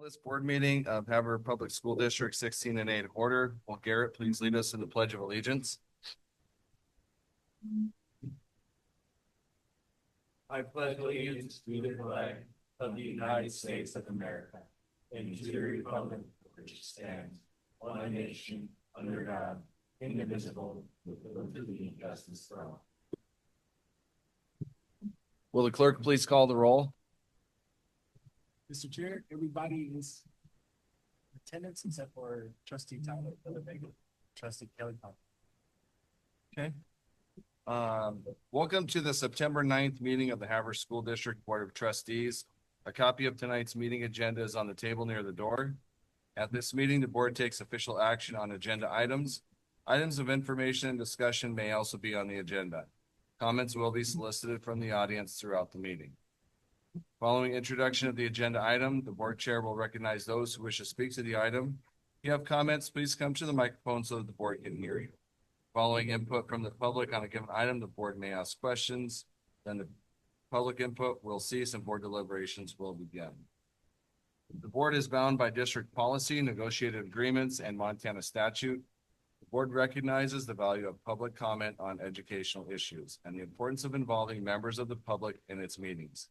This board meeting of Havre Public School District 16 and 8 order. Will Garrett please lead us in the Pledge of Allegiance? I pledge allegiance to the flag of the United States of America and to the republic for which it stands, one nation, under God, indivisible, with liberty and justice for all. Will the clerk please call the roll? Mr. Chair, everybody is in attendance except for Trustee Tyler, Trustee Kelly. Okay. Welcome to the September 9th meeting of the Havre School District Board of Trustees. A copy of tonight's meeting agenda is on the table near the door. At this meeting, the board takes official action on agenda items. Items of information and discussion may also be on the agenda. Comments will be solicited from the audience throughout the meeting. Following introduction of the agenda item, the board chair will recognize those who wish to speak to the item. If you have comments, please come to the microphone so that the board can hear you. Following input from the public on a given item, the board may ask questions. Then the public input will cease and board deliberations will begin. The board is bound by district policy, negotiated agreements, and Montana statute. The board recognizes the value of public comment on educational issues and the importance of involving members of the public in its meetings.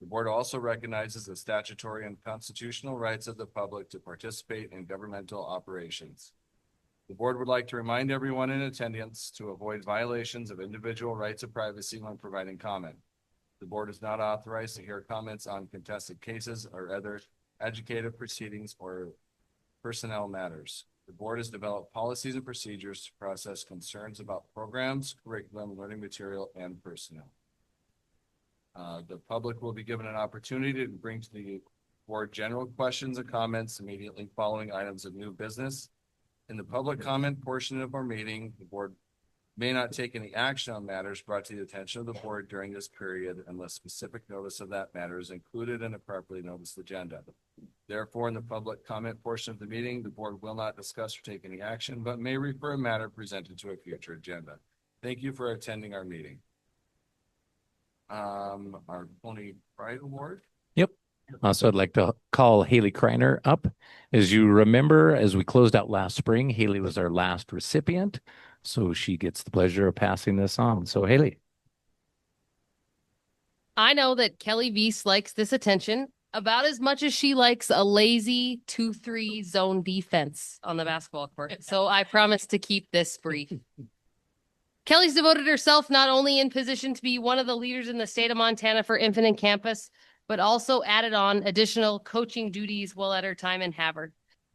The board also recognizes the statutory and constitutional rights of the public to participate in governmental operations. The board would like to remind everyone in attendance to avoid violations of individual rights of privacy when providing comment. The board is not authorized to hear comments on contested cases or other educative proceedings or personnel matters. The board has developed policies and procedures to process concerns about programs, curriculum, learning material, and personnel. The public will be given an opportunity to bring to the board general questions and comments immediately following items of new business. In the public comment portion of our meeting, the board may not take any action on matters brought to the attention of the board during this period unless specific notice of that matter is included in a properly noticed agenda. Therefore, in the public comment portion of the meeting, the board will not discuss or take any action, but may refer a matter presented to a future agenda. Thank you for attending our meeting. Our Pony Pride Award. Yep. So I'd like to call Haley Kreiner up. As you remember, as we closed out last spring, Haley was our last recipient. So she gets the pleasure of passing this on. So Haley. I know that Kelly Weiss likes this attention about as much as she likes a lazy 2-3 zone defense on the basketball court. So I promise to keep this brief. Kelly's devoted herself not only in position to be one of the leaders in the state of Montana for Infinite Campus, but also added on additional coaching duties while at her time in Havre.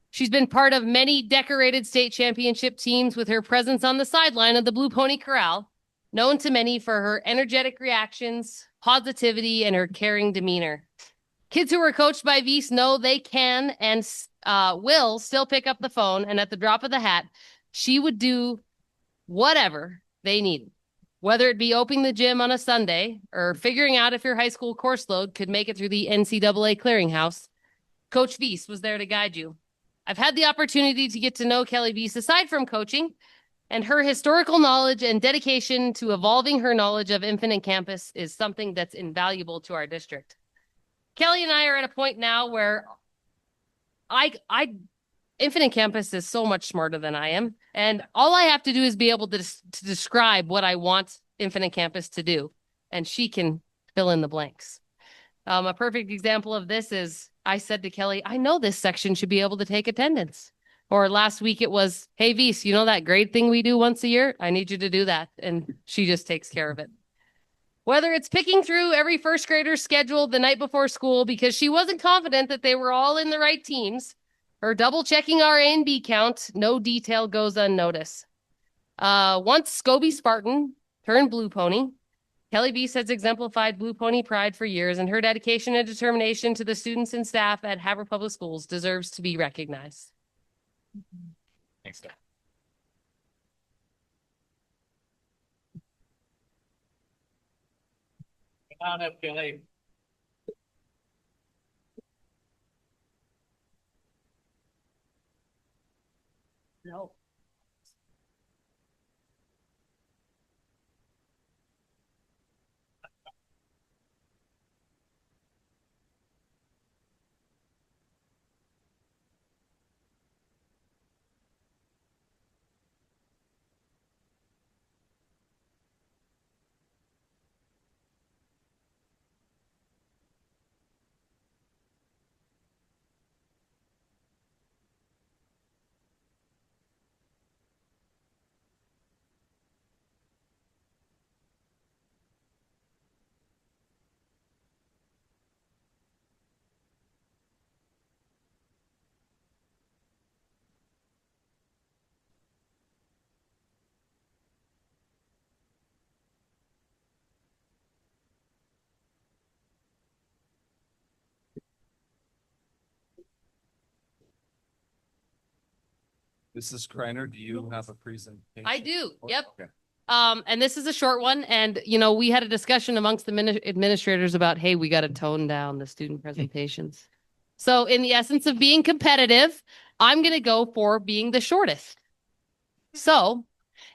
She's been part of many decorated state championship teams with her presence on the sideline of the Blue Pony Corral, known to many for her energetic reactions, positivity, and her caring demeanor. Kids who were coached by Weiss know they can and will still pick up the phone, and at the drop of the hat, she would do whatever they needed, whether it be opening the gym on a Sunday or figuring out if your high school course load could make it through the NCAA clearinghouse. Coach Weiss was there to guide you. I've had the opportunity to get to know Kelly Weiss aside from coaching, and her historical knowledge and dedication to evolving her knowledge of Infinite Campus is something that's invaluable to our district. Kelly and I are at a point now where Infinite Campus is so much smarter than I am. And all I have to do is be able to describe what I want Infinite Campus to do. And she can fill in the blanks. A perfect example of this is I said to Kelly, I know this section should be able to take attendance. Or last week it was, hey, Weiss, you know that grade thing we do once a year? I need you to do that. And she just takes care of it. Whether it's picking through every first grader's schedule the night before school because she wasn't confident that they were all in the right teams, or double checking our A and B count, no detail goes unnoticed. Once Scobie Spartan turned Blue Pony, Kelly Weiss has exemplified Blue Pony pride for years, and her dedication and determination to the students and staff at Havre Public Schools deserves to be recognized. Thanks, Dad. Come on up, Kelly. No. Mrs. Kreiner, do you have a presentation? I do. Yep. Okay. And this is a short one. And, we had a discussion amongst the administrators about, hey, we got to tone down the student presentations. So in the essence of being competitive, I'm going to go for being the shortest. So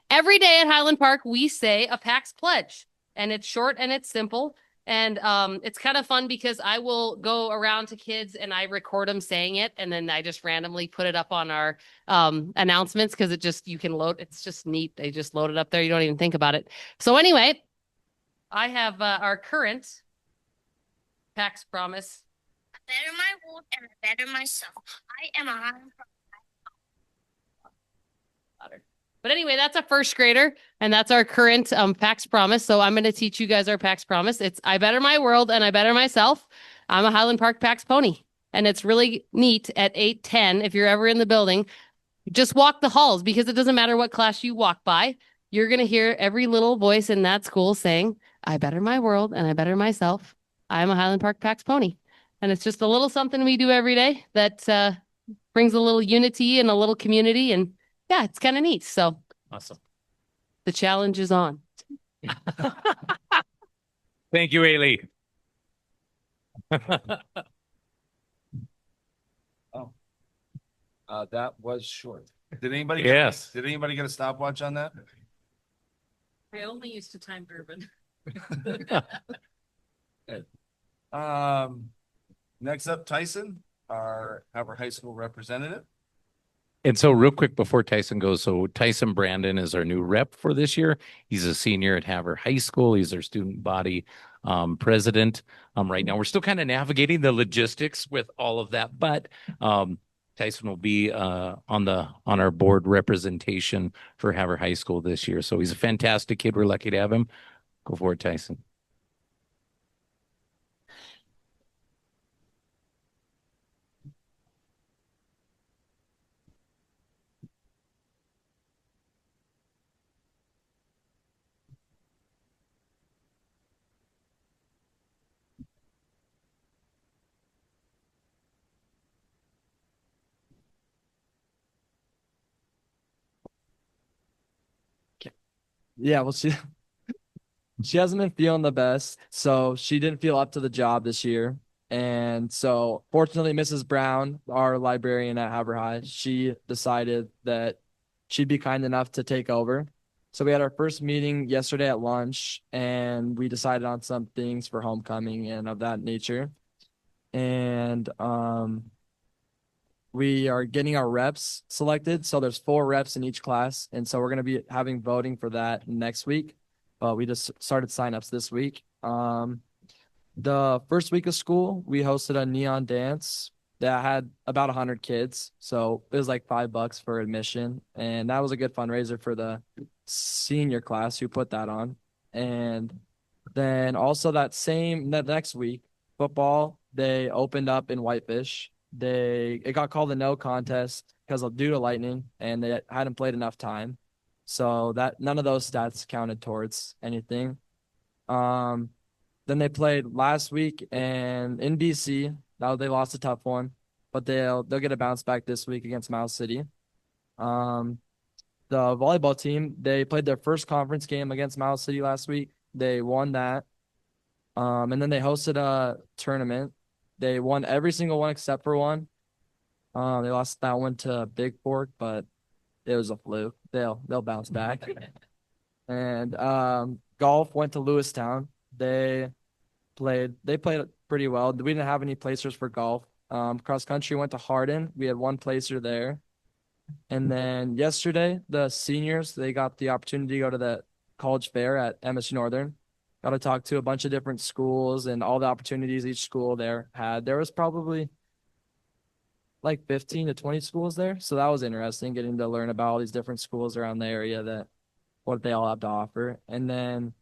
every day at Highland Park, we say a PAX pledge, and it's short and it's simple. And it's kind of fun because I will go around to kids and I record them saying it, and then I just randomly put it up on our announcements because you can load. It's just neat. They just load it up there. You don't even think about it. So anyway, I have our current PAX promise. Better my world and I better myself. I am a Highland Park. But anyway, that's a first grader, and that's our current PAX promise. So I'm going to teach you guys our PAX promise. It's I better my world and I better myself. I'm a Highland Park PAX pony, and it's really neat at 8:10. If you're ever in the building, just walk the halls because it doesn't matter what class you walk by. You're going to hear every little voice in that school saying, I better my world and I better myself. I'm a Highland Park PAX pony. And it's just a little something we do every day that brings a little unity and a little community. And yeah, it's kind of neat. So Awesome. the challenge is on. Thank you, Ailey. That was short. Did anybody? Yes. Did anybody get a stopwatch on that? I only used to time Urban. Next up, Tyson, our Havre High School representative. And so real quick before Tyson goes, so Tyson Brandon is our new rep for this year. He's a senior at Havre High School. He's our student body president. Right now we're still kind of navigating the logistics with all of that, but Tyson will be on our board representation for Havre High School this year. So he's a fantastic kid. We're lucky to have him. Go for it, Tyson. Yeah, well, she hasn't been feeling the best, so she didn't feel up to the job this year. And so fortunately, Mrs. Brown, our librarian at Havre High, she decided that she'd be kind enough to take over. So we had our first meeting yesterday at lunch, and we decided on some things for homecoming and of that nature. And we are getting our reps selected. So there's 4 reps in each class. And so we're going to be having voting for that next week. But we just started signups this week. The first week of school, we hosted a neon dance that had about 100 kids. So it was like $5 for admission. And that was a good fundraiser for the senior class who put that on. And then also that next week, football, they opened up in Whitefish. It got called a no contest because due to lightning, and they hadn't played enough time. So that none of those stats counted towards anything. Then they played last week and in BC. Now they lost a tough one, but they'll get a bounce back this week against Mouse City. The volleyball team, they played their first conference game against Mouse City last week. They won that. And then they hosted a tournament. They won every single one except for one. They lost that one to Big Fork, but it was a fluke. They'll bounce back. And golf went to Lewistown. They played pretty well. We didn't have any placers for golf. Cross country went to Hardin. We had 1 placer there. And then yesterday, the seniors, they got the opportunity to go to the college fair at MSU Northern. Got to talk to a bunch of different schools and all the opportunities each school there had. There was probably like 15 to 20 schools there. So that was interesting, getting to learn about all these different schools around the area, what they all have to offer. And then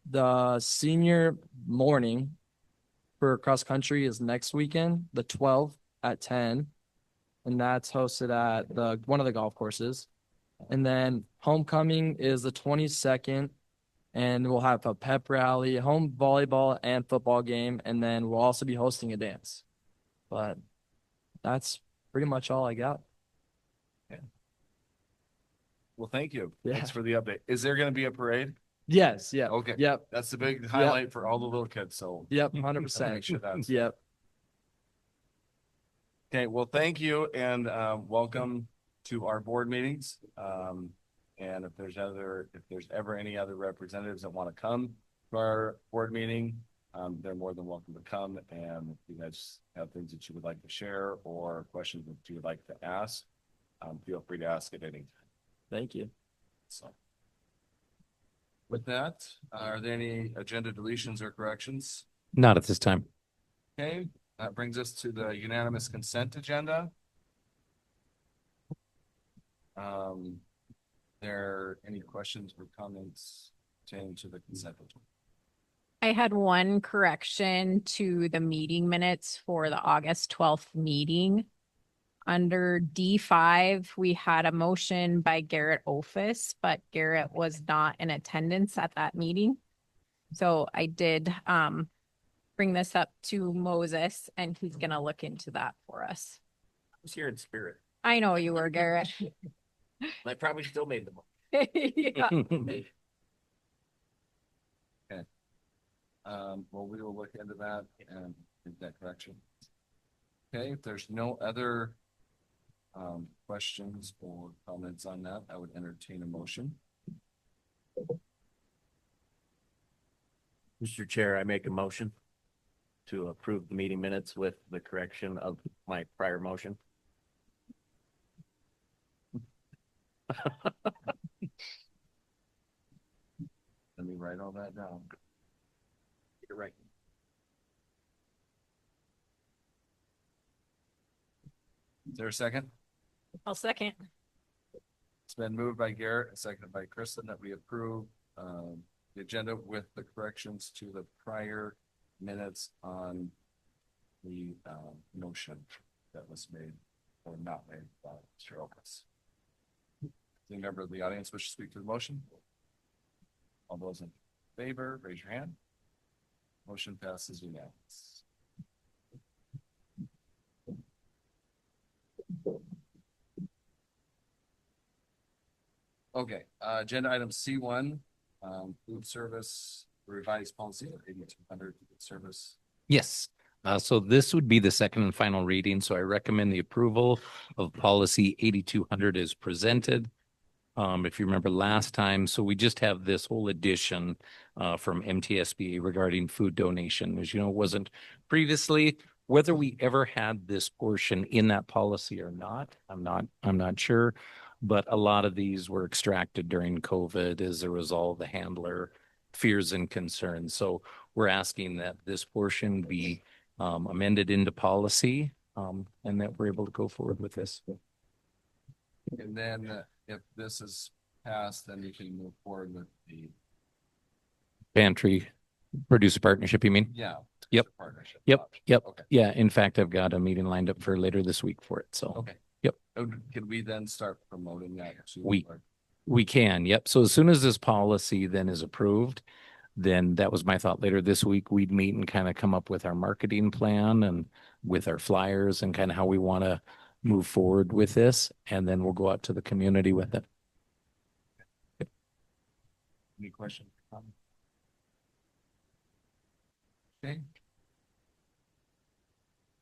the senior morning for cross country is next weekend, the 12th at 10. And that's hosted at one of the golf courses. And then homecoming is the 22nd. And we'll have a pep rally, home volleyball and football game, and then we'll also be hosting a dance. But that's pretty much all I got. Well, thank you. Yeah. Thanks for the update. Is there gonna be a parade? Yes, yeah. Okay. Yep, That's the big highlight for all the little kids, so. yep, I'll 100%. make sure that's. Yep. Okay, well, thank you and welcome to our board meetings. And if there's ever any other representatives that want to come to our board meeting, they're more than welcome to come. And if you guys have things that you would like to share or questions that you would like to ask, feel free to ask at any time. Thank you. So. With that, are there any agenda deletions or corrections? Not at this time. Okay, that brings us to the unanimous consent agenda. There any questions or comments pertaining to the consent agenda? I had one correction to the meeting minutes for the August 12th meeting. Under D5, we had a motion by Garrett Office, but Garrett was not in attendance at that meeting. So I did bring this up to Moses and he's gonna look into that for us. I was here in spirit. I know you were, Garrett. I probably still made the. Yeah. Well, we will look into that and make that correction. Okay, if there's no other questions or comments on that, I would entertain a motion. Mr. Chair, I make a motion to approve the meeting minutes with the correction of my prior motion. Let me write all that down. You're right. Is there a second? I'll second. It's been moved by Garrett and seconded by Kristen that we approve the agenda with the corrections to the prior minutes on the motion that was made or not made by Mr. Opus. Any member of the audience wish to speak to the motion? All those in favor, raise your hand. Motion passes unanimous. Okay, agenda item C1, food service revised policy 8200 food service. Yes. So this would be the second and final reading. So I recommend the approval of policy 8200 as presented. If you remember last time, so we just have this whole addition from MTSBA regarding food donation. As you know, it wasn't previously. Whether we ever had this portion in that policy or not, I'm not sure. But a lot of these were extracted during COVID as a result of the handler fears and concerns. So we're asking that this portion be amended into policy and that we're able to go forward with this. And then if this is passed, then you can move forward with the. Pantry producer partnership, you mean? Yeah. Yep. Partnership. Yep. Yep. Okay. Yeah. In fact, I've got a meeting lined up for later this week for it. So. Okay. Yep. Can we then start promoting that? We can. Yep. So as soon as this policy then is approved, then that was my thought later this week, we'd meet and kind of come up with our marketing plan and with our flyers and kind of how we want to move forward with this. And then we'll go out to the community with it. Any questions? Okay.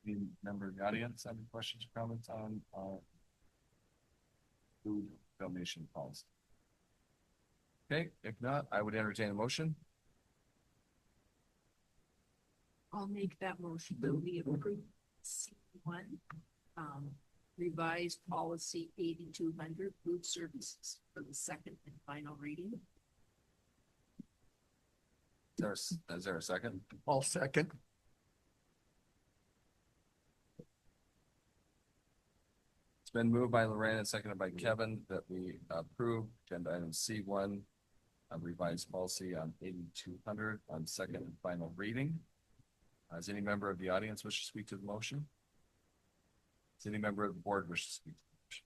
Any member of the audience have any questions or comments on food donation policy? Okay, if not, I would entertain a motion. I'll make that motion that we approve C1, revised policy 8200 food services for the second and final reading. Is there a second? I'll second. It's been moved by Lorraine and seconded by Kevin that we approve agenda item C1, revised policy on 8200 on second and final reading. Does any member of the audience wish to speak to the motion? Does any member of the board wish to speak to the motion?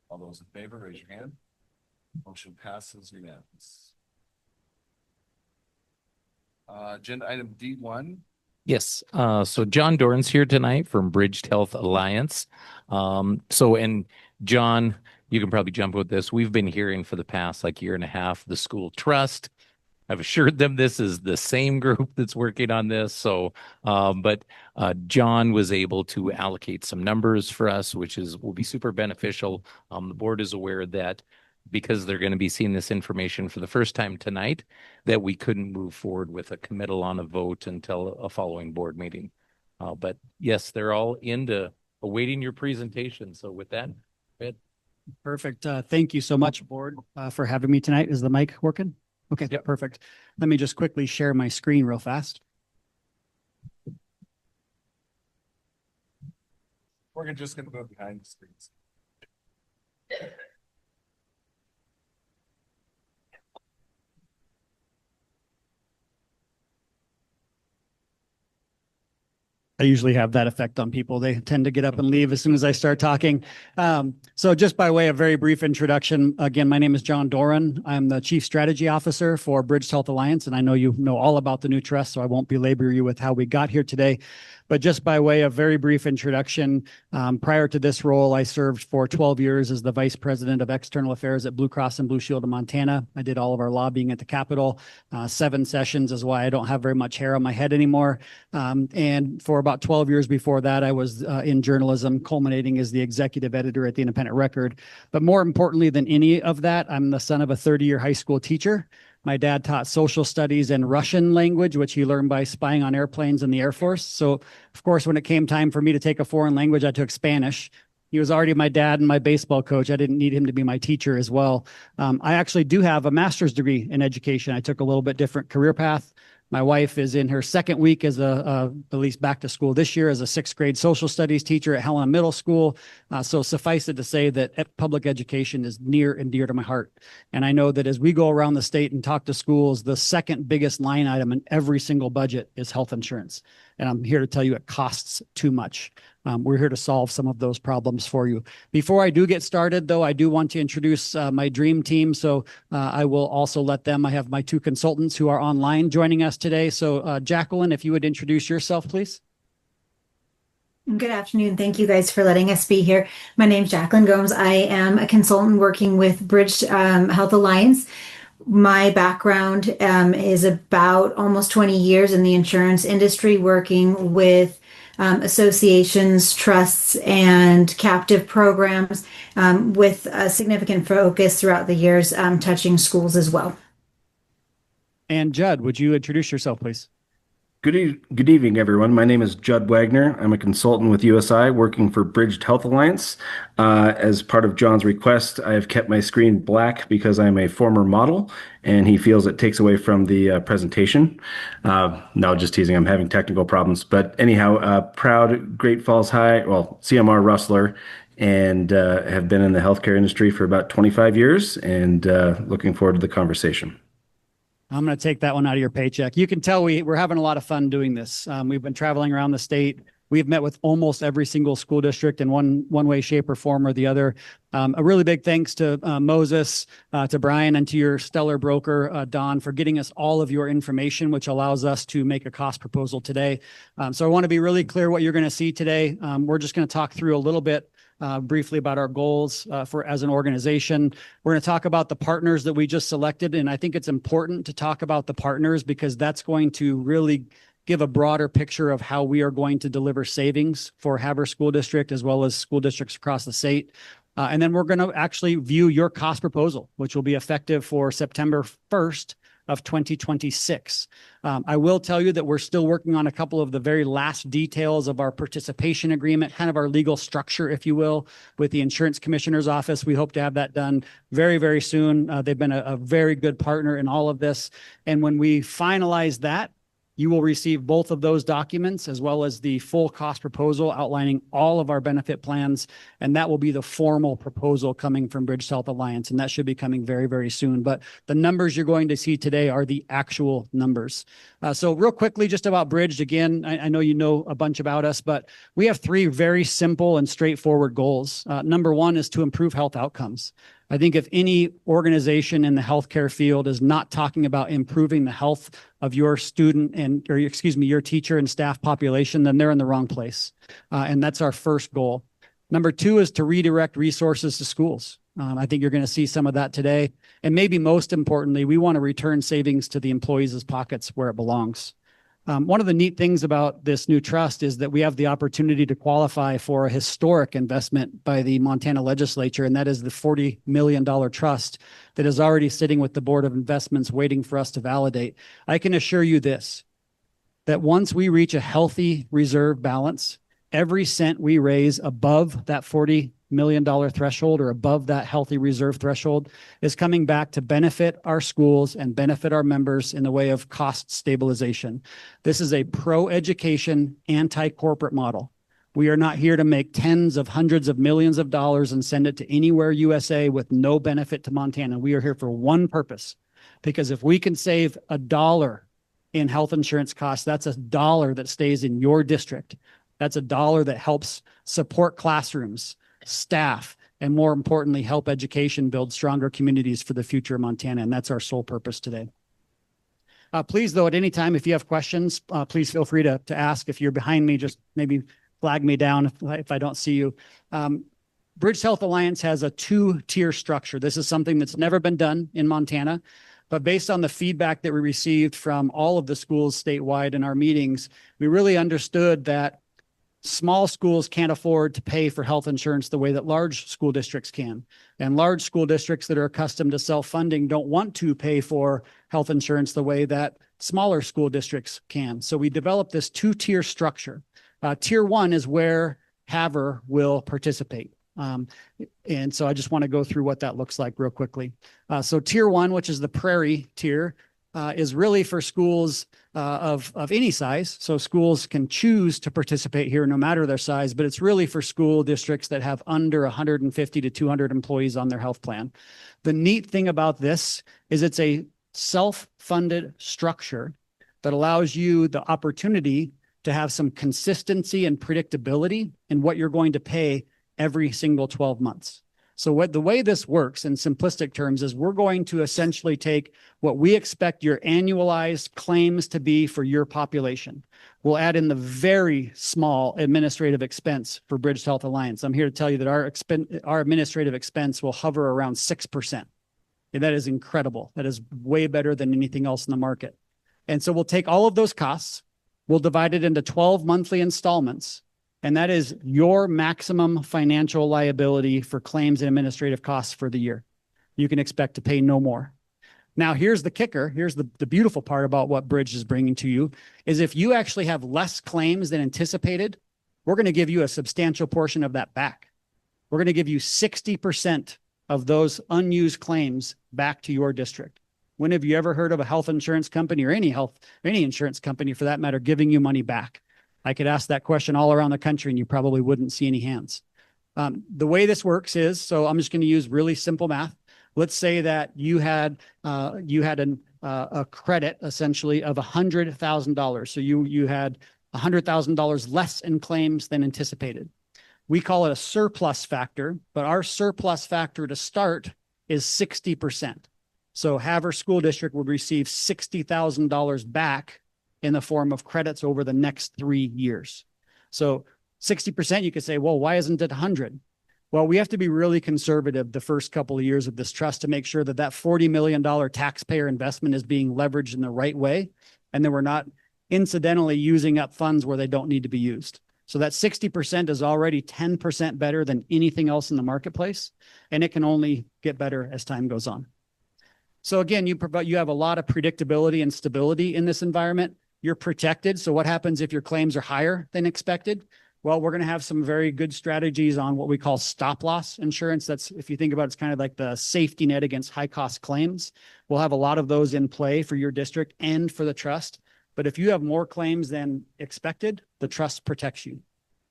All those in favor, raise your hand. Motion passes unanimous. Agenda item D1. Yes. So John Dorn's here tonight from Bridged Health Alliance. And John, you can probably jump with this. We've been hearing for the past like year and a half, the school trust. I've assured them this is the same group that's working on this. So, but John was able to allocate some numbers for us, which will be super beneficial. The board is aware that because they're going to be seeing this information for the first time tonight, that we couldn't move forward with a committal on a vote until a following board meeting. But yes, they're all into awaiting your presentation. So with that, Ed. Perfect. Thank you so much, board, for having me tonight. Is the mic working? Okay, Yep. perfect. Let me just quickly share my screen real fast. We're just gonna go behind the screens. I usually have that effect on people. They tend to get up and leave as soon as I start talking. So just by way of very brief introduction, again, my name is John Doran. I'm the Chief Strategy Officer for Bridged Health Alliance, and I know you know all about the new trust, so I won't belabor you with how we got here today. But just by way of very brief introduction, prior to this role, I served for 12 years as the Vice President of External Affairs at Blue Cross and Blue Shield of Montana. I did all of our lobbying at the Capitol. 7 sessions is why I don't have very much hair on my head anymore. And for about 12 years before that, I was in journalism, culminating as the executive editor at the Independent Record. But more importantly than any of that, I'm the son of a 30-year high school teacher. My dad taught social studies and Russian language, which he learned by spying on airplanes in the Air Force. So, of course, when it came time for me to take a foreign language, I took Spanish. He was already my dad and my baseball coach. I didn't need him to be my teacher as well. I actually do have a master's degree in education. I took a little bit different career path. My wife is in her second week as at least back to school this year as a 6th grade social studies teacher at Helena Middle School. So suffice it to say that public education is near and dear to my heart. And I know that as we go around the state and talk to schools, the second biggest line item in every single budget is health insurance. And I'm here to tell you it costs too much. We're here to solve some of those problems for you. Before I do get started, though, I do want to introduce my dream team. So I will also let them, I have my 2 consultants who are online joining us today. So Jacqueline, if you would introduce yourself, please. Good afternoon. Thank you guys for letting us be here. My name is Jacqueline Gomes. I am a consultant working with Bridged Health Alliance. My background is about almost 20 years in the insurance industry, working with associations, trusts, and captive programs with a significant focus throughout the years touching schools as well. And Judd, would you introduce yourself, please? Good evening, everyone. My name is Judd Wagner. I'm a consultant with USI working for Bridged Health Alliance. As part of John's request, I have kept my screen black because I'm a former model, and he feels it takes away from the presentation. No, just teasing. I'm having technical problems. But anyhow, proud Great Falls High, well, CMR Rustler, and have been in the healthcare industry for about 25 years, and looking forward to the conversation. I'm going to take that one out of your paycheck. You can tell we're having a lot of fun doing this. We've been traveling around the state. We've met with almost every single school district in one way, shape, or form or the other. A really big thanks to Moses, to Brian, and to your stellar broker, Don, for getting us all of your information, which allows us to make a cost proposal today. So I want to be really clear what you're going to see today. We're just going to talk through a little bit briefly about our goals for as an organization. We're going to talk about the partners that we just selected. And I think it's important to talk about the partners because that's going to really give a broader picture of how we are going to deliver savings for Havre School District as well as school districts across the state. And then we're going to actually view your cost proposal, which will be effective for September 1st of 2026. I will tell you that we're still working on a couple of the very last details of our participation agreement, kind of our legal structure, if you will, with the Insurance Commissioner's Office. We hope to have that done very, very soon. They've been a very good partner in all of this. And when we finalize that, you will receive both of those documents as well as the full cost proposal outlining all of our benefit plans. And that will be the formal proposal coming from Bridged Health Alliance. And that should be coming very, very soon. But the numbers you're going to see today are the actual numbers. So real quickly, just about Bridged, again, I know you know a bunch about us, but we have 3 very simple and straightforward goals. Number 1 is to improve health outcomes. I think if any organization in the healthcare field is not talking about improving the health of your student your teacher and staff population, then they're in the wrong place. And that's our first goal. Number 2 is to redirect resources to schools. I think you're going to see some of that today. And maybe most importantly, we want to return savings to the employees' pockets where it belongs. One of the neat things about this new trust is that we have the opportunity to qualify for a historic investment by the Montana legislature, and that is the $40 million trust that is already sitting with the Board of Investments waiting for us to validate. I can assure you this, that once we reach a healthy reserve balance, every cent we raise above that $40 million threshold or above that healthy reserve threshold is coming back to benefit our schools and benefit our members in the way of cost stabilization. This is a pro-education, anti-corporate model. We are not here to make tens of hundreds of millions of dollars and send it to anywhere USA with no benefit to Montana. We are here for one purpose, because if we can save $1 in health insurance costs, that's $1 that stays in your district. That's $1 that helps support classrooms, staff, and more importantly, help education build stronger communities for the future of Montana. And that's our sole purpose today. Please, though, at any time, if you have questions, please feel free to ask. If you're behind me, just maybe flag me down if I don't see you. Bridge Health Alliance has a two-tier structure. This is something that's never been done in Montana, but based on the feedback that we received from all of the schools statewide in our meetings, we really understood that small schools can't afford to pay for health insurance the way that large school districts can. And large school districts that are accustomed to self-funding don't want to pay for health insurance the way that smaller school districts can. So we developed this two-tier structure. Tier 1 is where Havre will participate. And so I just want to go through what that looks like real quickly. So Tier 1, which is the prairie tier, is really for schools of any size. So schools can choose to participate here no matter their size, but it's really for school districts that have under 150 to 200 employees on their health plan. The neat thing about this is it's a self-funded structure that allows you the opportunity to have some consistency and predictability in what you're going to pay every single 12 months. So the way this works in simplistic terms is we're going to essentially take what we expect your annualized claims to be for your population. We'll add in the very small administrative expense for Bridge Health Alliance. I'm here to tell you that our administrative expense will hover around 6%. And that is incredible. That is way better than anything else in the market. And so we'll take all of those costs, we'll divide it into 12 monthly installments, and that is your maximum financial liability for claims and administrative costs for the year. You can expect to pay no more. Now, here's the kicker. Here's the beautiful part about what Bridge is bringing to you is if you actually have less claims than anticipated, we're going to give you a substantial portion of that back. We're going to give you 60% of those unused claims back to your district. When have you ever heard of a health insurance company or any insurance company for that matter giving you money back? I could ask that question all around the country and you probably wouldn't see any hands. The way this works is, so I'm just going to use really simple math. Let's say that you had a credit essentially of $100,000. So you had $100,000 less in claims than anticipated. We call it a surplus factor, but our surplus factor to start is 60%. So Havre School District would receive $60,000 back in the form of credits over the next 3 years. So 60%, you could say, well, why isn't it 100? Well, we have to be really conservative the first couple of years of this trust to make sure that that $40 million taxpayer investment is being leveraged in the right way, and that we're not incidentally using up funds where they don't need to be used. So that 60% is already 10% better than anything else in the marketplace, and it can only get better as time goes on. So again, you have a lot of predictability and stability in this environment. You're protected. So what happens if your claims are higher than expected? Well, we're going to have some very good strategies on what we call stop loss insurance. That's, if you think about it, it's kind of like the safety net against high cost claims. We'll have a lot of those in play for your district and for the trust. But if you have more claims than expected, the trust protects you.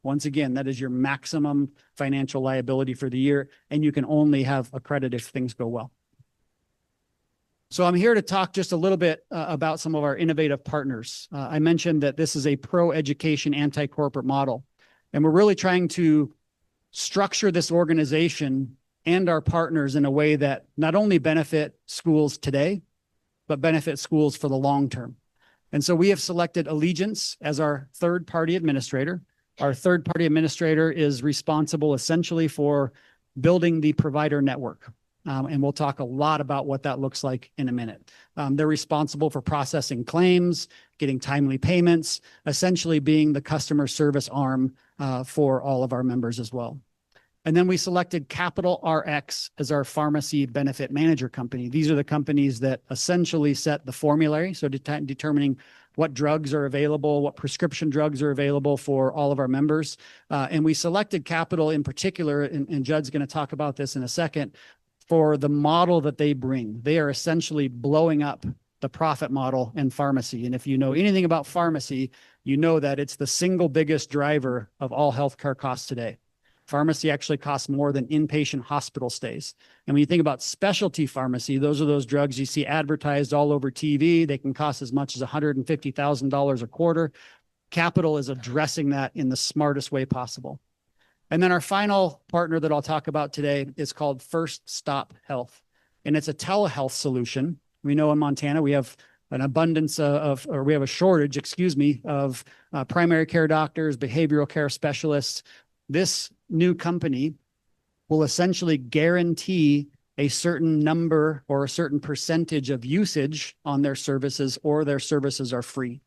Once again, that is your maximum financial liability for the year, and you can only have a credit if things go well. So I'm here to talk just a little bit about some of our innovative partners. I mentioned that this is a pro-education, anti-corporate model, and we're really trying to structure this organization and our partners in a way that not only benefit schools today, but benefit schools for the long term. And so we have selected Allegiance as our third-party administrator. Our third-party administrator is responsible essentially for building the provider network. And we'll talk a lot about what that looks like in a minute. They're responsible for processing claims, getting timely payments, essentially being the customer service arm for all of our members as well. And then we selected Capital RX as our pharmacy benefit manager company. These are the companies that essentially set the formulary, so determining what drugs are available, what prescription drugs are available for all of our members. And we selected Capital in particular, and Judd's going to talk about this in a second, for the model that they bring. They are essentially blowing up the profit model in pharmacy. And if you know anything about pharmacy, you know that it's the single biggest driver of all healthcare costs today. Pharmacy actually costs more than inpatient hospital stays. And when you think about specialty pharmacy, those are those drugs you see advertised all over TV. They can cost as much as $150,000 a quarter. Capital is addressing that in the smartest way possible. And then our final partner that I'll talk about today is called First Stop Health. And it's a telehealth solution. We know in Montana, we have an abundance we have a shortage, of primary care doctors, behavioral care specialists. This new company will essentially guarantee a certain number or a certain percentage of usage on their services, or their services are free.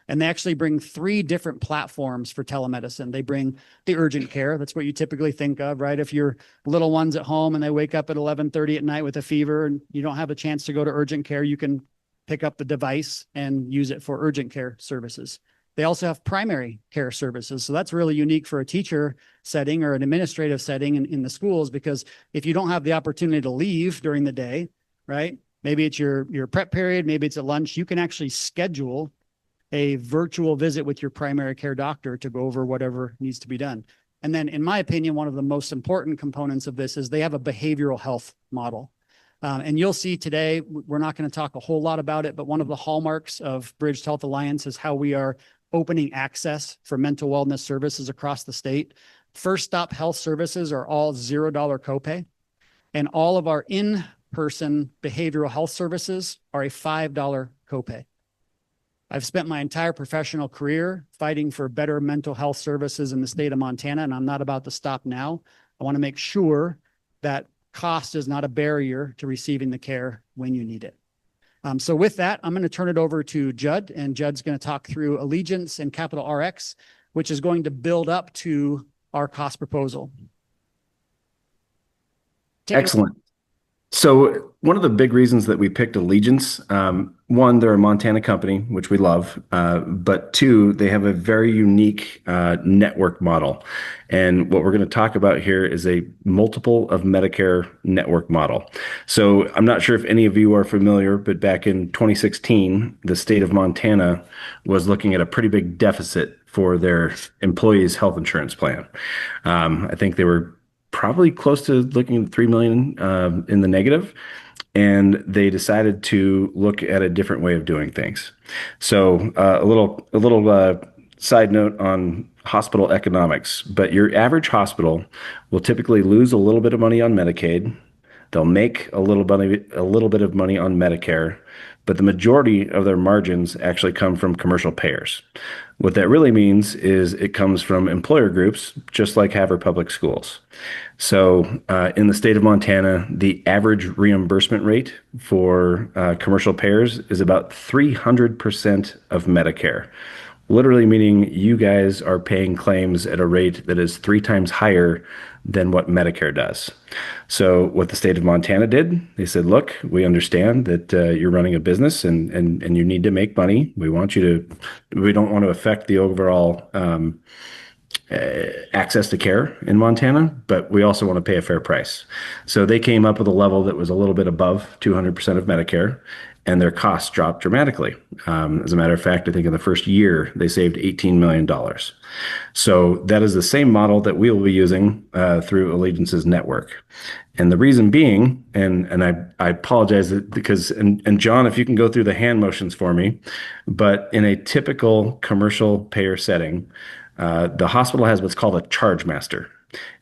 And they actually bring 3 different platforms for telemedicine. They bring the urgent care. That's what you typically think of, right? If your little one's at home and they wake up at 11:30 at night with a fever and you don't have a chance to go to urgent care, you can pick up the device and use it for urgent care services. They also have primary care services. So that's really unique for a teacher setting or an administrative setting in the schools, because if you don't have the opportunity to leave during the day, right? Maybe it's your prep period, maybe it's at lunch, you can actually schedule a virtual visit with your primary care doctor to go over whatever needs to be done. And then, in my opinion, one of the most important components of this is they have a behavioral health model. And you'll see today, we're not going to talk a whole lot about it, but one of the hallmarks of Bridged Health Alliance is how we are opening access for mental wellness services across the state. First Stop Health services are all $0 copay, and all of our in-person behavioral health services are a $5 copay. I've spent my entire professional career fighting for better mental health services in the state of Montana, and I'm not about to stop now. I want to make sure that cost is not a barrier to receiving the care when you need it. So with that, I'm going to turn it over to Judd, and Judd's going to talk through Allegiance and Capital RX, which is going to build up to our cost proposal. Excellent. So one of the big reasons that we picked Allegiance, one, they're a Montana company, which we love, but 2, they have a very unique network model. And what we're going to talk about here is a multiple of Medicare network model. So I'm not sure if any of you are familiar, but back in 2016, the state of Montana was looking at a pretty big deficit for their employees' health insurance plan. I think they were probably close to looking at 3 million in the negative, and they decided to look at a different way of doing things. So a little side note on hospital economics, but your average hospital will typically lose a little bit of money on Medicaid. They'll make a little bit of money on Medicare, but the majority of their margins actually come from commercial payers. What that really means is it comes from employer groups, just like Havre Public Schools. So in the state of Montana, the average reimbursement rate for commercial payers is about 300% of Medicare, literally meaning you guys are paying claims at a rate that is 3 times higher than what Medicare does. So what the state of Montana did, they said, look, we understand that you're running a business and you need to make money. We don't want to affect the overall access to care in Montana, but we also want to pay a fair price. So they came up with a level that was a little bit above 200% of Medicare, and their costs dropped dramatically. As a matter of fact, I think in the first year, they saved $18 million. So that is the same model that we will be using through Allegiance's network. And the reason being, and I apologize because, and John, if you can go through the hand motions for me, but in a typical commercial payer setting, the hospital has what's called a charge master,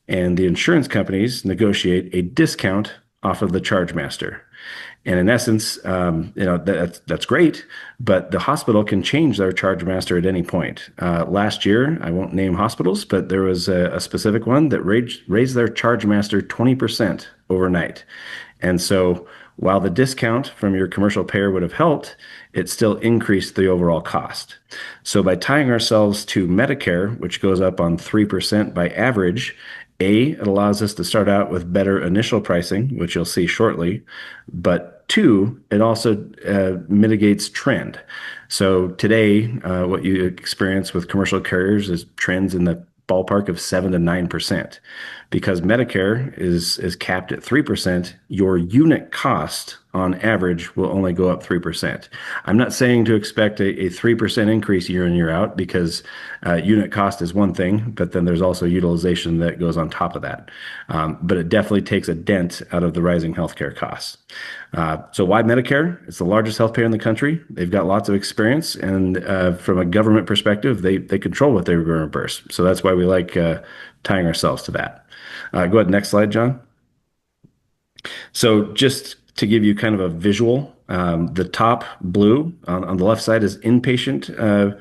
and the insurance companies negotiate a discount off of the charge master. And in essence, that's great, but the hospital can change their charge master at any point. Last year, I won't name hospitals, but there was a specific one that raised their charge master 20% overnight. And so while the discount from your commercial payer would have helped, it still increased the overall cost. So by tying ourselves to Medicare, which goes up on 3% by average, it allows us to start out with better initial pricing, which you'll see shortly. But two, it also mitigates trend. So today, what you experience with commercial carriers is trends in the ballpark of 7 to 9%. Because Medicare is capped at 3%, your unit cost on average will only go up 3%. I'm not saying to expect a 3% increase year in, year out, because unit cost is one thing, but then there's also utilization that goes on top of that. But it definitely takes a dent out of the rising healthcare costs. So why Medicare? It's the largest health payer in the country. They've got lots of experience, and from a government perspective, they control what they're going to reimburse. So that's why we like tying ourselves to that. Go ahead, next slide, John. So just to give you kind of a visual, the top blue on the left side is inpatient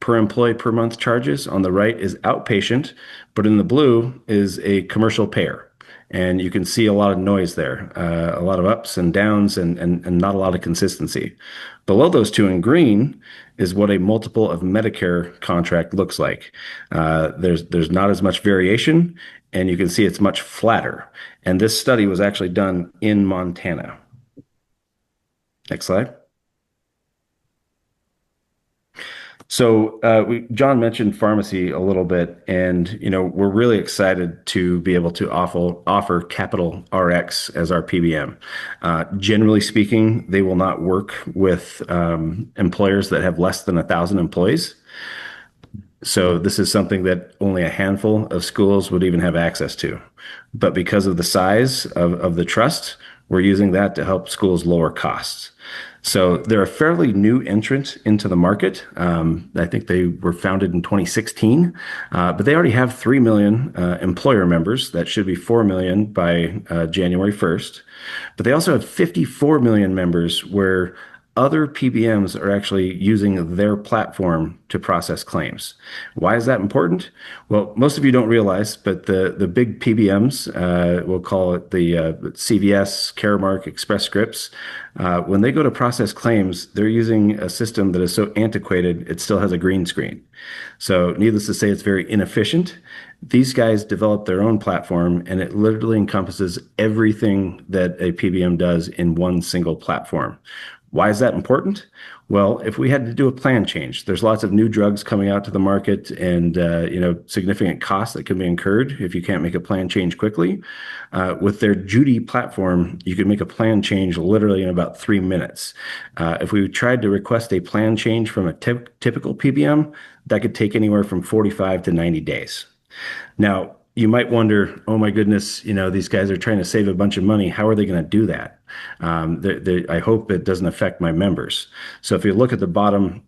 per employee per month charges. On the right is outpatient, but in the blue is a commercial payer. And you can see a lot of noise there, a lot of ups and downs, and not a lot of consistency. Below those two in green is what a multiple of Medicare contract looks like. There's not as much variation, and you can see it's much flatter. And this study was actually done in Montana. Next slide. So John mentioned pharmacy a little bit, and we're really excited to be able to offer Capital RX as our PBM. Generally speaking, they will not work with employers that have less than 1,000 employees. So this is something that only a handful of schools would even have access to. But because of the size of the trust, we're using that to help schools lower costs. So they're a fairly new entrant into the market. I think they were founded in 2016, but they already have 3 million employer members. That should be 4 million by January 1st. But they also have 54 million members where other PBMs are actually using their platform to process claims. Why is that important? Well, most of you don't realize, but the big PBMs, we'll call it the CVS, Caremark, Express Scripts, when they go to process claims, they're using a system that is so antiquated, it still has a green screen. So needless to say, it's very inefficient. These guys developed their own platform, and it literally encompasses everything that a PBM does in one single platform. Why is that important? Well, if we had to do a plan change, there's lots of new drugs coming out to the market, and significant costs that can be incurred if you can't make a plan change quickly. With their Judy platform, you can make a plan change literally in about 3 minutes. If we tried to request a plan change from a typical PBM, that could take anywhere from 45 to 90 days. Now, you might wonder, oh my goodness, these guys are trying to save a bunch of money. How are they going to do that? I hope it doesn't affect my members. So if you look at the bottom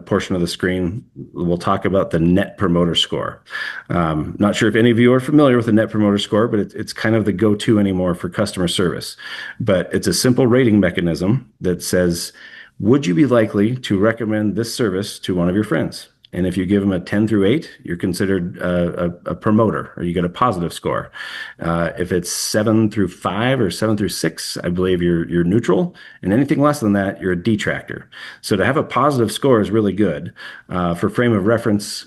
portion of the screen, we'll talk about the Net Promoter Score. Not sure if any of you are familiar with the Net Promoter Score, but it's kind of the go-to anymore for customer service. But it's a simple rating mechanism that says, would you be likely to recommend this service to one of your friends? And if you give them a 10 through 8, you're considered a promoter, or you get a positive score. If it's 7 through 5 or 7 through 6, I believe you're neutral. And anything less than that, you're a detractor. So to have a positive score is really good. For frame of reference,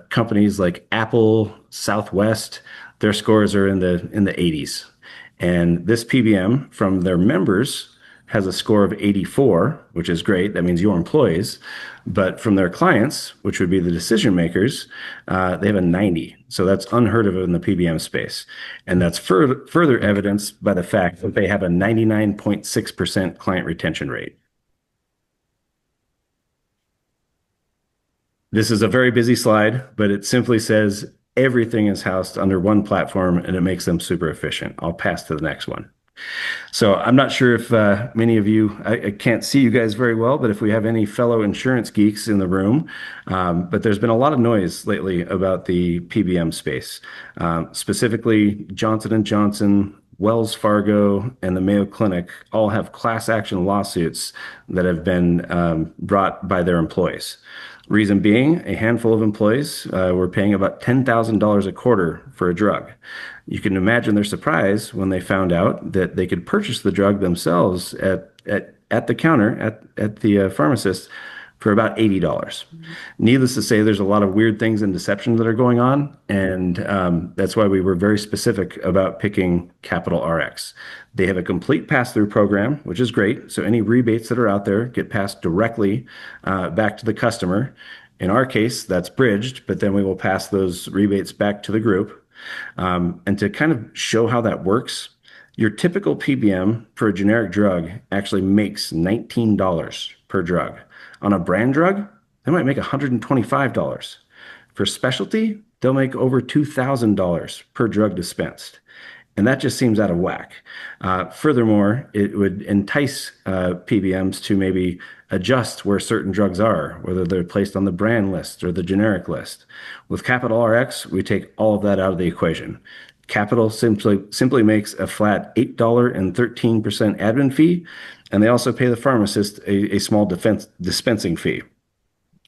companies like Apple, Southwest, their scores are in the 80s. And this PBM from their members has a score of 84, which is great. That means your employees. But from their clients, which would be the decision makers, they have a 90. So that's unheard of in the PBM space. And that's further evidenced by the fact that they have a 99.6% client retention rate. This is a very busy slide, but it simply says everything is housed under one platform, and it makes them super efficient. I'll pass to the next one. So I'm not sure if many of you, I can't see you guys very well, but if we have any fellow insurance geeks in the room, but there's been a lot of noise lately about the PBM space, specifically Johnson & Johnson, Wells Fargo, and the Mayo Clinic all have class action lawsuits that have been brought by their employees. Reason being, a handful of employees were paying about $10,000 a quarter for a drug. You can imagine their surprise when they found out that they could purchase the drug themselves at the counter at the pharmacist for about $80. Needless to say, there's a lot of weird things and deceptions that are going on, and that's why we were very specific about picking Capital RX. They have a complete pass-through program, which is great. So any rebates that are out there get passed directly back to the customer. In our case, that's bridged, but then we will pass those rebates back to the group. And to kind of show how that works, your typical PBM for a generic drug actually makes $19 per drug. On a brand drug, they might make $125. For specialty, they'll make over $2,000 per drug dispensed. And that just seems out of whack. Furthermore, it would entice PBMs to maybe adjust where certain drugs are, whether they're placed on the brand list or the generic list. With Capital RX, we take all of that out of the equation. Capital simply makes a flat $8.13 admin fee, and they also pay the pharmacist a small dispensing fee.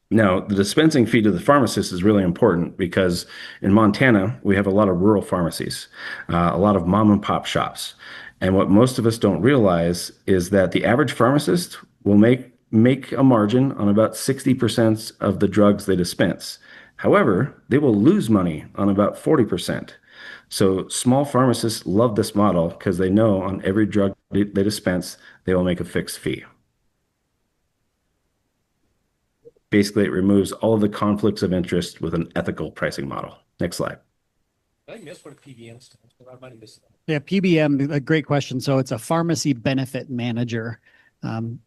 Now, the dispensing fee to the pharmacist is really important because in Montana, we have a lot of rural pharmacies, a lot of mom and pop shops. And what most of us don't realize is that the average pharmacist will make a margin on about 60% of the drugs they dispense. However, they will lose money on about 40%. So small pharmacists love this model because they know on every drug they dispense, they will make a fixed fee. Basically, it removes all of the conflicts of interest with an ethical pricing model. Next slide. Did I miss what a PBM stands for? I might have missed that. Yeah, PBM, a great question. So it's a pharmacy benefit manager.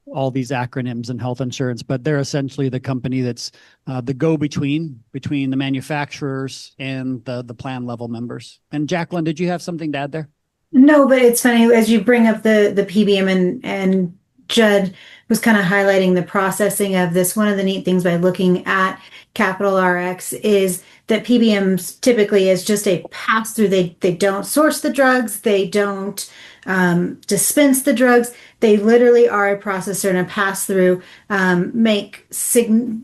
All these acronyms in health insurance, but they're essentially the company that's the go-between between the manufacturers and the plan level members. And Jacqueline, did you have something to add there? No, but it's funny as you bring up the PBM and Judd was kind of highlighting the processing of this. One of the neat things by looking at Capital RX is that PBMs typically is just a pass through. They don't source the drugs. They don't dispense the drugs. They literally are a processor and a pass through, make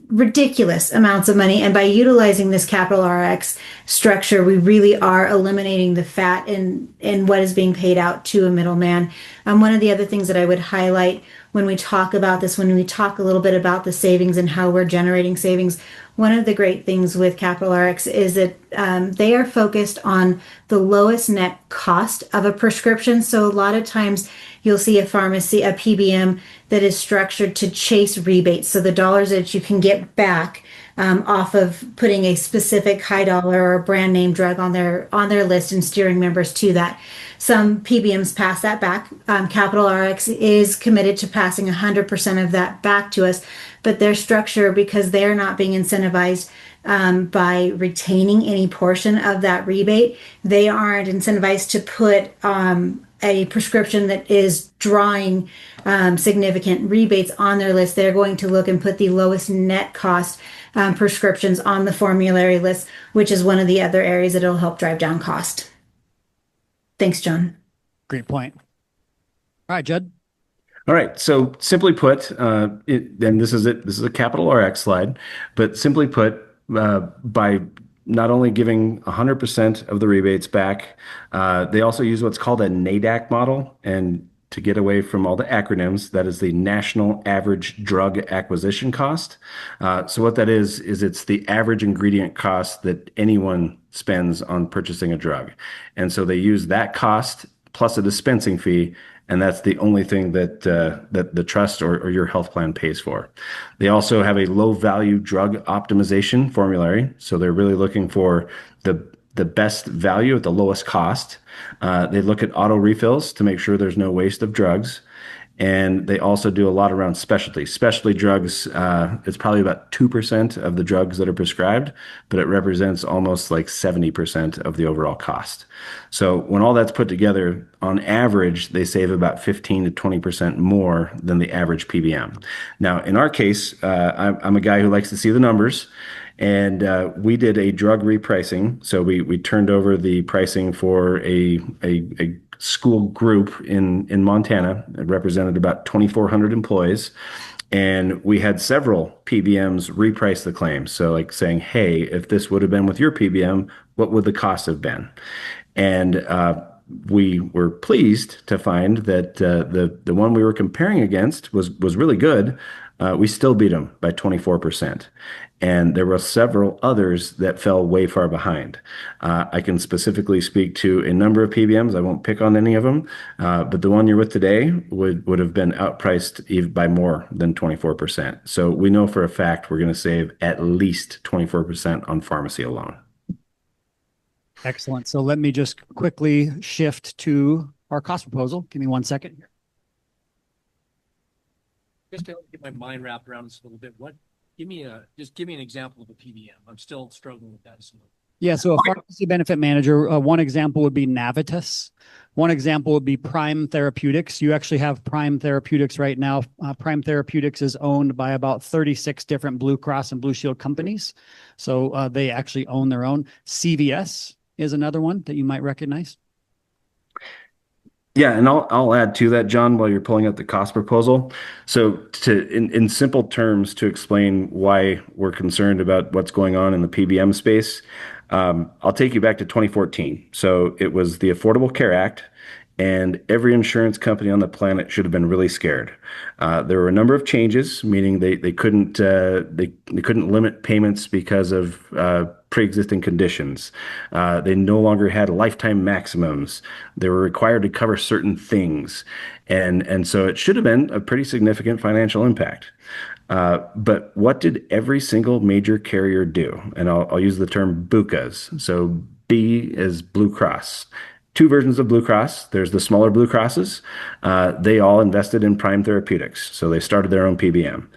ridiculous amounts of money. And by utilizing this Capital RX structure, we really are eliminating the fat in what is being paid out to a middleman. One of the other things that I would highlight when we talk about this, when we talk a little bit about the savings and how we're generating savings, one of the great things with Capital RX is that they are focused on the lowest net cost of a prescription. So a lot of times you'll see a pharmacy, a PBM that is structured to chase rebates. So the dollars that you can get back off of putting a specific high dollar or brand name drug on their list and steering members to that. Some PBMs pass that back. Capital RX is committed to passing 100% of that back to us, but their structure, because they're not being incentivized by retaining any portion of that rebate, they aren't incentivized to put a prescription that is drawing significant rebates on their list. They're going to look and put the lowest net cost prescriptions on the formulary list, which is one of the other areas that will help drive down cost. Thanks, John. Great point. All right, Judd. All right. So simply put, and this is it. This is a Capital RX slide, but simply put, by not only giving 100% of the rebates back, they also use what's called a NADAC model. And to get away from all the acronyms, that is the National Average Drug Acquisition Cost. So what that is it's the average ingredient cost that anyone spends on purchasing a drug. And so they use that cost plus a dispensing fee, and that's the only thing that the trust or your health plan pays for. They also have a low value drug optimization formulary. So they're really looking for the best value at the lowest cost. They look at auto refills to make sure there's no waste of drugs. And they also do a lot around specialty. Specialty drugs, it's probably about 2% of the drugs that are prescribed, but it represents almost like 70% of the overall cost. So when all that's put together, on average, they save about 15 to 20% more than the average PBM. Now, in our case, I'm a guy who likes to see the numbers. And we did a drug repricing. So we turned over the pricing for a school group in Montana. It represented about 2,400 employees. And we had several PBMs reprice the claim. So, like saying, hey, if this would have been with your PBM, what would the cost have been? And we were pleased to find that the one we were comparing against was really good. We still beat them by 24%. And there were several others that fell way far behind. I can specifically speak to a number of PBMs. I won't pick on any of them, but the one you're with today would have been outpriced even by more than 24%. So we know for a fact we're going to save at least 24% on pharmacy alone. Excellent. So let me just quickly shift to our cost proposal. Give me 1 second here. Just to get my mind wrapped around this a little bit, give me an example of a PBM. I'm still struggling with that. Yeah, so a pharmacy benefit manager, one example would be Navitus. One example would be Prime Therapeutics. You actually have Prime Therapeutics right now. Prime Therapeutics is owned by about 36 different Blue Cross and Blue Shield companies. So they actually own their own. CVS is another one that you might recognize. Yeah, and I'll add to that, John, while you're pulling up the cost proposal. So in simple terms, to explain why we're concerned about what's going on in the PBM space, I'll take you back to 2014. So it was the Affordable Care Act, and every insurance company on the planet should have been really scared. There were a number of changes, meaning they couldn't limit payments because of pre-existing conditions. They no longer had lifetime maximums. They were required to cover certain things, and so it should have been a pretty significant financial impact. But what did every single major carrier do? And I'll use the term BUCAs. So B is Blue Cross. Two versions of Blue Cross. There's the smaller Blue Crosses. They all invested in Prime Therapeutics, so they started their own PBM.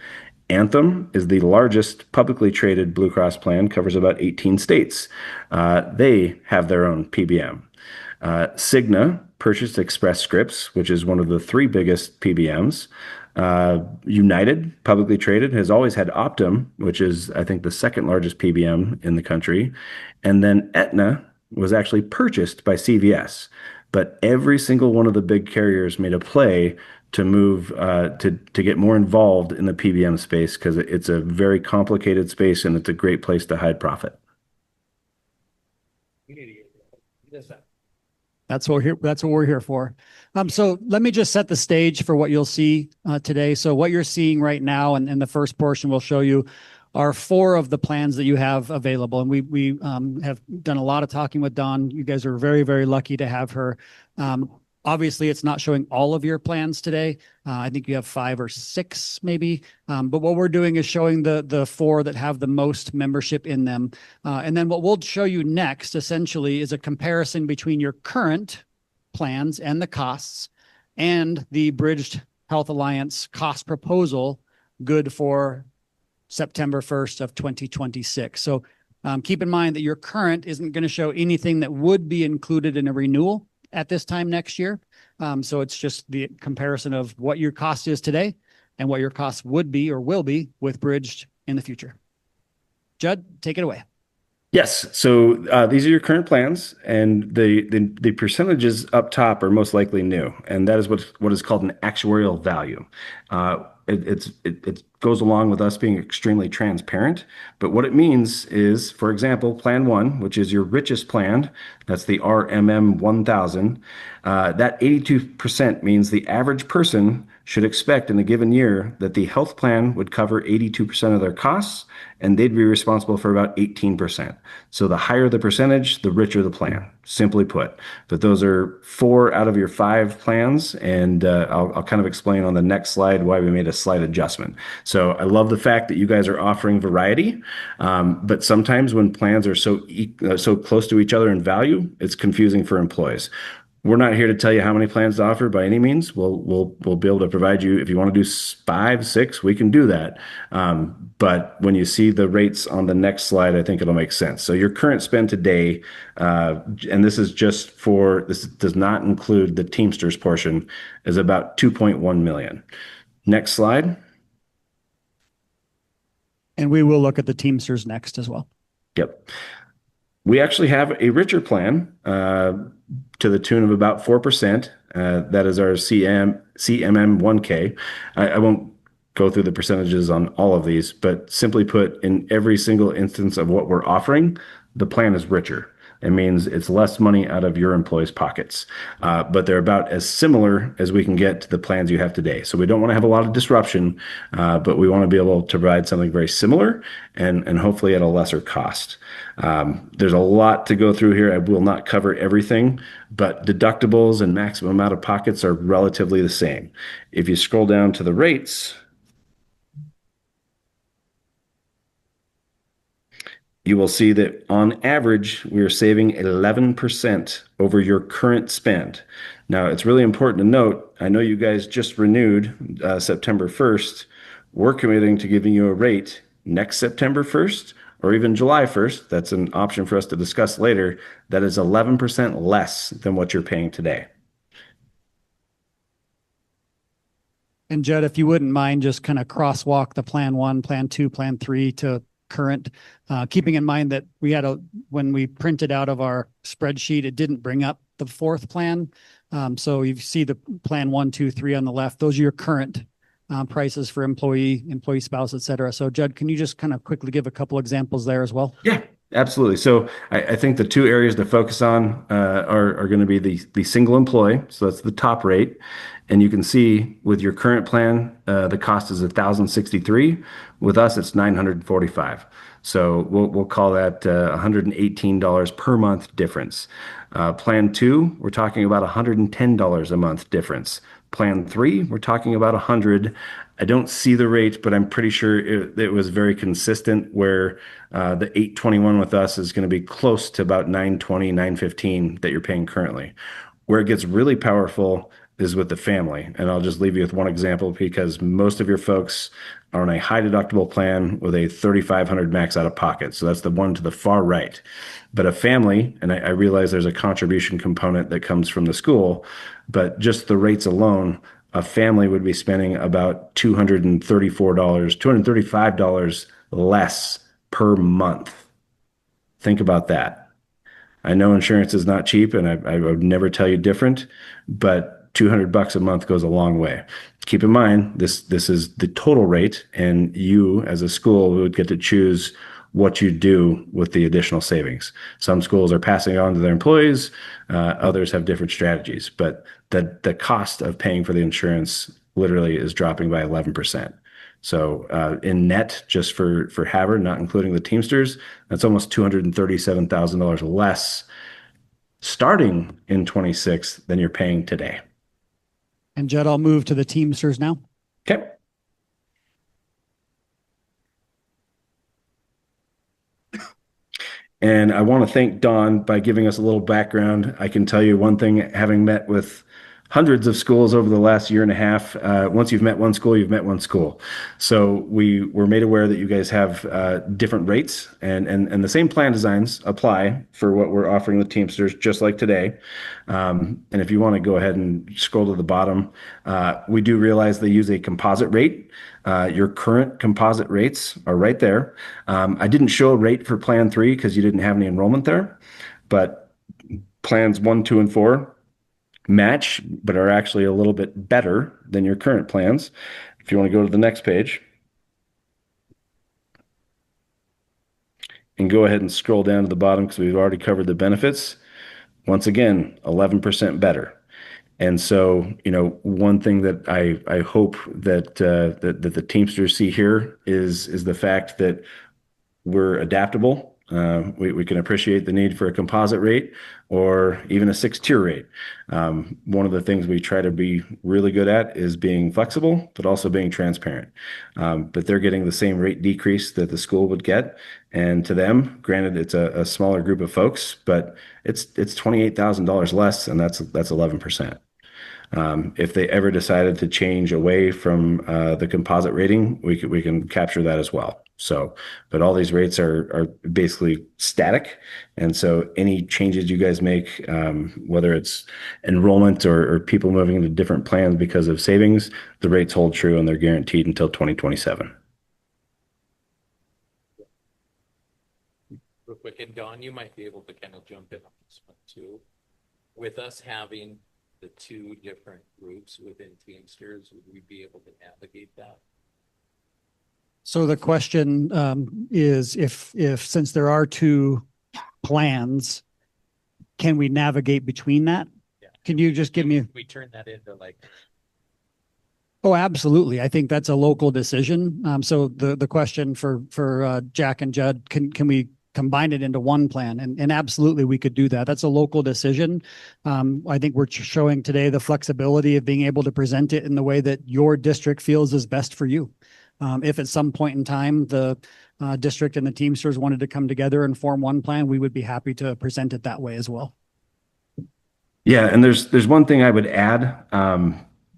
Anthem is the largest publicly traded Blue Cross plan, covers about 18 states. They have their own PBM. Cigna purchased Express Scripts, which is one of the three biggest PBMs. United, publicly traded, has always had Optum, which is, I think, the second largest PBM in the country. And then Aetna was actually purchased by CVS. But every single one of the big carriers made a play to move to get more involved in the PBM space because it's a very complicated space and it's a great place to hide profit. That's what we're here for. So let me just set the stage for what you'll see today. So what you're seeing right now, and the first portion will show you, are 4 of the plans that you have available. And we have done a lot of talking with Dawn. You guys are very, very lucky to have her. Obviously, it's not showing all of your plans today. I think you have 5 or 6 maybe. But what we're doing is showing the 4 that have the most membership in them. And then what we'll show you next, essentially, is a comparison between your current plans and the costs and the Bridged Health Alliance cost proposal, good for September 1st of 2026. So keep in mind that your current isn't going to show anything that would be included in a renewal at this time next year. So it's just the comparison of what your cost is today and what your cost would be or will be with Bridged in the future. Judd, take it away. Yes. So these are your current plans, and the percentages up top are most likely new, and that is what is called an actuarial value. It goes along with us being extremely transparent, but what it means is, for example, Plan 1, which is your richest plan, that's the RMM 1000, that 82% means the average person should expect in a given year that the health plan would cover 82% of their costs, and they'd be responsible for about 18%. So the higher the percentage, the richer the plan, simply put. But those are 4 out of your 5 plans, and I'll kind of explain on the next slide why we made a slight adjustment. So I love the fact that you guys are offering variety, but sometimes when plans are so close to each other in value, it's confusing for employees. We're not here to tell you how many plans to offer by any means. We'll be able to provide you, if you want to do 5, 6, we can do that. But when you see the rates on the next slide, I think it'll make sense. So your current spend today, and this does not include the Teamsters portion, is about 2.1 million. Next slide. And we will look at the Teamsters next as well. Yep. We actually have a richer plan to the tune of about 4%. That is our CMM1K. I won't go through the percentages on all of these, but simply put, in every single instance of what we're offering, the plan is richer. It means it's less money out of your employees' pockets, but they're about as similar as we can get to the plans you have today. So we don't want to have a lot of disruption, but we want to be able to provide something very similar and hopefully at a lesser cost. There's a lot to go through here. I will not cover everything, but deductibles and maximum out of pockets are relatively the same. If you scroll down to the rates, you will see that on average, we are saving 11% over your current spend. Now, it's really important to note, I know you guys just renewed September 1st. We're committing to giving you a rate next September 1st or even July 1st. That's an option for us to discuss later. That is 11% less than what you're paying today. And Judd, if you wouldn't mind just kind of crosswalk the plan 1, plan 2, plan 3 to current, keeping in mind that when we printed out of our spreadsheet, it didn't bring up the 4th plan. So you see the plan 1, 2, 3 on the left. Those are your current prices for employee, spouse, et cetera. So Judd, can you just kind of quickly give a couple examples there as well? Yeah, absolutely. So I think the 2 areas to focus on are going to be the single employee. So that's the top rate. And you can see with your current plan, the cost is $1,063. With us, it's $945. So we'll call that $118 per month difference. Plan 2, we're talking about $110 a month difference. Plan 3, we're talking about $100. I don't see the rate, but I'm pretty sure it was very consistent where the $821 with us is going to be close to about $920, $915 that you're paying currently. Where it gets really powerful is with the family. And I'll just leave you with one example because most of your folks are on a high deductible plan with a $3,500 max out of pocket. So that's the one to the far right. But a family, and I realize there's a contribution component that comes from the school, but just the rates alone, a family would be spending about $234, $235 less per month. Think about that. I know insurance is not cheap, and I would never tell you different, but $200 a month goes a long way. Keep in mind, this is the total rate, and you as a school would get to choose what you do with the additional savings. Some schools are passing it on to their employees. Others have different strategies, but the cost of paying for the insurance literally is dropping by 11%. So in net, just for Havre, not including the Teamsters, that's almost $237,000 less starting in 26 than you're paying today. And Judd, I'll move to the Teamsters now. Okay. And I want to thank Dawn by giving us a little background. I can tell you one thing, having met with hundreds of schools over the last year and a half. Once you've met one school, you've met one school. So we were made aware that you guys have different rates and the same plan designs apply for what we're offering the Teamsters, just like today. And if you want to go ahead and scroll to the bottom, we do realize they use a composite rate. Your current composite rates are right there. I didn't show a rate for Plan 3 because you didn't have any enrollment there, but plans 1, 2, and 4 match, but are actually a little bit better than your current plans. If you want to go to the next page and go ahead and scroll down to the bottom because we've already covered the benefits. Once again, 11% better. And so, one thing that I hope that the Teamsters see here is the fact that we're adaptable. We can appreciate the need for a composite rate or even a 6-tier rate. One of the things we try to be really good at is being flexible, but also being transparent. But they're getting the same rate decrease that the school would get. And to them, granted, it's a smaller group of folks, but it's $28,000 less, and that's 11%. If they ever decided to change away from the composite rating, we can capture that as well. So, but all these rates are basically static. And so any changes you guys make, whether it's enrollment or people moving into different plans because of savings, the rates hold true and they're guaranteed until 2027. quick, and Dawn, you might be able to kind of jump in on this one too. With us having the two different groups within Teamsters, would we be able to navigate that? So the question is if since there are two plans, can we navigate between that? Yeah. Can you just give me? We turn that into like. Oh, absolutely. I think that's a local decision. So the question for Jack and Judd, can we combine it into one plan? And absolutely, we could do that. That's a local decision. I think we're showing today the flexibility of being able to present it in the way that your district feels is best for you. If at some point in time the district and the Teamsters wanted to come together and form one plan, we would be happy to present it that way as well. Yeah, and there's one thing I would add.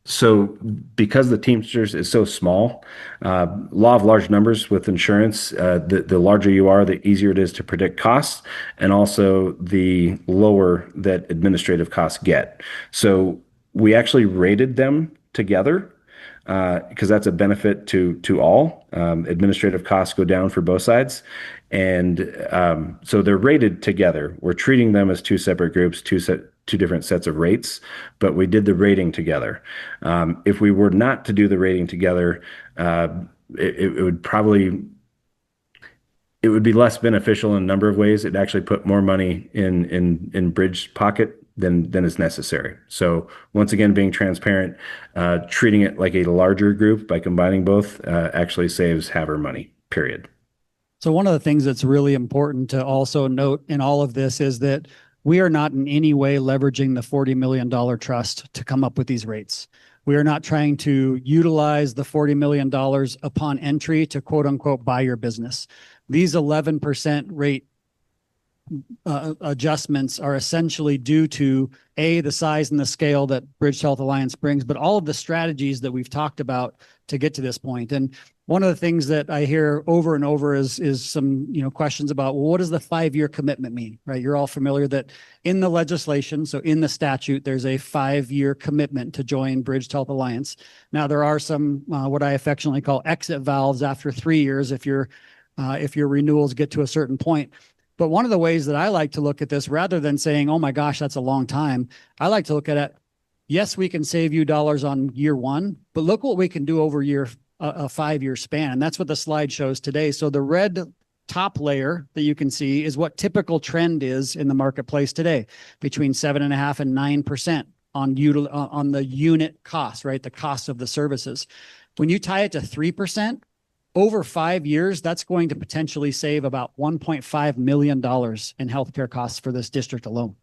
So because the Teamsters is so small, law of large numbers with insurance, the larger you are, the easier it is to predict costs, and also the lower that administrative costs get. So we actually rated them together because that's a benefit to all. Administrative costs go down for both sides. And so they're rated together. We're treating them as two separate groups, two different sets of rates, but we did the rating together. If we were not to do the rating together, it would probably it would be less beneficial in a number of ways. It'd actually put more money in Bridge pocket than is necessary. So once again, being transparent, treating it like a larger group by combining both actually saves Havre money, period. So one of the things that's really important to also note in all of this is that we are not in any way leveraging the $40 million trust to come up with these rates. We are not trying to utilize the $40 million upon entry to quote unquote buy your business. These 11% rate adjustments are essentially due to the size and the scale that Bridge Health Alliance brings, but all of the strategies that we've talked about to get to this point. And one of the things that I hear over and over is some questions about, well, what does the 5-year commitment mean, right? You're all familiar that in the legislation, so in the statute, there's a 5-year commitment to join Bridge Health Alliance. Now there are some what I affectionately call exit valves after 3 years if your renewals get to a certain point. But one of the ways that I like to look at this, rather than saying, oh my gosh, that's a long time, I like to look at it, yes, we can save you dollars on year one, but look what we can do over a 5-year span. And that's what the slide shows today. So the red top layer that you can see is what typical trend is in the marketplace today, between 7.5% and 9% on the unit cost, right? The cost of the services. When you tie it to 3%, over 5 years, that's going to potentially save about $1.5 million in healthcare costs for this district alone,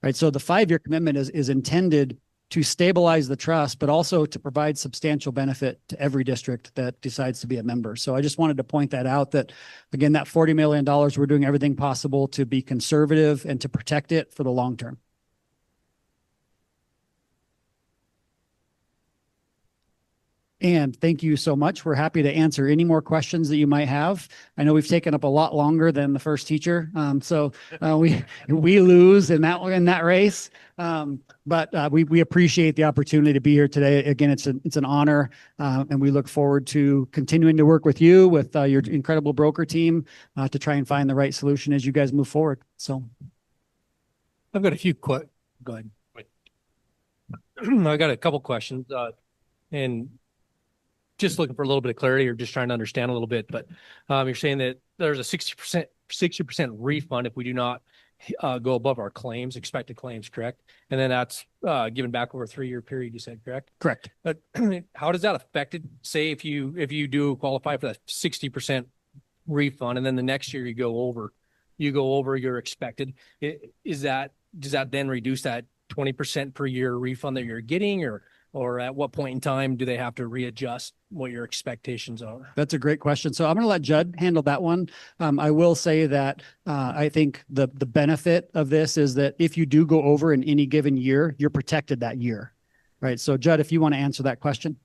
right? So the 5-year commitment is intended to stabilize the trust, but also to provide substantial benefit to every district that decides to be a member. So I just wanted to point that out that, again, that $40 million, we're doing everything possible to be conservative and to protect it for the long term. And thank you so much. We're happy to answer any more questions that you might have. I know we've taken up a lot longer than the first teacher, so we lose in that race. But we appreciate the opportunity to be here today. Again, it's an honor, and we look forward to continuing to work with you, with your incredible broker team, to try and find the right solution as you guys move forward. So, I've got a few go ahead. I got a couple questions, and just looking for a little bit of clarity or just trying to understand a little bit. But you're saying that there's a 60% refund if we do not go above our expected claims, correct? And then that's given back over a 3-year period, you said, correct? Correct. How does that affect it? Say if you do qualify for that 60% refund, and then the next year you go over your expected, does that then reduce that 20% per year refund that you're getting, or at what point in time do they have to readjust what your expectations are? That's a great question. So I'm going to let Judd handle that one. I will say that I think the benefit of this is that if you do go over in any given year, you're protected that year, right? So Judd, if you want to answer that question.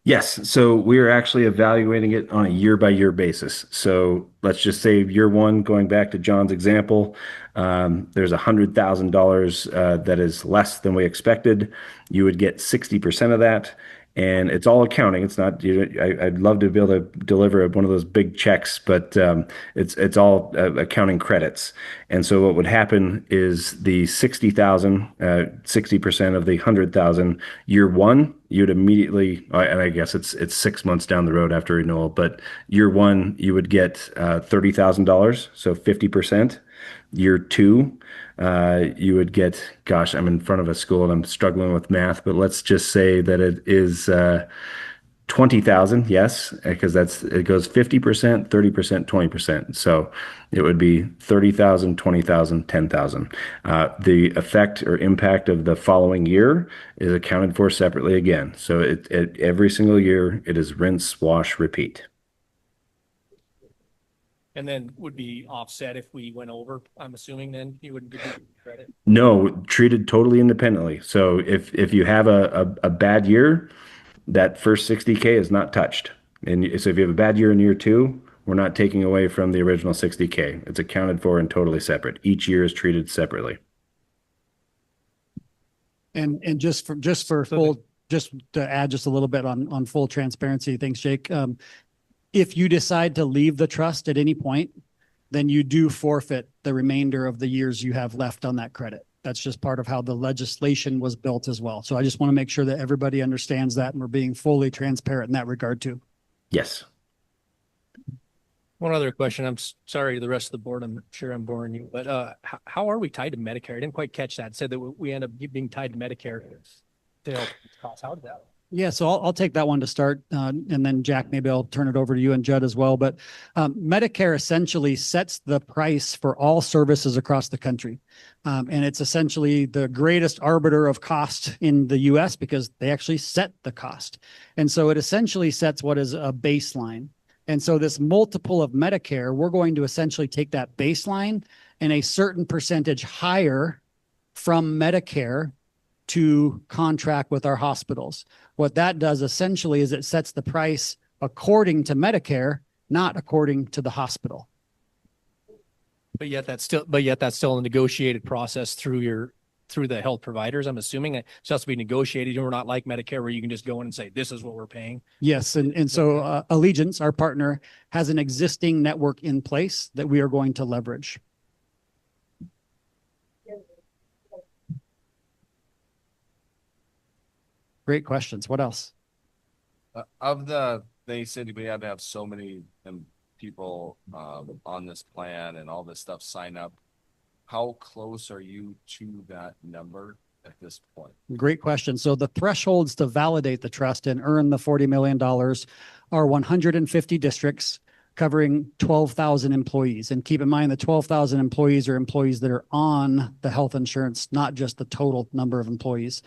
Yes. So we are actually evaluating it on a year-by-year basis. So let's just say year one, going back to John's example, there's $100,000 that is less than we expected. You would get 60% of that. And it's all accounting. It's not, I'd love to be able to deliver one of those big checks, but it's all accounting credits. And so what would happen is the 60,000, 60% of the 100,000 year one, you'd immediately, and I guess it's 6 months down the road after renewal, but year one, you would get $30,000, so 50%. Year two, you would get, gosh, I'm in front of a school and I'm struggling with math, but let's just say that it is 20,000, yes, because it goes 50%, 30%, 20%. So it would be 30,000, 20,000, 10,000. The effect or impact of the following year is accounted for separately again. So every single year it is rinse, wash, repeat. And then would be offset if we went over, I'm assuming then you wouldn't give you credit. No, treated totally independently. So if you have a bad year, that first 60K is not touched. And so if you have a bad year in year two, we're not taking away from the original 60K. It's accounted for and totally separate. Each year is treated separately. And just to add just a little bit on full transparency, thanks, Jake. If you decide to leave the trust at any point, then you do forfeit the remainder of the years you have left on that credit. That's just part of how the legislation was built as well. So I just want to make sure that everybody understands that and we're being fully transparent in that regard too. Yes. One other question. I'm sorry to the rest of the board. I'm sure I'm boring you, but how are we tied to Medicare? I didn't quite catch that. It said that we end up being tied to Medicare to help costs. How did that? Yeah, so I'll take that one to start, and then Jack, maybe I'll turn it over to you and Judd as well. But Medicare essentially sets the price for all services across the country, and it's essentially the greatest arbiter of cost in the U.S. because they actually set the cost, and so it essentially sets what is a baseline. And so this multiple of Medicare, we're going to essentially take that baseline and a certain percentage higher from Medicare to contract with our hospitals. What that does essentially is it sets the price according to Medicare, not according to the hospital. But yet that's still a negotiated process through the health providers. I'm assuming it has to be negotiated. We're not like Medicare where you can just go in and say, this is what we're paying. Yes. And so Allegiance, our partner, has an existing network in place that we are going to leverage. Great questions. What else? They said we had to have so many people on this plan and all this stuff sign up. How close are you to that number at this point? Great question. So the thresholds to validate the trust and earn the $40 million are 150 districts covering 12,000 employees. And keep in mind the 12,000 employees are employees that are on the health insurance, not just the total number of employees.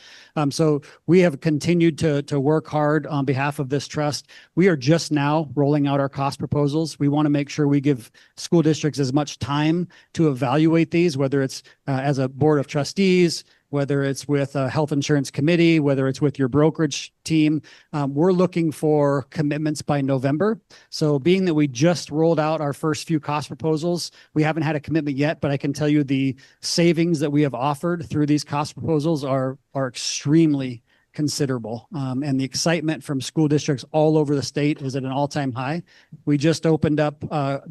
So we have continued to work hard on behalf of this trust. We are just now rolling out our cost proposals. We want to make sure we give school districts as much time to evaluate these, whether it's as a board of trustees, whether it's with a health insurance committee, whether it's with your brokerage team. We're looking for commitments by November. So being that we just rolled out our first few cost proposals, we haven't had a commitment yet, but I can tell you the savings that we have offered through these cost proposals are extremely considerable. And the excitement from school districts all over the state is at an all-time high. We just opened up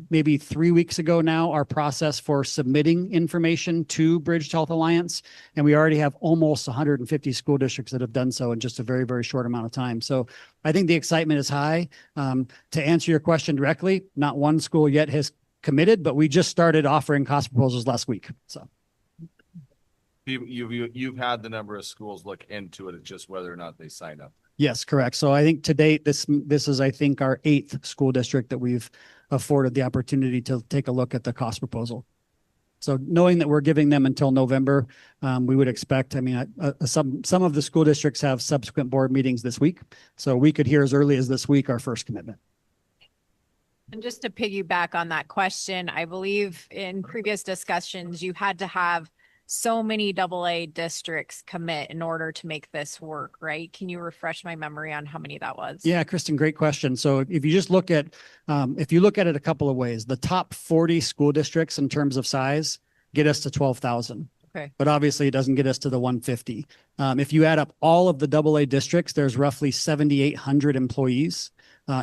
maybe 3 weeks ago now our process for submitting information to Bridged Health Alliance. And we already have almost 150 school districts that have done so in just a very, very short amount of time. So I think the excitement is high. To answer your question directly, not one school yet has committed, but we just started offering cost proposals last week. So. You've had the number of schools look into it. It's just whether or not they sign up. Yes, correct. So I think to date, this is, I think, our 8th school district that we've afforded the opportunity to take a look at the cost proposal. So knowing that we're giving them until November, we would expect, some of the school districts have subsequent board meetings this week. So we could hear as early as this week our first commitment. And just to piggyback on that question, I believe in previous discussions, you had to have so many AA districts commit in order to make this work, right? Can you refresh my memory on how many that was? Yeah, Kristen, great question. So if you just look at, if you look at it a couple of ways, the top 40 school districts in terms of size get us to 12,000. Okay. but obviously it doesn't get us to the 150. If you add up all of the AA districts, there's roughly 7,800 employees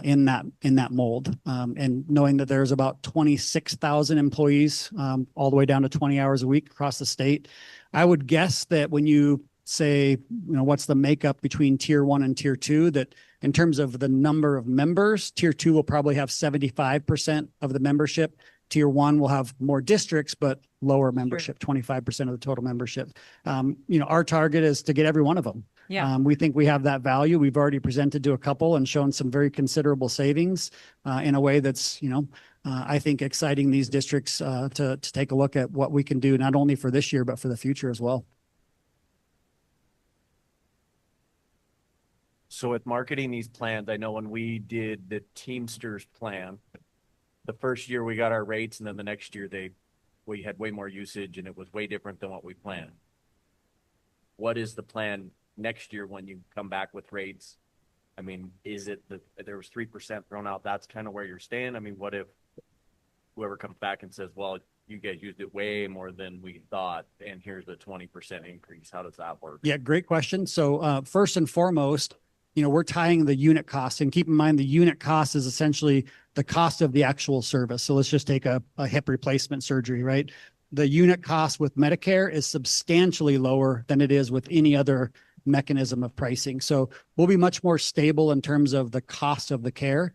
in that mold. And knowing that there's about 26,000 employees all the way down to 20 hours a week across the state, I would guess that when you say, what's the makeup between tier 1 and tier 2, that in terms of the number of members, tier 2 will probably have 75% of the membership. Tier 1 will have more districts, but lower membership, 25% of the total membership. Our target is to get every one of them. Yeah. We think we have that value. We've already presented to a couple and shown some very considerable savings in a way that's, I think exciting these districts to take a look at what we can do, not only for this year, but for the future as well. So with marketing these plans, I know when we did the Teamsters plan, the first year we got our rates, and then the next year we had way more usage and it was way different than what we planned. What is the plan next year when you come back with rates? I mean, is it that there was 3% thrown out? That's kind of where you're staying. I mean, what if whoever comes back and says, well, you guys used it way more than we thought, and here's a 20% increase? How does that work? Yeah, great question. So first and foremost, we're tying the unit cost, and keep in mind the unit cost is essentially the cost of the actual service. So let's just take a hip replacement surgery, right? The unit cost with Medicare is substantially lower than it is with any other mechanism of pricing. So we'll be much more stable in terms of the cost of the care.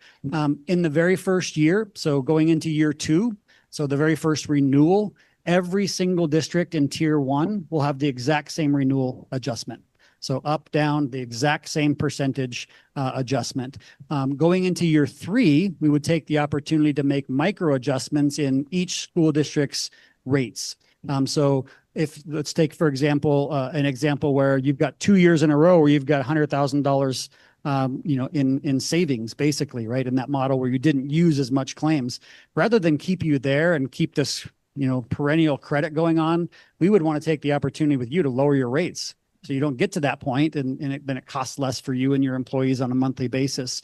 In the very first year, so going into year 2, so the very first renewal, every single district in tier 1 will have the exact same renewal adjustment. So up, down, the exact same percentage adjustment. Going into year 3, we would take the opportunity to make micro adjustments in each school district's rates. So let's take, for example, an example where you've got 2 years in a row where you've got $100,000 in savings, basically, right? In that model where you didn't use as much claims. Rather than keep you there and keep this, perennial credit going on, we would want to take the opportunity with you to lower your rates. So you don't get to that point, and then it costs less for you and your employees on a monthly basis.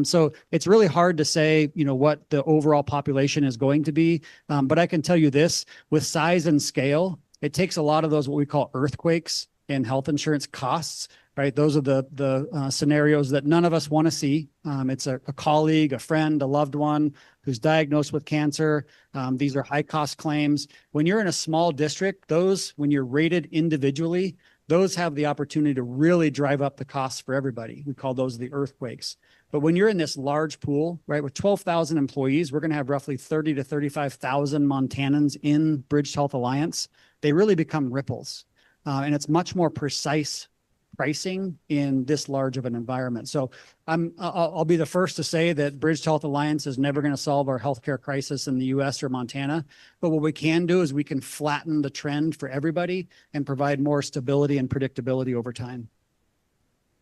So it's really hard to say, what the overall population is going to be. But I can tell you this, with size and scale, it takes a lot of those, what we call earthquakes in health insurance costs, right? Those are the scenarios that none of us want to see. It's a colleague, a friend, a loved one who's diagnosed with cancer. These are high cost claims. When you're in a small district, when you're rated individually, those have the opportunity to really drive up the costs for everybody. We call those the earthquakes. But when you're in this large pool, right, with 12,000 employees, we're going to have roughly 30 to 35,000 Montanans in Bridged Health Alliance. They really become ripples. And it's much more precise pricing in this large of an environment. So I'll be the first to say that Bridged Health Alliance is never going to solve our healthcare crisis in the US or Montana. But what we can do is we can flatten the trend for everybody and provide more stability and predictability over time.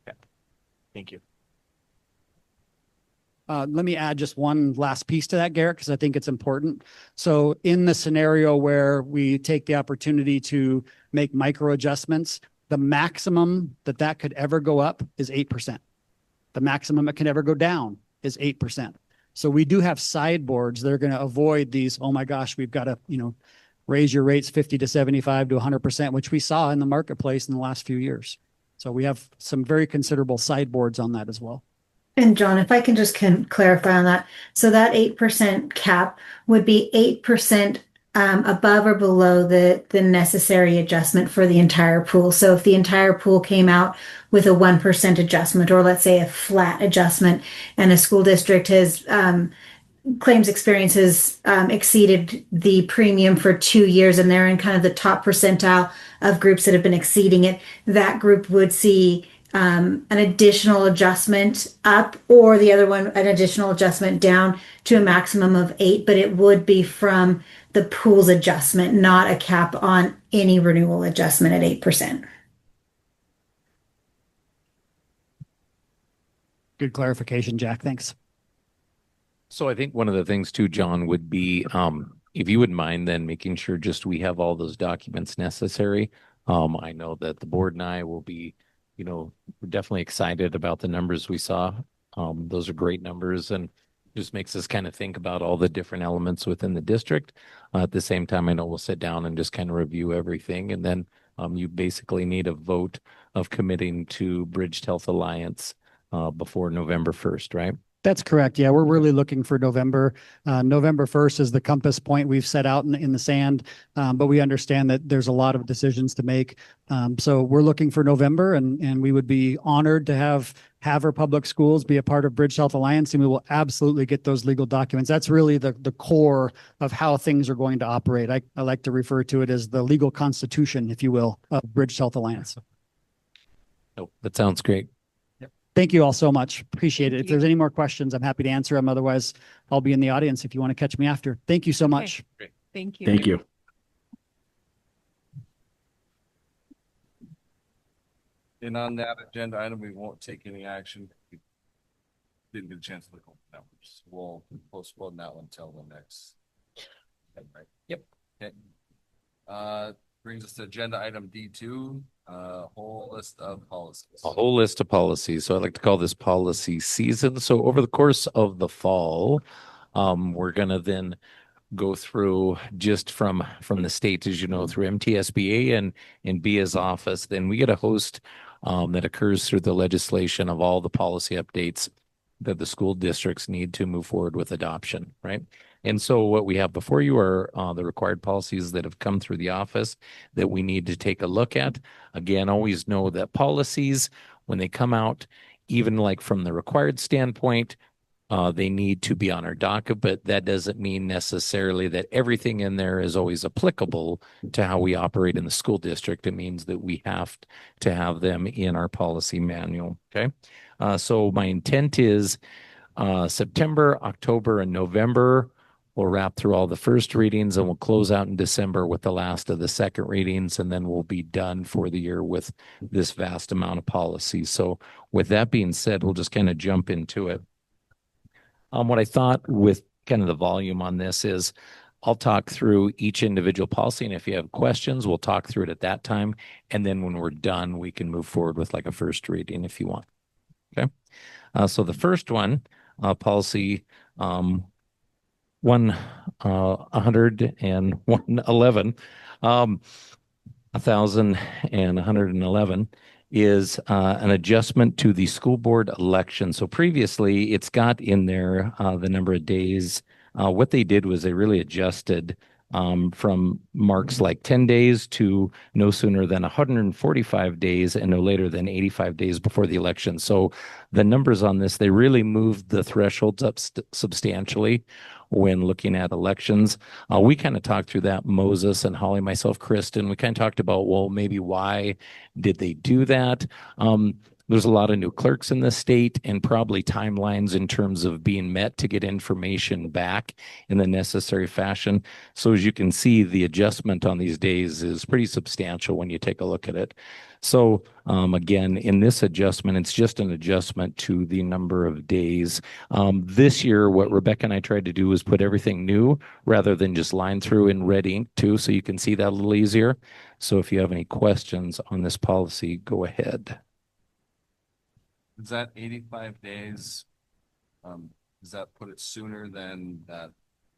Okay. Thank you. Let me add just one last piece to that, Garrett, because I think it's important. So in the scenario where we take the opportunity to make micro adjustments, the maximum that could ever go up is 8%. The maximum it can ever go down is 8%. So we do have sideboards that are going to avoid these, oh my gosh, we've got to, raise your rates 50 to 75 to 100%, which we saw in the marketplace in the last few years. So we have some very considerable sideboards on that as well. And John, if I can just clarify on that. So that 8% cap would be 8% above or below the necessary adjustment for the entire pool. So if the entire pool came out with a 1% adjustment, or let's say a flat adjustment, and a school district has claims experience has exceeded the premium for 2 years, and they're in kind of the top percentile of groups that have been exceeding it, that group would see an additional adjustment up, or the other one, an additional adjustment down to a maximum of 8, but it would be from the pool's adjustment, not a cap on any renewal adjustment at 8%. Good clarification, Jack. Thanks. So I think one of the things too, John, would be if you wouldn't mind then making sure just we have all those documents necessary. I know that the board and I will be, we're definitely excited about the numbers we saw. Those are great numbers. And Just makes us kind of think about all the different elements within the district. At the same time, I know we'll sit down and just kind of review everything. And then you basically need a vote of committing to Bridged Health Alliance before November 1st, right? That's correct. Yeah, we're really looking for November. November 1st is the compass point we've set out in the sand, but we understand that there's a lot of decisions to make. So we're looking for November, and we would be honored to have Havre Public Schools be a part of Bridge Health Alliance, and we will absolutely get those legal documents. That's really the core of how things are going to operate. I like to refer to it as the legal constitution, if you will, of Bridge Health Alliance. Oh, that sounds great. Thank you all so much. Appreciate it. If there's any more questions, I'm happy to answer them. Otherwise, I'll be in the audience if you want to catch me after. Thank you so much. Thank you. Thank you. And on that agenda item, we won't take any action. We didn't get a chance to look over the numbers. We'll postpone that one until the next. Right. Yep. Okay. Brings us to agenda item D2, whole list of policies. A whole list of policies. So I'd like to call this policy season. So over the course of the fall, we're going to then go through just from the state, as you know, through MTSBA and BIA's office. Then we get a host that occurs through the legislation of all the policy updates that the school districts need to move forward with adoption, right? And so what we have before you are the required policies that have come through the office that we need to take a look at. Again, always know that policies, when they come out, even like from the required standpoint, they need to be on our docket, but that doesn't mean necessarily that everything in there is always applicable to how we operate in the school district. It means that we have to have them in our policy manual, okay? So my intent is September, October, and November, we'll wrap through all the first readings and we'll close out in December with the last of the second readings, and then we'll be done for the year with this vast amount of policies. So with that being said, we'll just kind of jump into it. What I thought with kind of the volume on this is I'll talk through each individual policy, and if you have questions, we'll talk through it at that time. And then when we're done, we can move forward with like a first reading if you want. Okay. So the first one, policy 111, 1,111 is an adjustment to the school board election. So previously, it's got in there the number of days. What they did was they really adjusted from marks like 10 days to no sooner than 145 days and no later than 85 days before the election. So the numbers on this, they really moved the thresholds up substantially when looking at elections. We kind of talked through that, Moses and Holly, myself, Kristen. We kind of talked about, well, maybe why did they do that? There's a lot of new clerks in the state and probably timelines in terms of being met to get information back in the necessary fashion. So as you can see, the adjustment on these days is pretty substantial when you take a look at it. So again, in this adjustment, it's just an adjustment to the number of days. This year, what Rebecca and I tried to do was put everything new rather than just line through in red ink too, so you can see that a little easier. So if you have any questions on this policy, go ahead. Is that 85 days? Does that put it sooner than that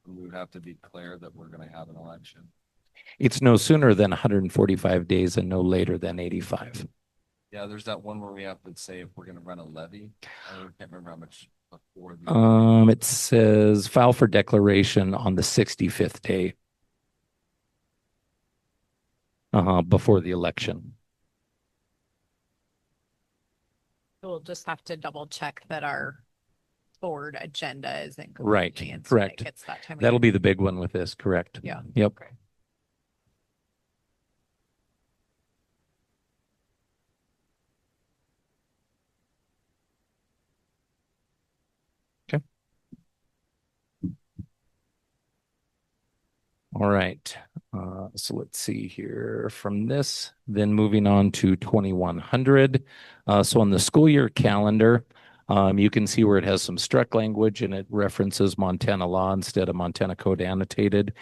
we would have to declare that we're going to have an election? It's no sooner than 145 days and no later than 85. Yeah, there's that one where we have to say if we're going to run a levy. I can't remember how much before. It says file for declaration on the 65th day. Before the election. We'll just have to double check that our board agenda isn't. Right, correct. That'll be the big one with this, correct? Yeah. Yep. Okay. Okay. All right. So let's see here from this, then moving on to 2100. So on the school year calendar, you can see where it has some struck language and it references Montana law instead of Montana code annotated.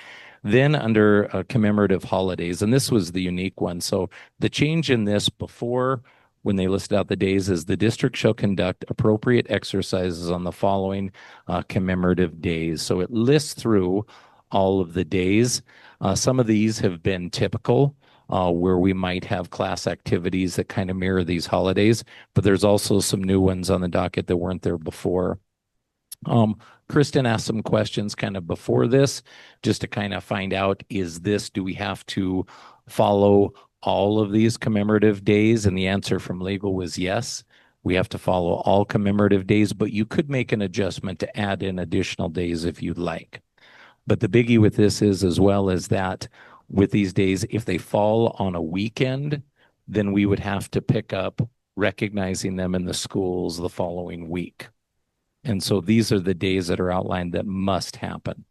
Then under commemorative holidays, and this was the unique one. So the change in this before when they listed out the days is the district shall conduct appropriate exercises on the following commemorative days. So it lists through all of the days. Some of these have been typical, where we might have class activities that kind of mirror these holidays, but there's also some new ones on the docket that weren't there before. Kristen asked some questions kind of before this, just to kind of find out, do we have to follow all of these commemorative days? And the answer from legal was yes. We have to follow all commemorative days, but you could make an adjustment to add in additional days if you'd like. But the biggie with this is, as well as that, with these days, if they fall on a weekend, then we would have to pick up recognizing them in the schools the following week. And so these are the days that are outlined that must happen.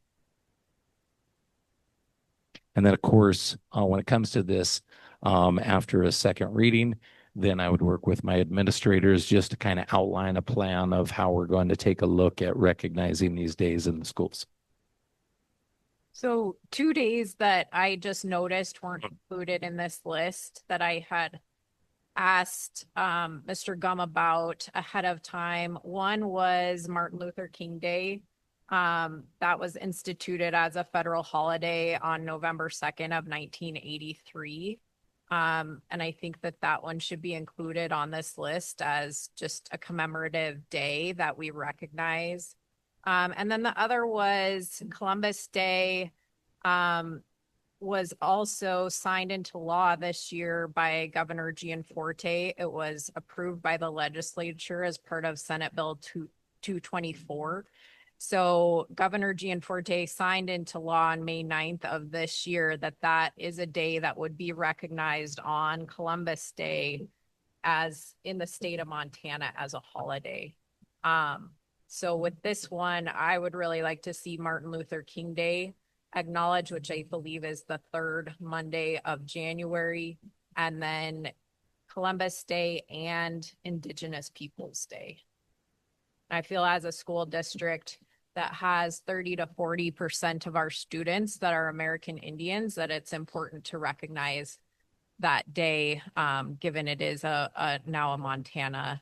And then, of course, when it comes to this, after a second reading, then I would work with my administrators just to kind of outline a plan of how we're going to take a look at recognizing these days in the schools. So 2 days that I just noticed weren't included in this list that I had asked Mr. Gum about ahead of time. One was Martin Luther King Day. That was instituted as a federal holiday on November 2nd of 1983. And I think that one should be included on this list as just a commemorative day that we recognize. And then the other was Columbus Day, was also signed into law this year by Governor Gianforte. It was approved by the legislature as part of Senate Bill 224. So Governor Gianforte signed into law on May 9th of this year that is a day that would be recognized on Columbus Day as in the state of Montana as a holiday. So with this one, I would really like to see Martin Luther King Day acknowledged, which I believe is the third Monday of January, and then Columbus Day and Indigenous Peoples Day. I feel as a school district that has 30 to 40% of our students that are American Indians, that it's important to recognize that day, given it is now a Montana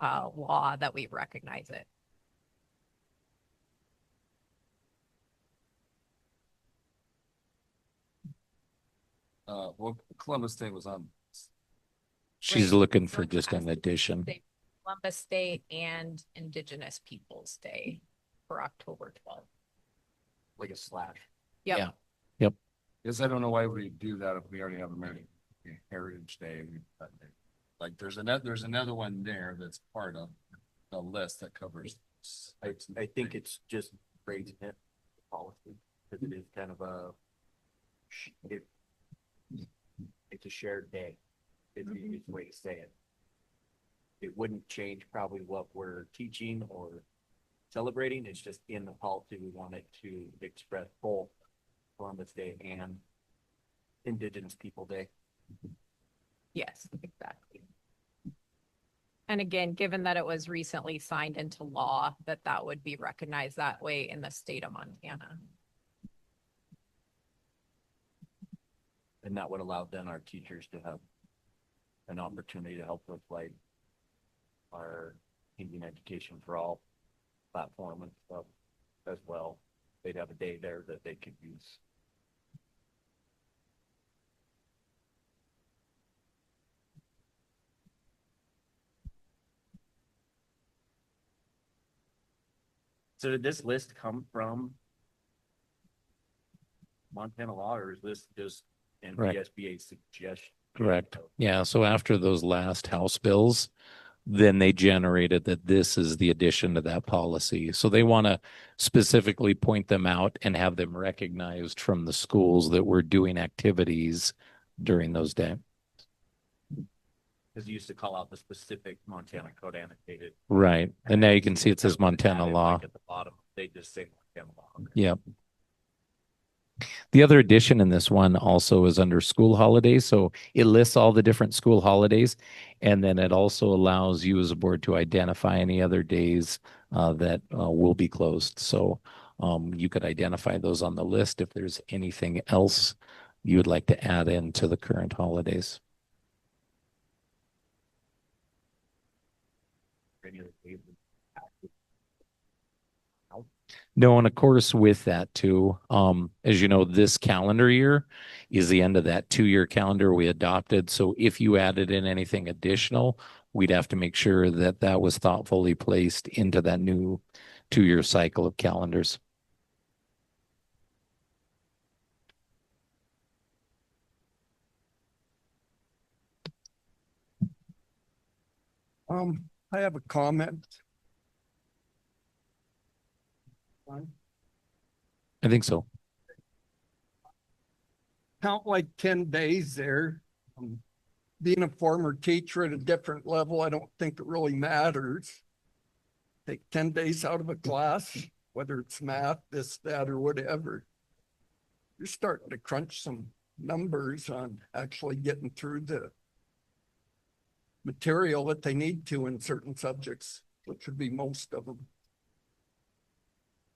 law that we recognize it. Well, Columbus Day was on. She's looking for just an addition. Columbus Day and Indigenous Peoples Day for October 12th. Like a slash. Yep. Yeah. Yep. Because I don't know why we do that if we already have American Heritage Day. Like there's another one there that's part of the list that covers. I think it's just raising it policy because it is kind of it's a shared day. It's the easiest way to say it. It wouldn't change probably what we're teaching or celebrating. It's just in the policy we want it to express both Columbus Day and Indigenous People Day. Yes, exactly. And again, given that it was recently signed into law, that would be recognized that way in the state of Montana. And that would allow then our teachers to have an opportunity to help with like our Indian Education for All platform and stuff as well. They'd have a day there that they could use. So did this list come from Montana law, or is this just an VSBA suggestion? Correct. Yeah. So after those last House bills, then they generated that this is the addition to that policy. So they want to specifically point them out and have them recognized from the schools that were doing activities during those days. Because you used to call out the specific Montana code annotated. Right. And now you can see it says Montana law. At the bottom, they just say Montana law. Okay. Yep. The other addition in this one also is under school holidays. So it lists all the different school holidays, and then it also allows you as a board to identify any other days that will be closed. So you could identify those on the list if there's anything else you would like to add into the current holidays. any of the days. No, and of course with that too, as you know, this calendar year is the end of that 2-year calendar we adopted. So if you added in anything additional, we'd have to make sure that that was thoughtfully placed into that new 2-year cycle of calendars. I have a comment. I think so. Count like 10 days there. Being a former teacher at a different level, I don't think it really matters. Take 10 days out of a class, whether it's math, this, that, or whatever. You're starting to crunch some numbers on actually getting through the material that they need to in certain subjects, which would be most of them.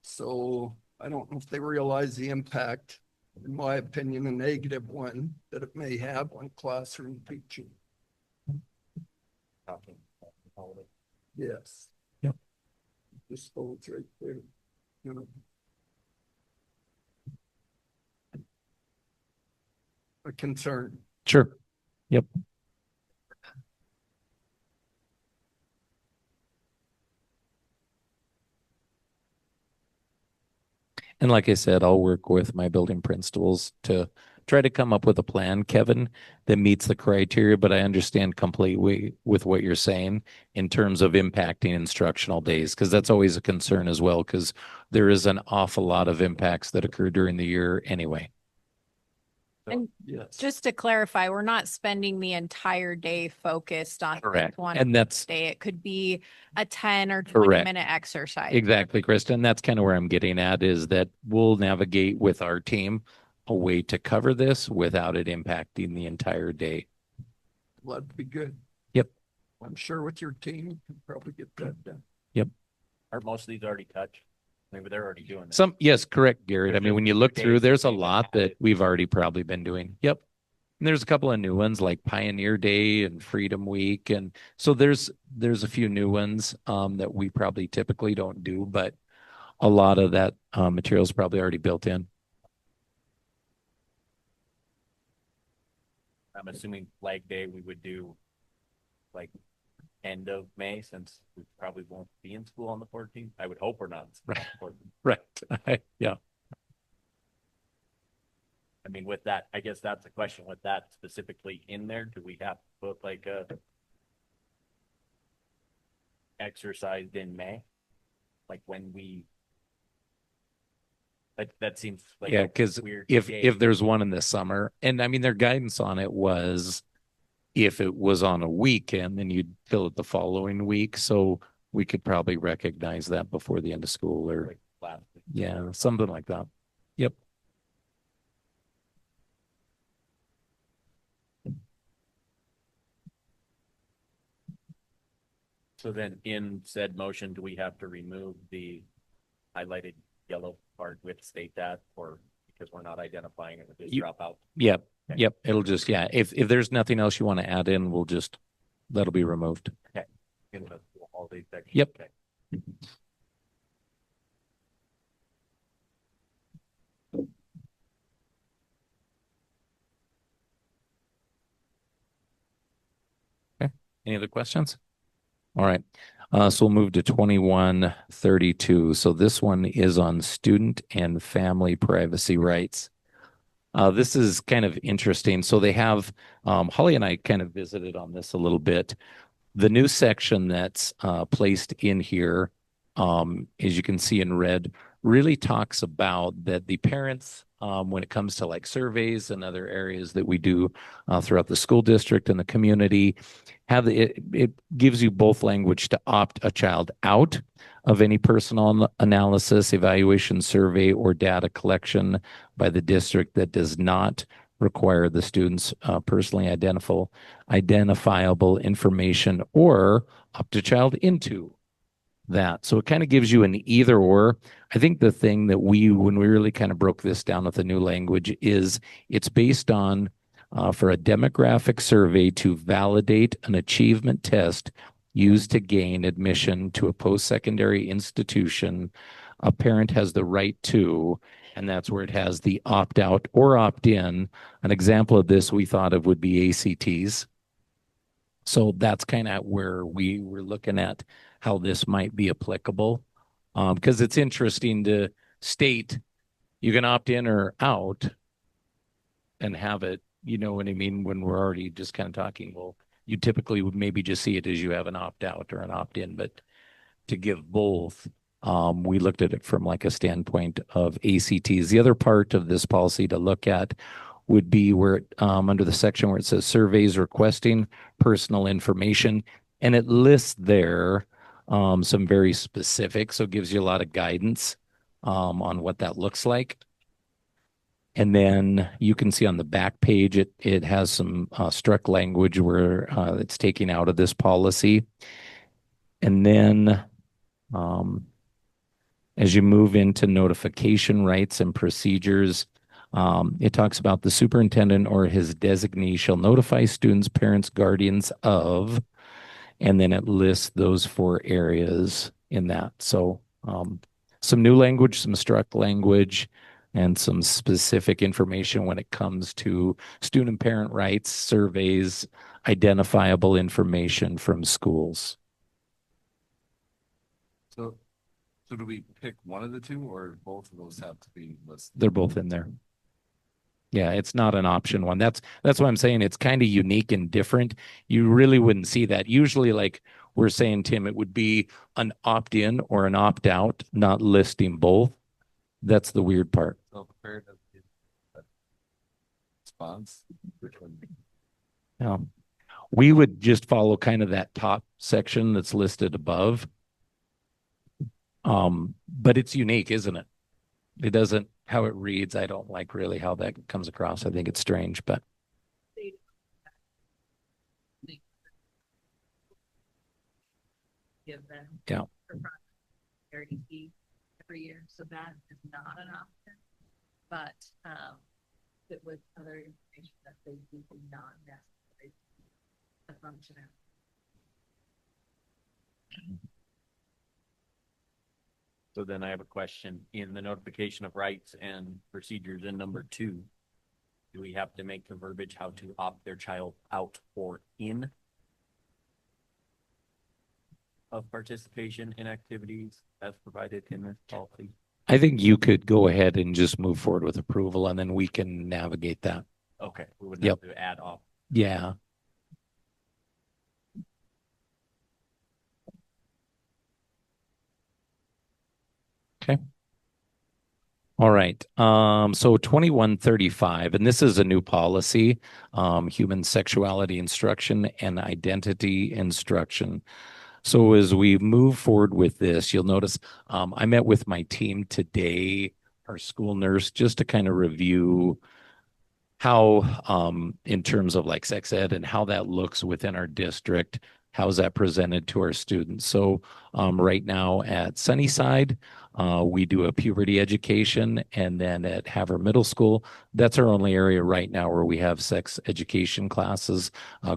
So I don't know if they realize the impact, in my opinion, a negative one that it may have on classroom teaching. Yes. Yep. Just those right there. You know. A concern. Sure. Yep. And like I said, I'll work with my building principals to try to come up with a plan, Kevin, that meets the criteria, but I understand completely with what you're saying in terms of impacting instructional days, because that's always a concern as well, because there is an awful lot of impacts that occur during the year anyway. And Yes. just to clarify, we're not spending the entire day focused on Correct. one And that's day. It could be a 10 or Correct. 20-minute exercise. exactly, Kristen. That's kind of where I'm getting at, is that we'll navigate with our team a way to cover this without it impacting the entire day. Well, that'd be good. Yep. I'm sure with your team, you can probably get that done. Yep. Are most of these already touched? Maybe they're already doing it. Some, yes, correct, Garrett. I mean, when you look through, days there's a that they lot can that add. we've already probably been doing. Yep. And there's a couple of new ones like Pioneer Day and Freedom Week. And so there's a few new ones that we probably typically don't do, but a lot of that material is probably already built in. I'm assuming Flag Day, we would do like end of May, since we probably won't be in school on the 14th. I would hope we're not. Right. Right. Yeah. I mean, with that, I guess that's the question. With that specifically in there, do we have to put like a exercised in May? Like when we, that seems like Yeah, a because weird if day. there's one in the summer, and I mean their guidance on it was if it was on a weekend, then you'd fill it the following week. So we could probably recognize that before the end of school, or Like last week. yeah, something like that. Yep. So then in said motion, do we have to remove the highlighted yellow part with state that, or because we're not identifying it, just You- drop out? Yep. Okay. Yep. It'll just, yeah. If there's nothing else you want to add in, that'll be removed. In the holiday section? Yep. Okay. Any other questions? All right. So we'll move to 2132. So this one is on student and family privacy rights. This is kind of interesting. So they have, Holly and I kind of visited on this a little bit. The new section that's placed in here, as you can see in red, really talks about that the parents, when it comes to like surveys and other areas that we do throughout the school district and the community, it gives you both language to opt a child out of any personal analysis, evaluation, survey, or data collection by the district that does not require the student's personally identifiable information, or opt a child into that. So it kind of gives you an either or. I think the thing that when we really kind of broke this down with the new language, is it's based on for a demographic survey to validate an achievement test used to gain admission to a post-secondary institution, a parent has the right to, and that's where it has the opt-out or opt-in. An example of this we thought of would be ACTs. So that's kind of where we were looking at how this might be applicable. Because it's interesting to state you can opt in or out and have it, you know what I mean, when we're already just kind of talking, well, you typically would maybe just see it as you have an opt-out or an opt-in, but to give both, we looked at it from like a standpoint of ACTs. The other part of this policy to look at would be where under the section where it says surveys requesting personal information, and it lists there some very specific, so it gives you a lot of guidance on what that looks like. And then you can see on the back page, it has some struck language where it's taking out of this policy. And then as you move into notification rights and procedures, it talks about the superintendent or his designee shall notify students, parents, guardians of, and then it lists those 4 areas in that. So some new language, some struck language, and some specific information when it comes to student parent rights, surveys, identifiable information from schools. So do we pick one of the 2 or both of those have to be listed? They're both in there. Yeah, it's not an option one. That's what I'm saying. It's kind of unique and different. You really wouldn't see that. Usually, like we're saying, Tim, it would be an opt-in or an opt-out, not listing both. That's the weird part. So prepared response. Which one? Yeah. We would just follow kind of that top section that's listed above. But it's unique, isn't it? It doesn't, how it reads, I don't like really how that comes across. I think it's strange, but. Give them. Yeah. Charity fee every year, so that is not an option. But it was other information that they do not necessarily a function. So then I have a question. In the notification of rights and procedures in number 2, do we have to make the verbiage how to opt their child out or in of participation in activities as provided in this policy? I think you could go ahead and just move forward with approval and then we can navigate that. Okay, we wouldn't have to add off. Yeah. Okay. All right. So 2135, and this is a new policy, human sexuality instruction and identity instruction. So as we move forward with this, you'll notice I met with my team today, our school nurse, just to kind of review how, in terms of like sex ed and how that looks within our district, how's that presented to our students. So right now at Sunnyside, we do a puberty education, and then at Havre Middle School, that's our only area right now where we have sex education classes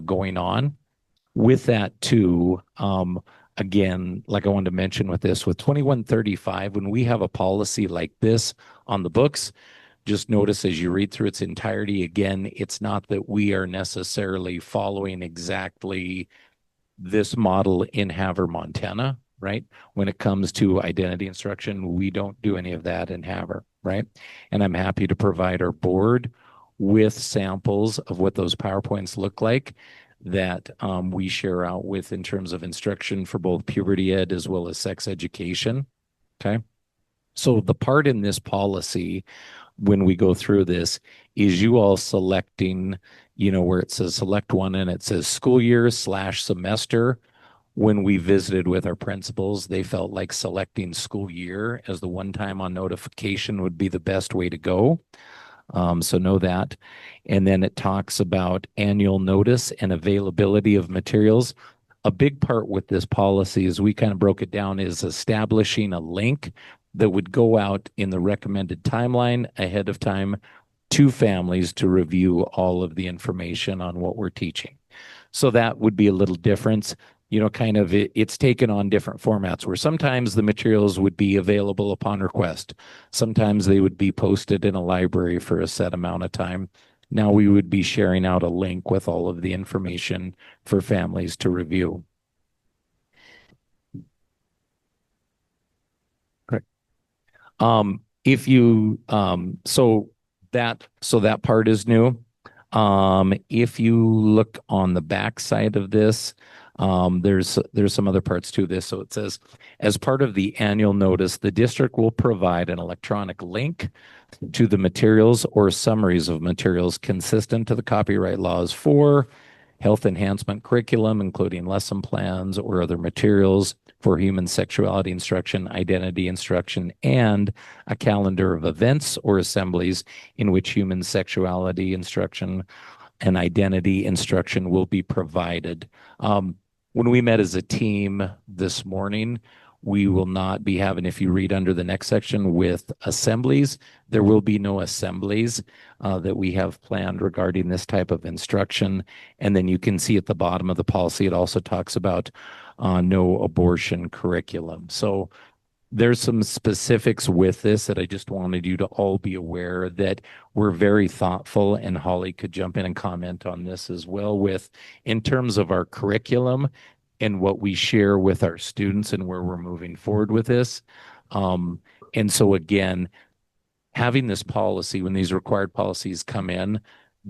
going on. With that too, again, like I wanted to mention with this, with 2135, when we have a policy like this on the books, just notice as you read through its entirety, again, it's not that we are necessarily following exactly this model in Havre, Montana, right? When it comes to identity instruction, we don't do any of that in Havre, right? And I'm happy to provide our board with samples of what those PowerPoints look like that we share out with in terms of instruction for both puberty ed as well as sex education. Okay. So the part in this policy, when we go through this, is you all selecting, you know, where it says select one and it says school year / semester. When we visited with our principals, they felt like selecting school year as the one time on notification would be the best way to go. So know that. And then it talks about annual notice and availability of materials. A big part with this policy, as we kind of broke it down, is establishing a link that would go out in the recommended timeline ahead of time to families to review all of the information on what we're teaching. So that would be a little difference. kind of it's taken on different formats where sometimes the materials would be available upon request. Sometimes they would be posted in a library for a set amount of time. Now we would be sharing out a link with all of the information for families to review. Correct. If you so that part is new. If you look on the back side of this, there's some other parts to this. So it says, as part of the annual notice, the district will provide an electronic link to the materials or summaries of materials consistent to the copyright laws for health enhancement curriculum, including lesson plans or other materials for human sexuality instruction, identity instruction, and a calendar of events or assemblies in which human sexuality instruction and identity instruction will be provided. When we met as a team this morning, we will not be having, if you read under the next section with assemblies, there will be no assemblies that we have planned regarding this type of instruction. And then you can see at the bottom of the policy, it also talks about no abortion curriculum. So there's some specifics with this that I just wanted you to all be aware that we're very thoughtful, and Holly could jump in and comment on this as well, with in terms of our curriculum and what we share with our students and where we're moving forward with this. And so again, having this policy, when these required policies come in,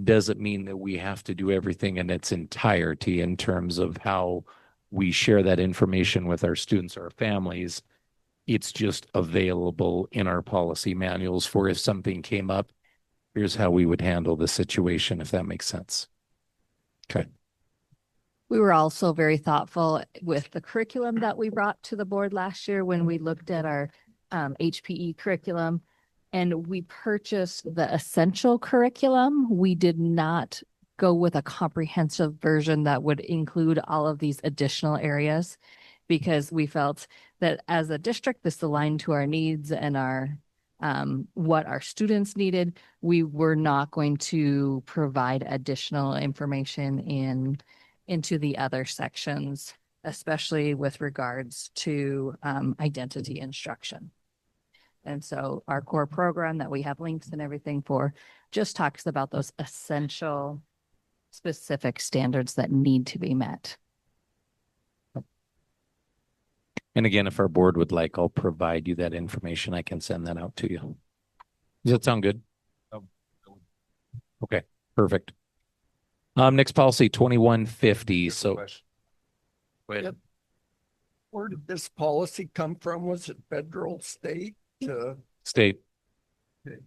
doesn't mean that we have to do everything in its entirety in terms of how we share that information with our students or our families. It's just available in our policy manuals for if something came up, here's how we would handle the situation, if that makes sense. Okay. We were also very thoughtful with the curriculum that we brought to the board last year when we looked at our HPE curriculum, and we purchased the essential curriculum. We did not go with a comprehensive version that would include all of these additional areas, because we felt that as a district, this aligned to our needs and our what our students needed. We were not going to provide additional information into the other sections, especially with regards to identity instruction. And so our core program that we have links and everything for just talks about those essential specific standards that need to be met. And again, if our board would like, I'll provide you that information. I can send that out to you. Does that sound good? Okay, perfect. Next policy, 2150. So go ahead. Yep. Where did this policy come from? Was it federal, state? State. Okay.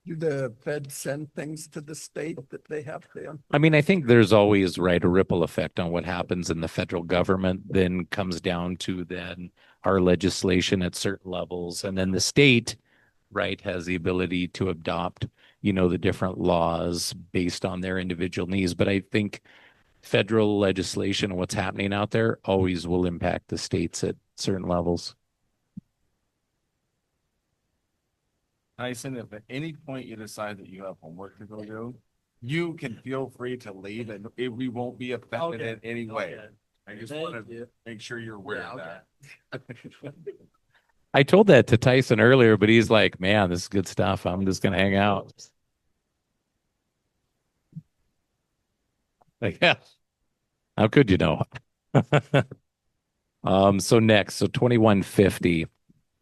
Do the feds send things to the state that they have to? I mean, I think there's always, right, a ripple effect on what happens in the federal government, then comes down to then our legislation at certain levels. And then the state, right, has the ability to adopt, the different laws based on their individual needs. But I think federal legislation and what's happening out there always will impact the states at certain levels. Tyson, if at any point you decide that you have homework to go do, you can feel free to leave and we won't be affected in any way. I just want to make sure you're aware of that. I told that to Tyson earlier, but he's like, man, this is good stuff. I'm just going to hang out. Like, yeah, how could you know? So next, so 2150.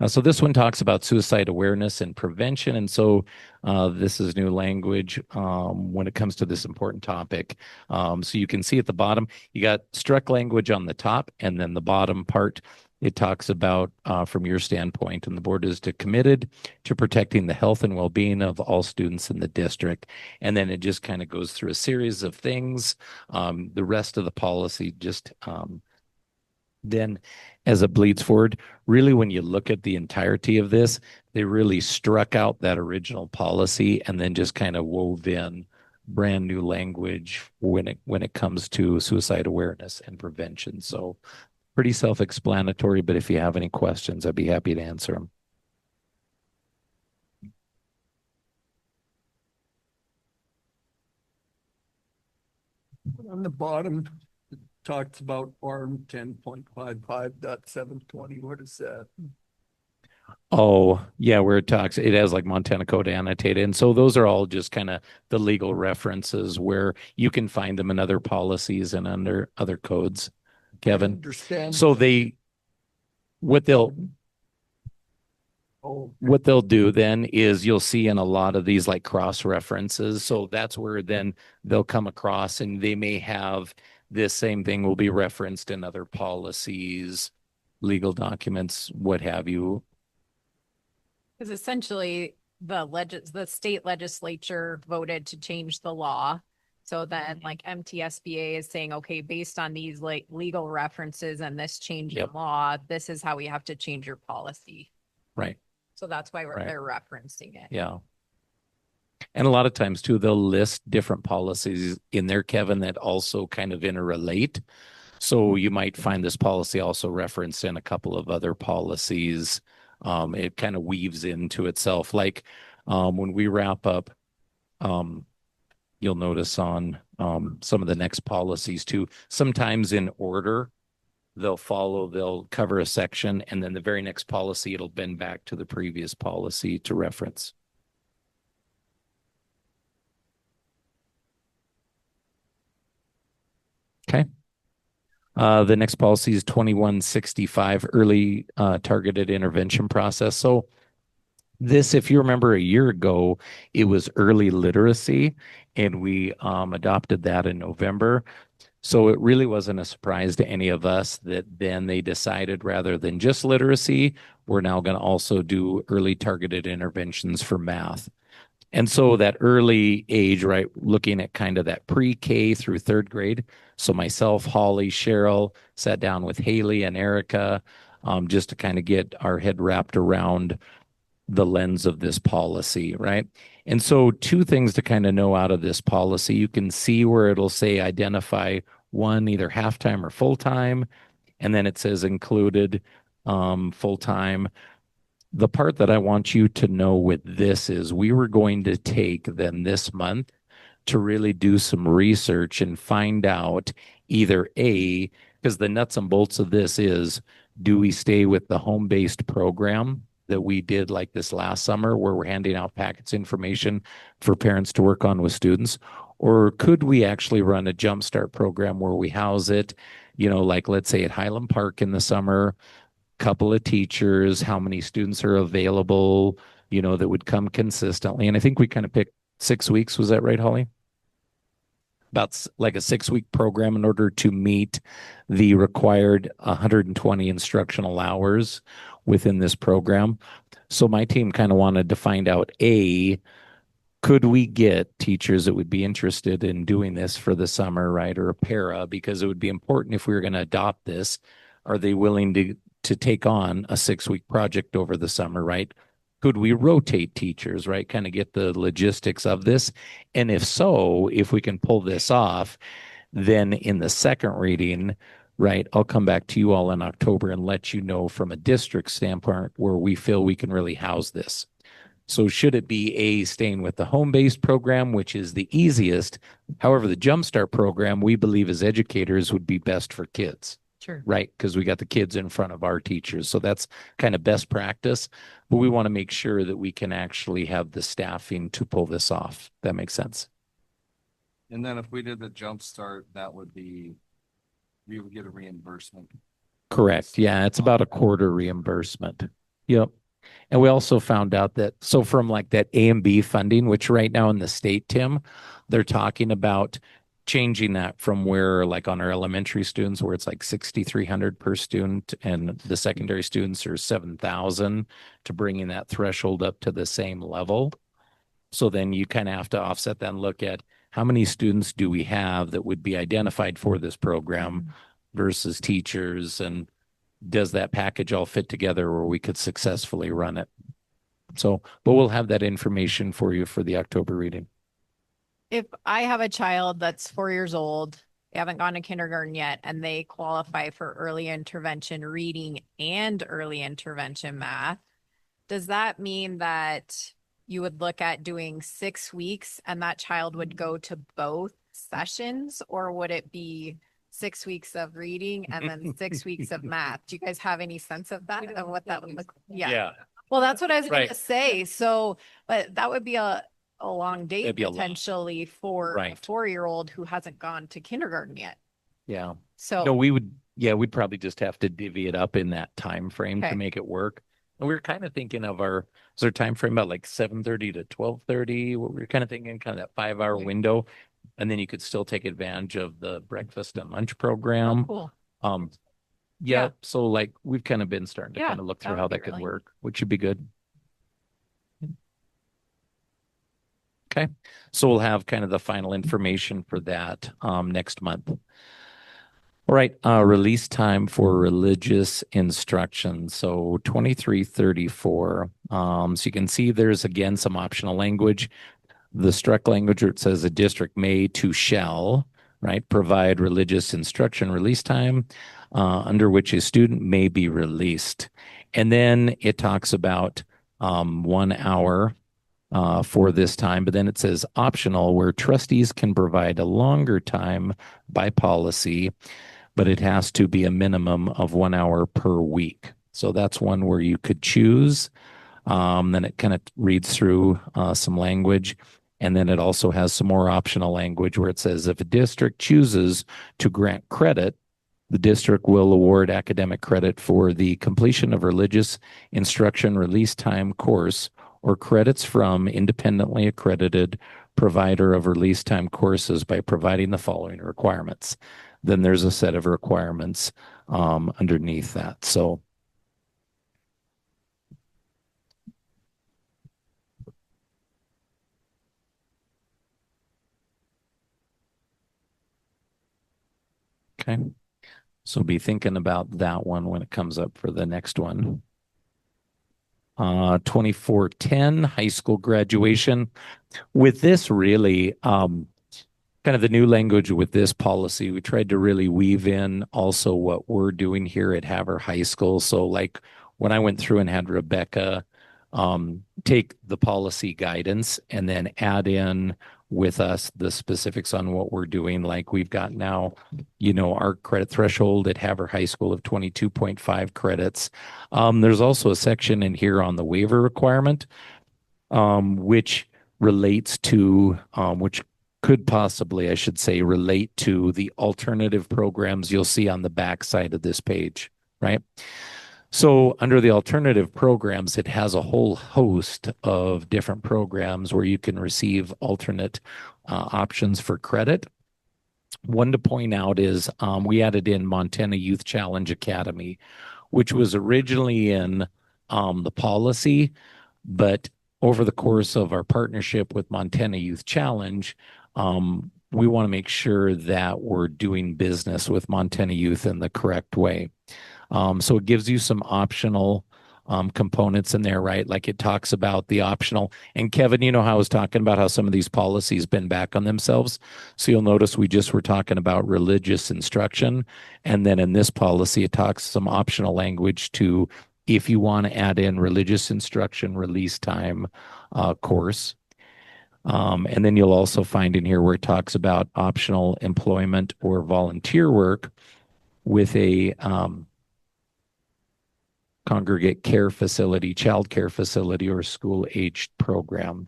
So this one talks about suicide awareness and prevention. And so this is new language when it comes to this important topic. So you can see at the bottom, you got struck language on the top, and then the bottom part, it talks about from your standpoint, and the board is committed to protecting the health and well-being of all students in the district. And then it just kind of goes through a series of things. The rest of the policy just then as it bleeds forward, really, when you look at the entirety of this, they really struck out that original policy and then just kind of wove in brand new language when it comes to suicide awareness and prevention. So pretty self-explanatory, but if you have any questions, I'd be happy to answer them. On the bottom, talks about Form 10.55.720. What is that? Oh, yeah, where it talks, it has like Montana code annotated. And so those are all just kind of the legal references where you can find them in other policies and under other codes, I Kevin. understand. So what they'll Oh, what they'll do then is you'll see in a lot of these like cross references. So that's where then they'll come across and they may have this same thing will be referenced in other policies, legal documents, what have you. Because essentially the state legislature voted to change the law. So then like MTSBA is saying, okay, based on these like legal references and this change in Yep. law, this is how we have to change your policy. Right. So that's why Right. they're referencing it. Yeah. And a lot of times too, they'll list different policies in there, Kevin, that also kind of interrelate. So you might find this policy also referenced in a couple of other policies. It kind of weaves into itself. Like when we wrap up, you'll notice on some of the next policies too, sometimes in order, they'll cover a section, and then the very next policy, it'll bend back to the previous policy to reference. Okay. The next policy is 2165, early targeted intervention process. So this, if you remember a year ago, it was early literacy, and we adopted that in November. So it really wasn't a surprise to any of us that then they decided rather than just literacy, we're now going to also do early targeted interventions for math. And so that early age, right, looking at kind of that pre-K through third grade. So myself, Holly, Cheryl sat down with Haley and Erica just to kind of get our head wrapped around the lens of this policy, right? And so two things to kind of know out of this policy. You can see where it'll say identify one, either half-time or full-time. And then it says included full-time. The part that I want you to know with this is we were going to take then this month to really do some research and find out either A, because the nuts and bolts of this is, do we stay with the home-based program that we did like this last summer where we're handing out packets information for parents to work on with students? Or could we actually run a jumpstart program where we house it, like let's say at Highland Park in the summer, couple of teachers, how many students are available, that would come consistently. And I think we kind of picked 6 weeks. Was that right, Holly? About like a 6-week program in order to meet the required 120 instructional hours within this program. So my team kind of wanted to find out, could we get teachers that would be interested in doing this for the summer, right? Or a para, because it would be important if we were going to adopt this. Are they willing to take on a 6-week project over the summer, right? Could we rotate teachers, right? Kind of get the logistics of this. And if so, if we can pull this off, then in the second reading, right, I'll come back to you all in October and let you know from a district standpoint where we feel we can really house this. So should it be staying with the home-based program, which is the easiest? However, the Jumpstart program, we believe as educators would be best for kids. Sure. Right. Because we got the kids in front of our teachers. So that's kind of best practice. But we want to make sure that we can actually have the staffing to pull this off. That makes sense. And then if we did the jump start, we would get a reimbursement. Correct. Yeah. It's about a quarter reimbursement. Yep. And we also found out that, so from like that A and B funding, which right now in the state, Tim, they're talking about changing that from where like on our elementary students where it's like 6,300 per student and the secondary students are 7,000 to bringing that threshold up to the same level. So then you kind of have to offset that and look at how many students do we have that would be identified for this program versus teachers, and does that package all fit together where we could successfully run it? So, but we'll have that information for you for the October reading. If I have a child that's 4 years old, they haven't gone to kindergarten yet, and they qualify for early intervention reading and early intervention math, does that mean that you would look at doing 6 weeks and that child would go to both sessions, or would it be 6 weeks of reading and then 6 weeks of math. Do you guys have any sense of that, of what that would look? Yeah. Well, that's what I was Right. gonna say. So, but that would be a long day That'd be a lot. potentially for a Right. 4-year-old who hasn't gone to kindergarten yet. Yeah. No, So, we'd probably just have to divvy it up in that time frame Okay. to make it work. And we were kind of thinking of is our time frame about like 7:30 to 12:30? What we were kind of thinking, kind of that 5-hour Okay. window. And then you could still take advantage of the breakfast and lunch oh, program. cool. Yeah, Yeah. so like we've kind of been starting to Yeah, kind of look that through would how be that could really- work, which should be good. Okay, so we'll have kind of the final information for that next month. All right, release time for religious instruction. So 2334. So you can see there's again some optional language. The struck language where it says a district may to shall, right, provide religious instruction release time under which a student may be released. And then it talks about 1 hour for this time, but then it says optional where trustees can provide a longer time by policy, but it has to be a minimum of 1 hour per week. So that's one where you could choose. Then it kind of reads through some language. And then it also has some more optional language where it says if a district chooses to grant credit, the district will award academic credit for the completion of religious instruction release time course or credits from independently accredited provider of release time courses by providing the following requirements. Then there's a set of requirements underneath that. So okay. So be thinking about that one when it comes up for the next one. 2410 high school graduation. With this really, kind of the new language with this policy, we tried to really weave in also what we're doing here at Havre High School. So like when I went through and had Rebecca take the policy guidance and then add in with us the specifics on what we're doing. Like we've got now, our credit threshold at Havre High School of 22.5 credits. There's also a section in here on the waiver requirement, which relates to, which could possibly, I should say, relate to the alternative programs you'll see on the back side of this page, right? So under the alternative programs, it has a whole host of different programs where you can receive alternate options for credit. One to point out is we added in Montana Youth Challenge Academy, which was originally in the policy, but over the course of our partnership with Montana Youth Challenge, we want to make sure that we're doing business with Montana Youth in the correct way. So it gives you some optional components in there, right? Like it talks about the optional. And Kevin, how I was talking about how some of these policies been back on themselves. So you'll notice we just were talking about religious instruction. And then in this policy, it talks some optional language to if you want to add in religious instruction release time course. And then you'll also find in here where it talks about optional employment or volunteer work with a congregate care facility, child care facility, or school-aged program.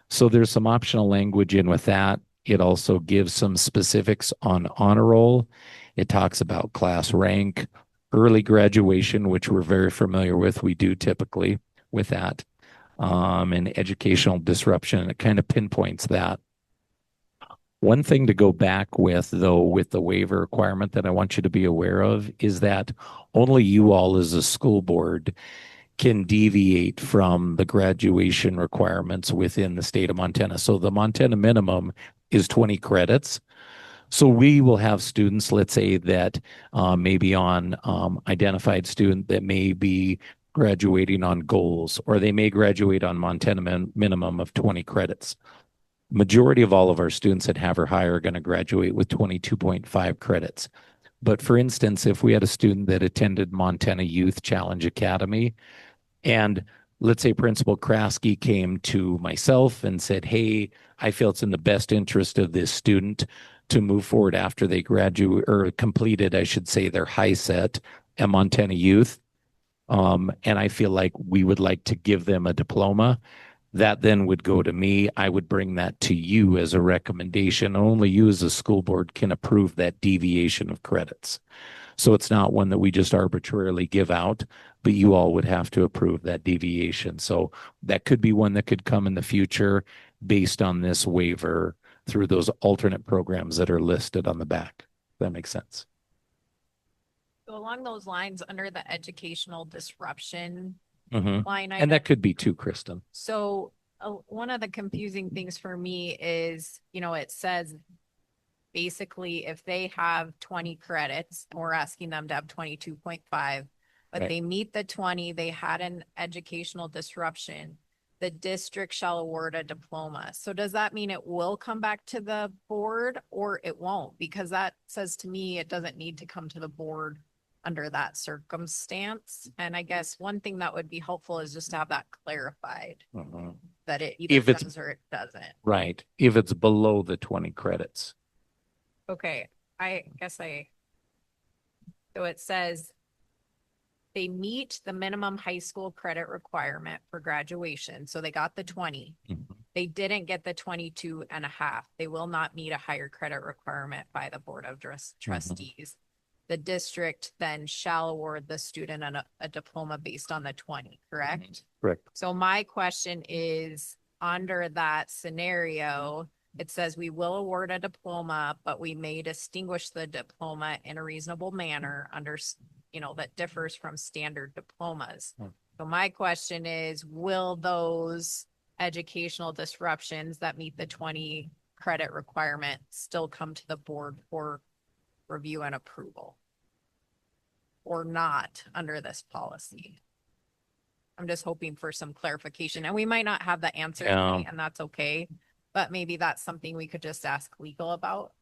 So there's some optional language in with that. It also gives some specifics on honor roll. It talks about class rank, early graduation, which we're very familiar with. We do typically with that, and educational disruption. It kind of pinpoints that. One thing to go back with, though, with the waiver requirement that I want you to be aware of is that only you all as a school board can deviate from the graduation requirements within the state of Montana. So the Montana minimum is 20 credits. So we will have students, let's say that maybe on identified student that may be graduating on goals, or they may graduate on Montana minimum of 20 credits. Majority of all of our students at Havre High are going to graduate with 22.5 credits. But for instance, if we had a student that attended Montana Youth Challenge Academy, and let's say Principal Kraske came to myself and said, hey, I feel it's in the best interest of this student to move forward after they graduate or completed, I should say, their high set at Montana Youth. And I feel like we would like to give them a diploma. That then would go to me. I would bring that to you as a recommendation. Only you as a school board can approve that deviation of credits. So it's not one that we just arbitrarily give out, but you all would have to approve that deviation. So that could be one that could come in the future based on this waiver through those alternate programs that are listed on the back. That makes sense. So along those lines, under the educational disruption Mhm. line And item. that could be too, Kristen. So one of the confusing things for me is, it says basically if they have 20 credits, we're asking them to have 22.5, but Right. they meet the 20, they had an educational disruption. The district shall award a diploma. So does that mean it will come back to the board or it won't? Because that says to me, it doesn't need to come to the board under that circumstance. And I guess one thing that would be helpful is just to have that clarified, Mhm. that it If either it's- does or it doesn't. Right. If it's below the 20 credits. Okay, so it says they meet the minimum high school credit requirement for graduation. So they got the 20. Mhm. They didn't get the 22.5. They will not meet a higher credit requirement by the Board of Trustees. The district then shall award the student a diploma based on the 20, correct? Correct. So my question is, under that scenario, it says we will award a diploma, but we may distinguish the diploma in a reasonable manner under, that differs from standard diplomas. So my question is, will those educational disruptions that meet the 20 credit requirement still come to the board for review and approval? Or not under this policy? I'm just hoping for some clarification, and we might not have the answer tonight, and that's okay. But maybe that's something we could just ask legal about.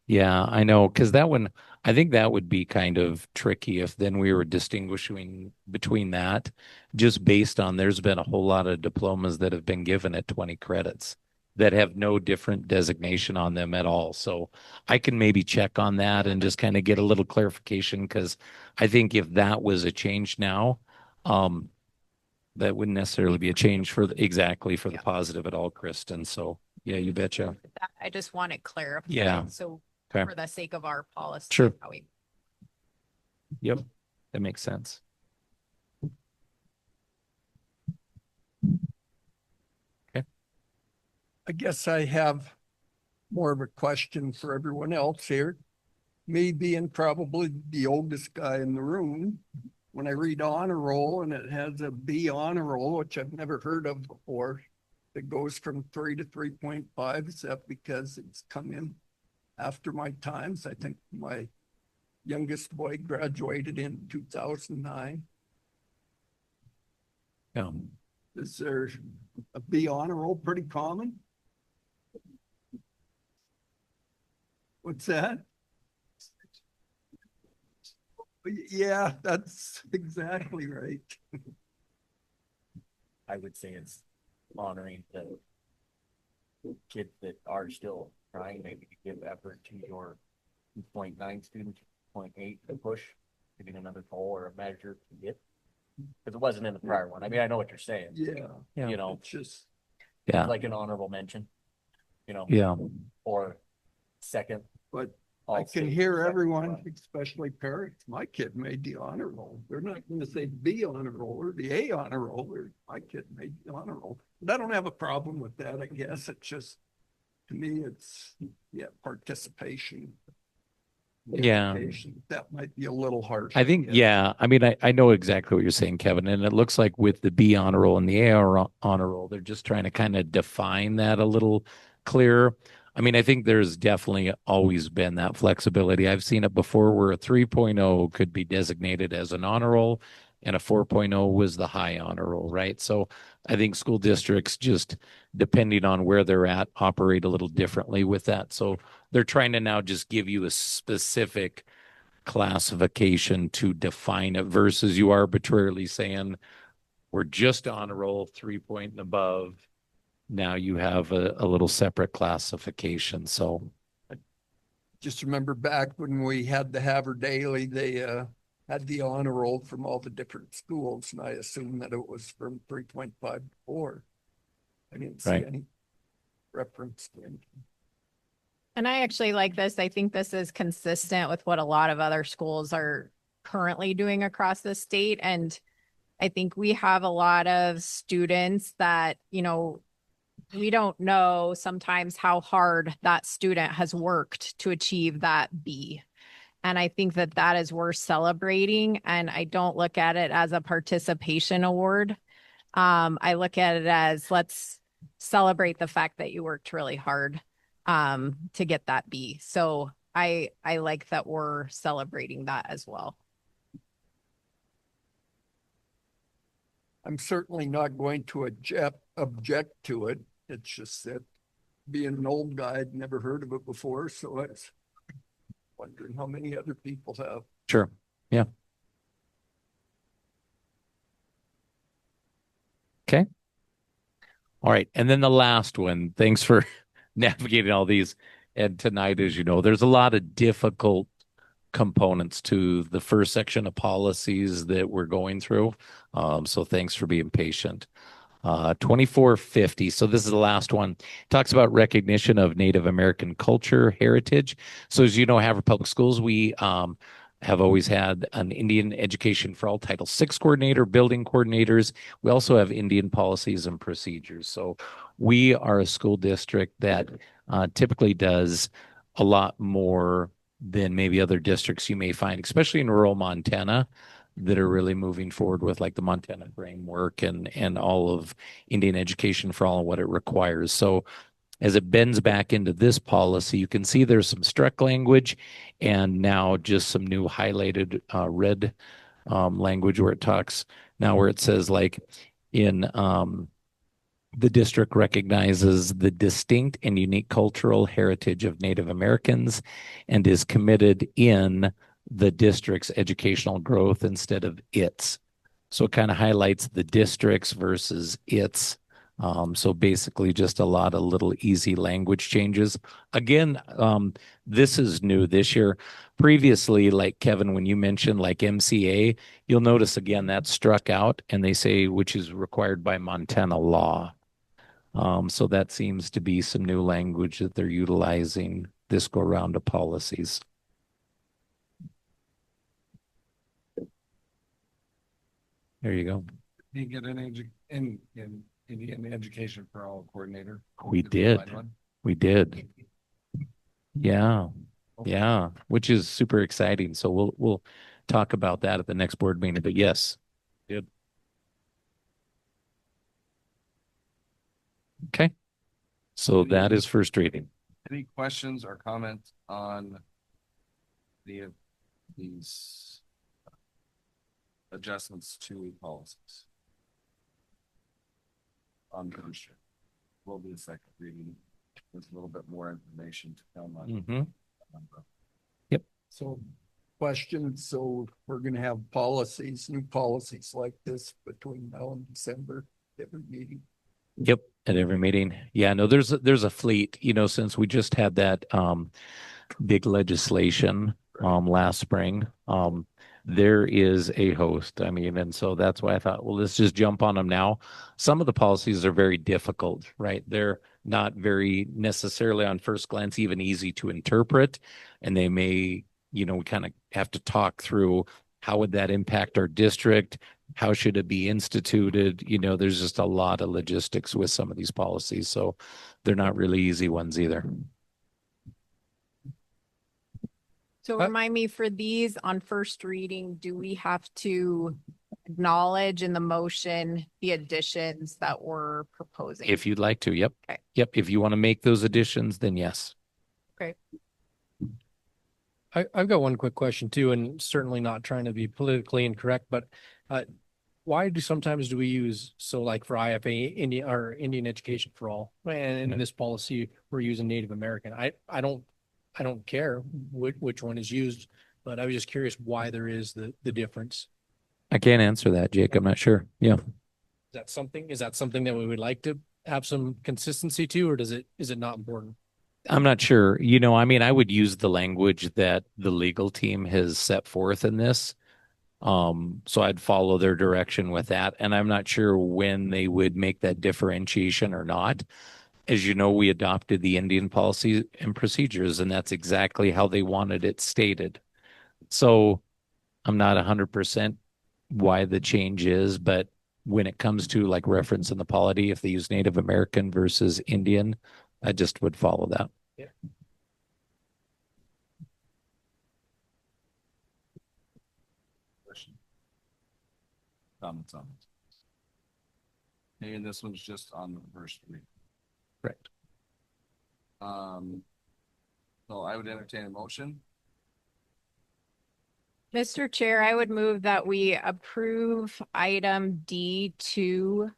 Yeah, I know. Because that one, I think that would be kind of tricky if then we were distinguishing between that, just based on there's been a whole lot of diplomas that have been given at 20 credits that have no different designation on them at all. So I can maybe check on that and just kind of get a little clarification, because I think if that was a change now, that wouldn't necessarily be a change for exactly for the positive at all, Kristen. So yeah, you betcha. I just want it clarified. Yeah. So Okay. for the sake of our policy. Sure. how we- Yep, that makes sense. I guess I have more of a question for everyone else here. Me being probably the oldest guy in the room, when I read honor roll and it has a B honor roll, which I've never heard of before, that goes from 3 to 3.5, is that because it's come in after my times? I think my youngest boy graduated in 2009. Is there a B honor roll pretty common? What's that? Yeah, that's exactly right. I would say it's honoring the kids that are still trying, maybe to give effort to your 2.9 students, 2.8 to push, getting another goal or a measure to get. Because it wasn't in the prior one. I mean, I know what you're saying. Yeah. You know, It's just, Yeah. like an honorable mention, Yeah. or second. but all I can state hear second everyone, class. especially parents, my kid made the honor roll. They're not gonna say B honor roll or the A honor roll, or my kid made the honor roll. But I don't have a problem with that, I guess. It's just, to me, it's, participation. Yeah. Education. That might be a little harsh. I think, guess. yeah, I mean, I know exactly what you're saying, Kevin. And it looks like with the B honor roll and the A honor roll, they're just trying to kind of define that a little clearer. I mean, I think there's definitely always been that flexibility. I've seen it before where a 3.0 could be designated as an honor roll and a 4.0 was the high honor roll, right? So I think school districts, just depending on where they're at, operate a little differently with that. So they're trying to now just give you a specific classification to define it versus you arbitrarily saying we're just on a roll 3 and above. Now you have a little separate classification. So just remember back when we had the Havre Daily, they had the honor roll from all the different schools, and I assumed that it was from 3.5 to 4. I didn't see Right. any reference to anything. And I actually like this. I think this is consistent with what a lot of other schools are currently doing across the state. And I think we have a lot of students that, we don't know sometimes how hard that student has worked to achieve that B. And I think that that is worth celebrating. And I don't look at it as a participation award. I look at it as let's celebrate the fact that you worked really hard to get that B. So I like that we're celebrating that as well. I'm certainly not going to object to it. It's just that being an old guy, I'd never heard of it before. So I was wondering how many other people have. Sure. Yeah. Okay. All right. And then the last one, thanks for navigating all these. And tonight, as you know, there's a lot of difficult components to the first section of policies that we're going through. So thanks for being patient. 2450. So this is the last one. Talks about recognition of Native American culture, heritage. So as you know, Havre Public Schools, we have always had an Indian Education for All Title VI coordinator, building coordinators. We also have Indian policies and procedures. So we are a school district that typically does a lot more than maybe other districts you may find, especially in rural Montana, that are really moving forward with like the Montana framework and all of Indian Education for All and what it requires. So as it bends back into this policy, you can see there's some struck language and now just some new highlighted red language where it talks now where it says like in the district recognizes the distinct and unique cultural heritage of Native Americans and is committed in the district's educational growth instead of its. So it kind of highlights the districts versus its. So basically just a lot of little easy language changes. Again, this is new this year. Previously, like Kevin, when you mentioned like MCA, you'll notice again that's struck out and they say which is required by Montana law. So that seems to be some new language that they're utilizing this go round of policies. There you go. You get an Indian Education for All coordinator. We did. We did. Yeah. Yeah. Which is super exciting. So we'll talk about that at the next board meeting. But yes, good. Okay. So that is first reading. Any questions or comments on these adjustments to policies? On first reading. Will be a second reading. There's a little bit more information to come on. Yep. So question, so we're going to have policies, new policies like this between now and December, every meeting. Yep. At every meeting. Yeah, no, there's a fleet, since we just had that big legislation last spring. There is a host. I mean, and so that's why I thought, well, let's just jump on them now. Some of the policies are very difficult, right? They're not very necessarily on first glance even easy to interpret. And they may, we kind of have to talk through how would that impact our district? How should it be instituted? There's just a lot of logistics with some of these policies. So they're not really easy ones either. So remind me for these on first reading, do we have to acknowledge in the motion the additions that we're proposing? If you'd like to, yep. Okay. Yep. If you want to make those additions, then yes. Okay. I've got one quick question too, and certainly not trying to be politically incorrect, but why sometimes do we use, so like for IFA, Indian Education for All, and in this policy, we're using Native American. I don't care which one is used, but I was just curious why there is the difference. I can't answer that, Jake. I'm not sure. Yeah. Is that something that we would like to have some consistency to, or is it not important? I'm not sure. You know, I mean, I would use the language that the legal team has set forth in this. So I'd follow their direction with that. And I'm not sure when they would make that differentiation or not. As you know, we adopted the Indian policy and procedures, and that's exactly how they wanted it stated. So I'm not 100% why the change is, but when it comes to like reference in the polity, if they use Native American versus Indian, I just would follow that. Yeah. Question. Comments on it. And this one's just on the first read. Correct. So I would entertain a motion. Mr. Chair, I would move that we approve item D2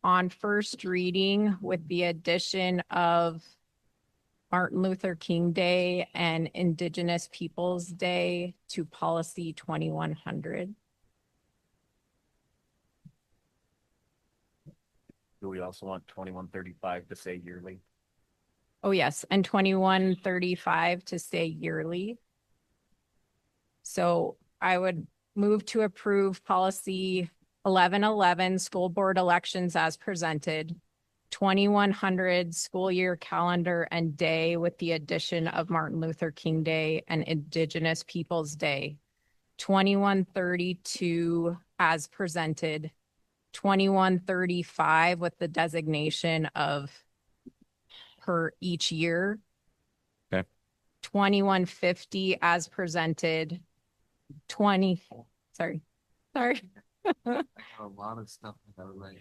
on first reading with the addition of Martin Luther King Day and Indigenous Peoples Day to policy 2100. Do we also want 2135 to say yearly? Oh, yes, and 2135 to say yearly. So I would move to approve policy 1111, school board elections as presented, 2100 school year calendar and day with the addition of Martin Luther King Day and Indigenous Peoples Day, 2132 as presented, 2135 with the designation of per each year. Okay. 2150 as presented, sorry. I have a lot of stuff I gotta write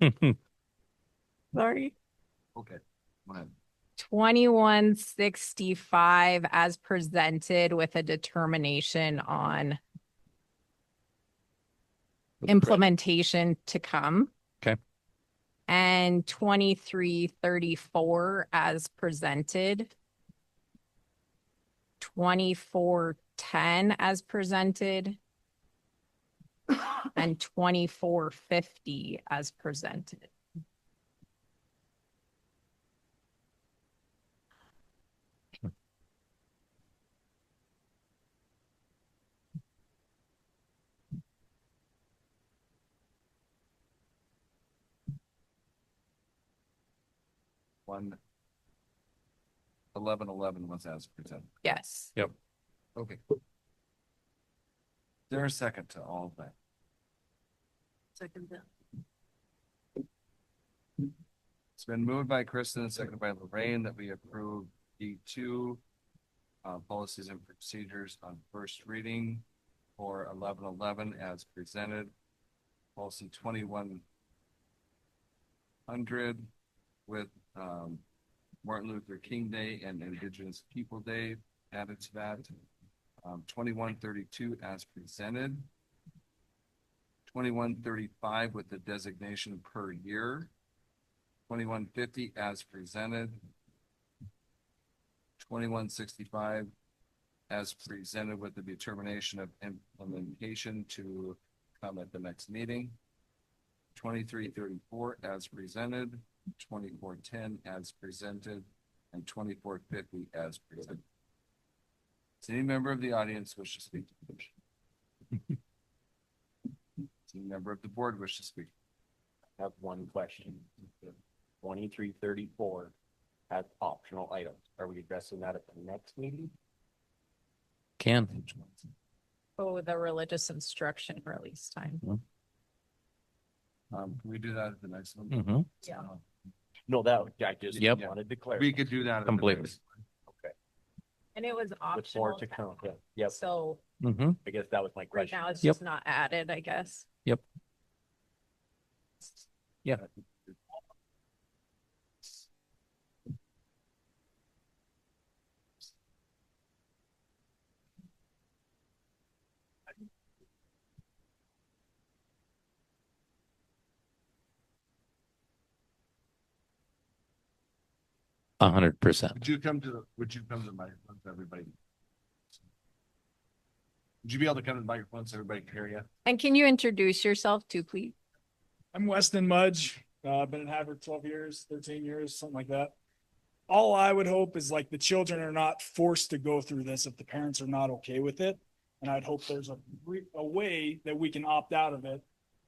now. Sorry. Okay, go ahead. 2165 as presented with a determination on implementation to come. Okay. And 2334 as presented. 2410 as presented. And 2450 as presented. One. 1111 was as presented. Yes. Yep. Okay. Is there a second to all of that? Second that. It's been moved by Kristen and seconded by Lorraine that we approve D2 policies and procedures on first reading for 1111 as presented. Policy 2100 with Martin Luther King Day and Indigenous People Day added to that. 2132 as presented. 2135 with the designation per year. 2150 as presented. 2165 as presented with the determination of implementation to come at the next meeting. 2334 as presented. 2410 as presented, and 2450 as presented. Does any member of the audience wish to speak to the motion? Does any member of the board wish to speak? I have one question. 2334 has optional items. Are we addressing that at the next meeting? Can. Oh, the religious instruction release time. Can we do that at the next one? Mm-hmm. Yeah. No, that, I just Yep. wanted to clarify. We could do that. at the Completely. next- Okay. And it was With more optional. to come. Yeah. Yep. So Mm-hmm. I guess that was my right question. now it's Yep. just not added, I guess. Yep. Yeah. 100%. Would you come to the microphone so everybody? Would you be able to come to the microphone so everybody can hear you? And can you introduce yourself too, please? I'm Weston Mudge. I've been in Havre 12 years, 13 years, something like that. all I would hope is like the children are not forced to go through this if the parents are not okay with it. And I'd hope there's a way that we can opt out of it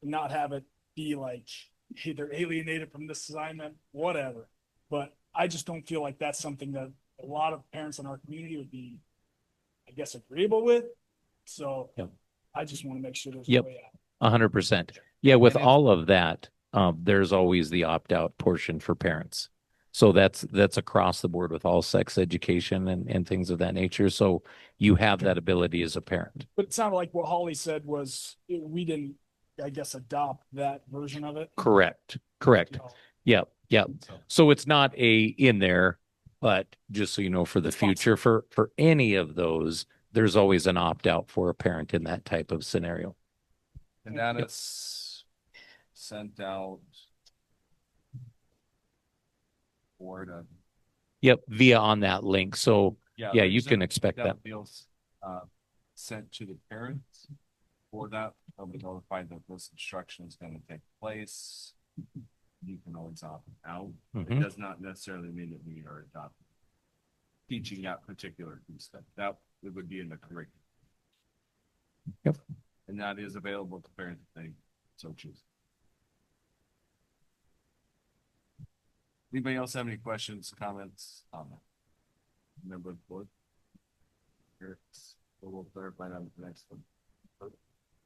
and not have it be like, hey, they're alienated from this assignment, whatever. But I just don't feel like that's something that a lot of parents in our community would be, I guess, agreeable with. So Yep. I just want to make sure there's Yep. a way out. 100%. Yeah, with all of that, there's always the opt-out portion for parents. So that's across the board with all sex education and things of that nature. So you have that ability as a parent. But it sounded like what Holly said was we didn't, I guess, adopt that version of it. Correct. Yep. So it's not in there, but just so you know, for the future, for any of those, there's always an opt-out for a parent in that type of scenario. And that is sent out for the. Yep, via on that link. So yeah, you there's can a- expect that. Feels sent to the parents for that. They'll be notified that this instruction is going to take place. You can always opt out. It Mhm. does not necessarily mean that we are adopting teaching that particular piece. That it would be in the curriculum. Yep. And that is available to parents if they so choose. Anybody else have any questions, comments on that? Member of the board? Here, we'll clarify that with the next one.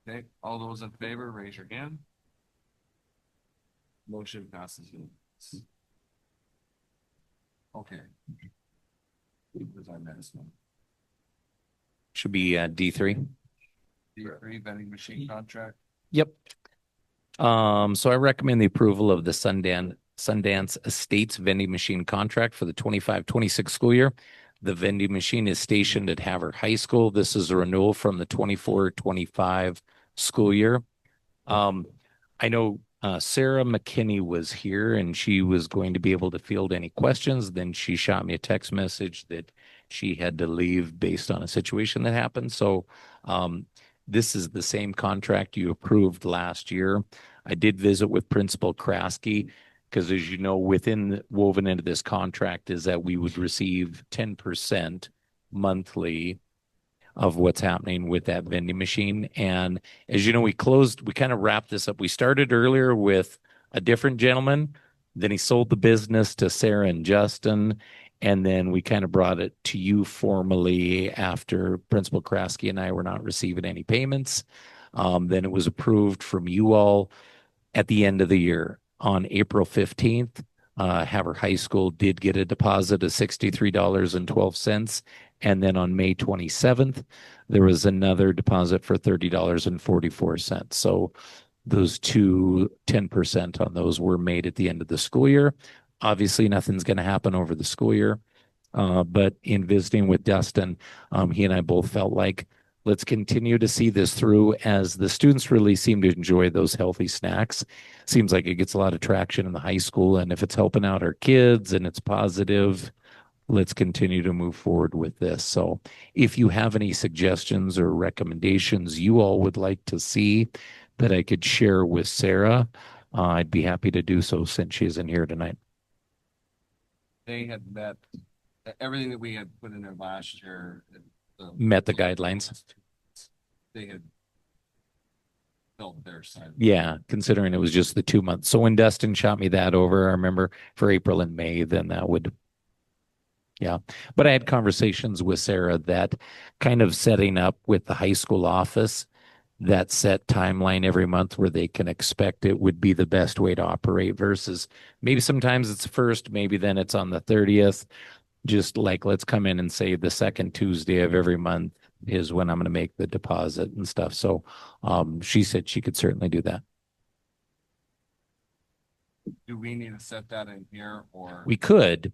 Okay, all those in favor, raise your hand. Motion passes unanimously. Okay. What was our next one? Should be D3. D3 vending machine contract. Yep. So I recommend the approval of the Sundance Estates vending machine contract for the 25-26 school year. The vending machine is stationed at Havre High School. This is a renewal from the 24-25 school year. I know Sarah McKinney was here and she was going to be able to field any questions. Then she shot me a text message that she had to leave based on a situation that happened. So this is the same contract you approved last year. I did visit with Principal Kraske because, as you know, woven into this contract is that we would receive 10% monthly of what's happening with that vending machine. And as you know, we kind of wrapped this up. We started earlier with a different gentleman. Then he sold the business to Sarah and Justin. And then we kind of brought it to you formally after Principal Kraske and I were not receiving any payments. Then it was approved from you all at the end of the year on April 15th. Havre High School did get a deposit of $63.12. And then on May 27th, there was another deposit for $30.44. So those 10% on those were made at the end of the school year. Obviously, nothing's going to happen over the school year. But in visiting with Dustin, he and I both felt like let's continue to see this through as the students really seem to enjoy those healthy snacks. Seems like it gets a lot of traction in the high school. And if it's helping out our kids and it's positive, let's continue to move forward with this. So if you have any suggestions or recommendations you all would like to see that I could share with Sarah, I'd be happy to do so since she isn't here tonight. They had met everything that we had put in there last year. Met the guidelines. They had built their side. Yeah, considering it was just the 2 months. So when Dustin shot me that over, I remember for April and May, then that would. Yeah, but I had conversations with Sarah that kind of setting up with the high school office, that set timeline every month where they can expect it would be the best way to operate versus maybe sometimes it's first, maybe then it's on the 30th. Just like, let's come in and say the second Tuesday of every month is when I'm going to make the deposit and stuff. So she said she could certainly do that. Do we need to set that in here or? We could,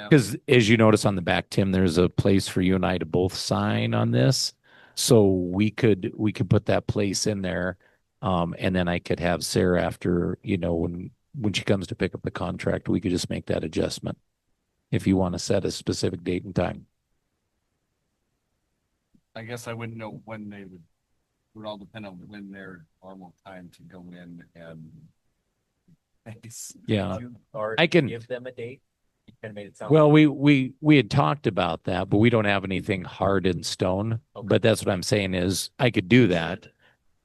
because as you notice on the back, Tim, there's a place for you and I to both sign on this. So we could put that place in there. And then I could have Sarah after, when she comes to pick up the contract, we could just make that adjustment if you want to set a specific date and time. I guess I wouldn't know when they would all depend on when their normal time to go in and. Yeah, Or I can give them a date. Kind of made it sound. Well, we had talked about that, but we don't have anything hard in stone. Okay. But that's what I'm saying is I could do that.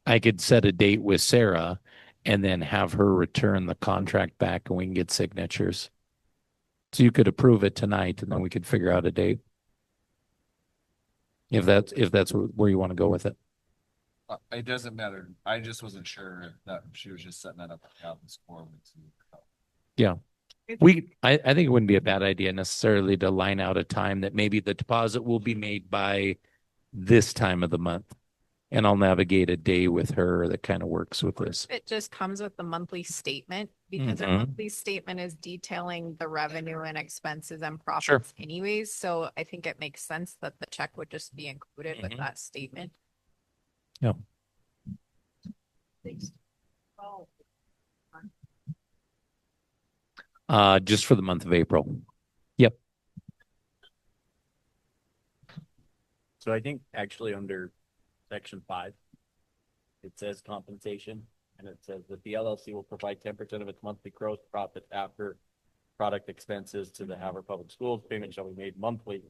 I could set a date with Sarah and then have her return the contract back and we can get signatures. So you could approve it tonight and then we could figure out a date. If that's where you want to go with it. It doesn't matter. I just wasn't sure if that she was just setting that up out this forward. Yeah. I think it wouldn't be a bad idea necessarily to line out a time that maybe the deposit will be made by this time of the month. And I'll navigate a day with her that kind of works with this. It just comes with the monthly statement because the Mhm. monthly statement is detailing the revenue and expenses and Sure. profits anyways. So I think it makes sense that the check would just be included with Mhm. that statement. Yeah. Just for the month of April. Yep. So I think actually under section 5, it says compensation, and it says that the LLC will provide 10% of its monthly gross profit after product expenses to the Havre Public Schools. Payment shall be made monthly,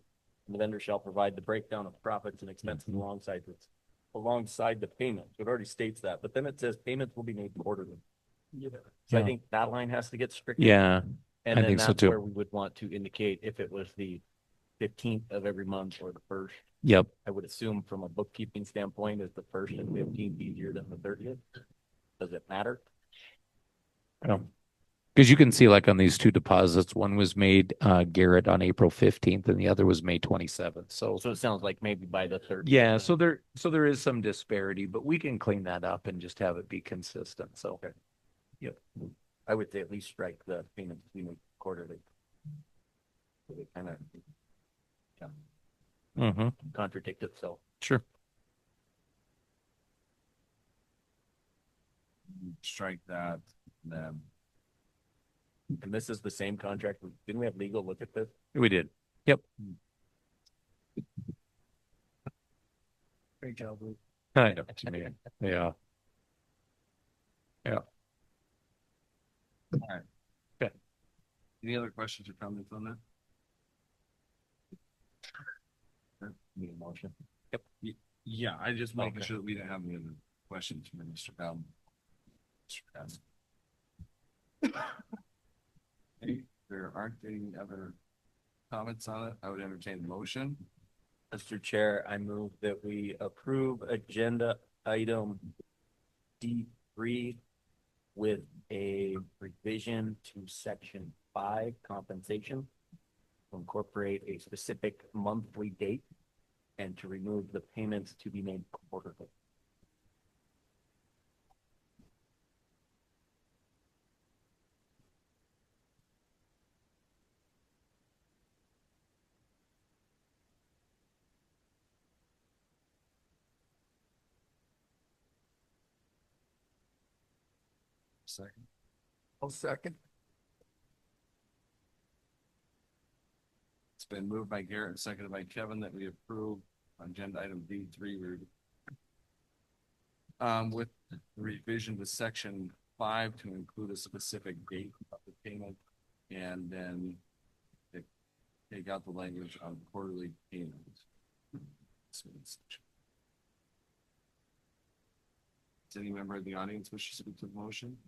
and the vendor shall provide the breakdown of profits and expenses alongside the payment. So it already states that, but then it says payments will be made quarterly. So I Yeah. think that line has to get stricken. Yeah. And I then think so that's too. where we would want to indicate if it was the 15th of every month or the first. Yep. I would assume from a bookkeeping standpoint, is the first and 15th easier than the 30th? Does it matter? Because you can see like on these two deposits, one was made Garrett on April 15th and the other was May 27th. So it sounds like maybe by the 30th. yeah, so there is some disparity, but we can clean that up and just have it be consistent. So Yep. I would say at least strike the payments we make quarterly. So they kind of contradict itself. Sure. Strike that, then. And this is the same contract. Didn't we have legal look at this? We did. Yep. Great job, Luke. Yeah. Yeah. Yeah. All right. Okay. Any other questions or comments on that? Need a motion. Yep. Yeah, I just making Okay. sure that we didn't have any other questions for Mr. Bowden. If there aren't any other comments on it, I would entertain the motion. Mr. Chair, I move that we approve agenda item D3 with a revision to section 5 compensation to incorporate a specific monthly date and to remove the payments to be made quarterly. Second. I'll second. It's been moved by Garrett and seconded by Kevin that we approve agenda item D3 with the revision to section 5 to include a specific date of the payment and then take out the language on quarterly payments. Does any member of the audience wish to speak to the motion?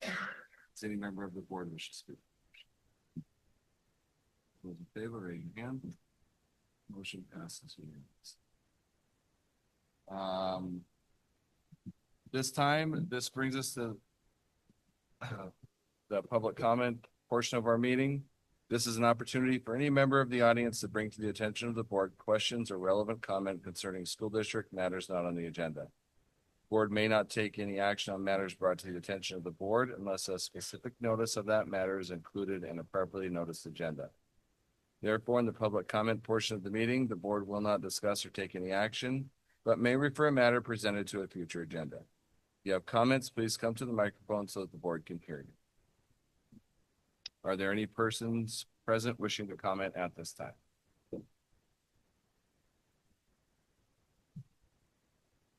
Does any member of the board wish to speak? Those in favor, raise your hand. Motion passes unanimously. This time, this brings us to the public comment portion of our meeting. This is an opportunity for any member of the audience to bring to the attention of the board questions or relevant comment concerning school district matters not on the agenda. Board may not take any action on matters brought to the attention of the board unless a specific notice of that matter is included in a properly noticed agenda. Therefore, in the public comment portion of the meeting, the board will not discuss or take any action, but may refer a matter presented to a future agenda. If you have comments, please come to the microphone so that the board can hear you. Are there any persons present wishing to comment at this time?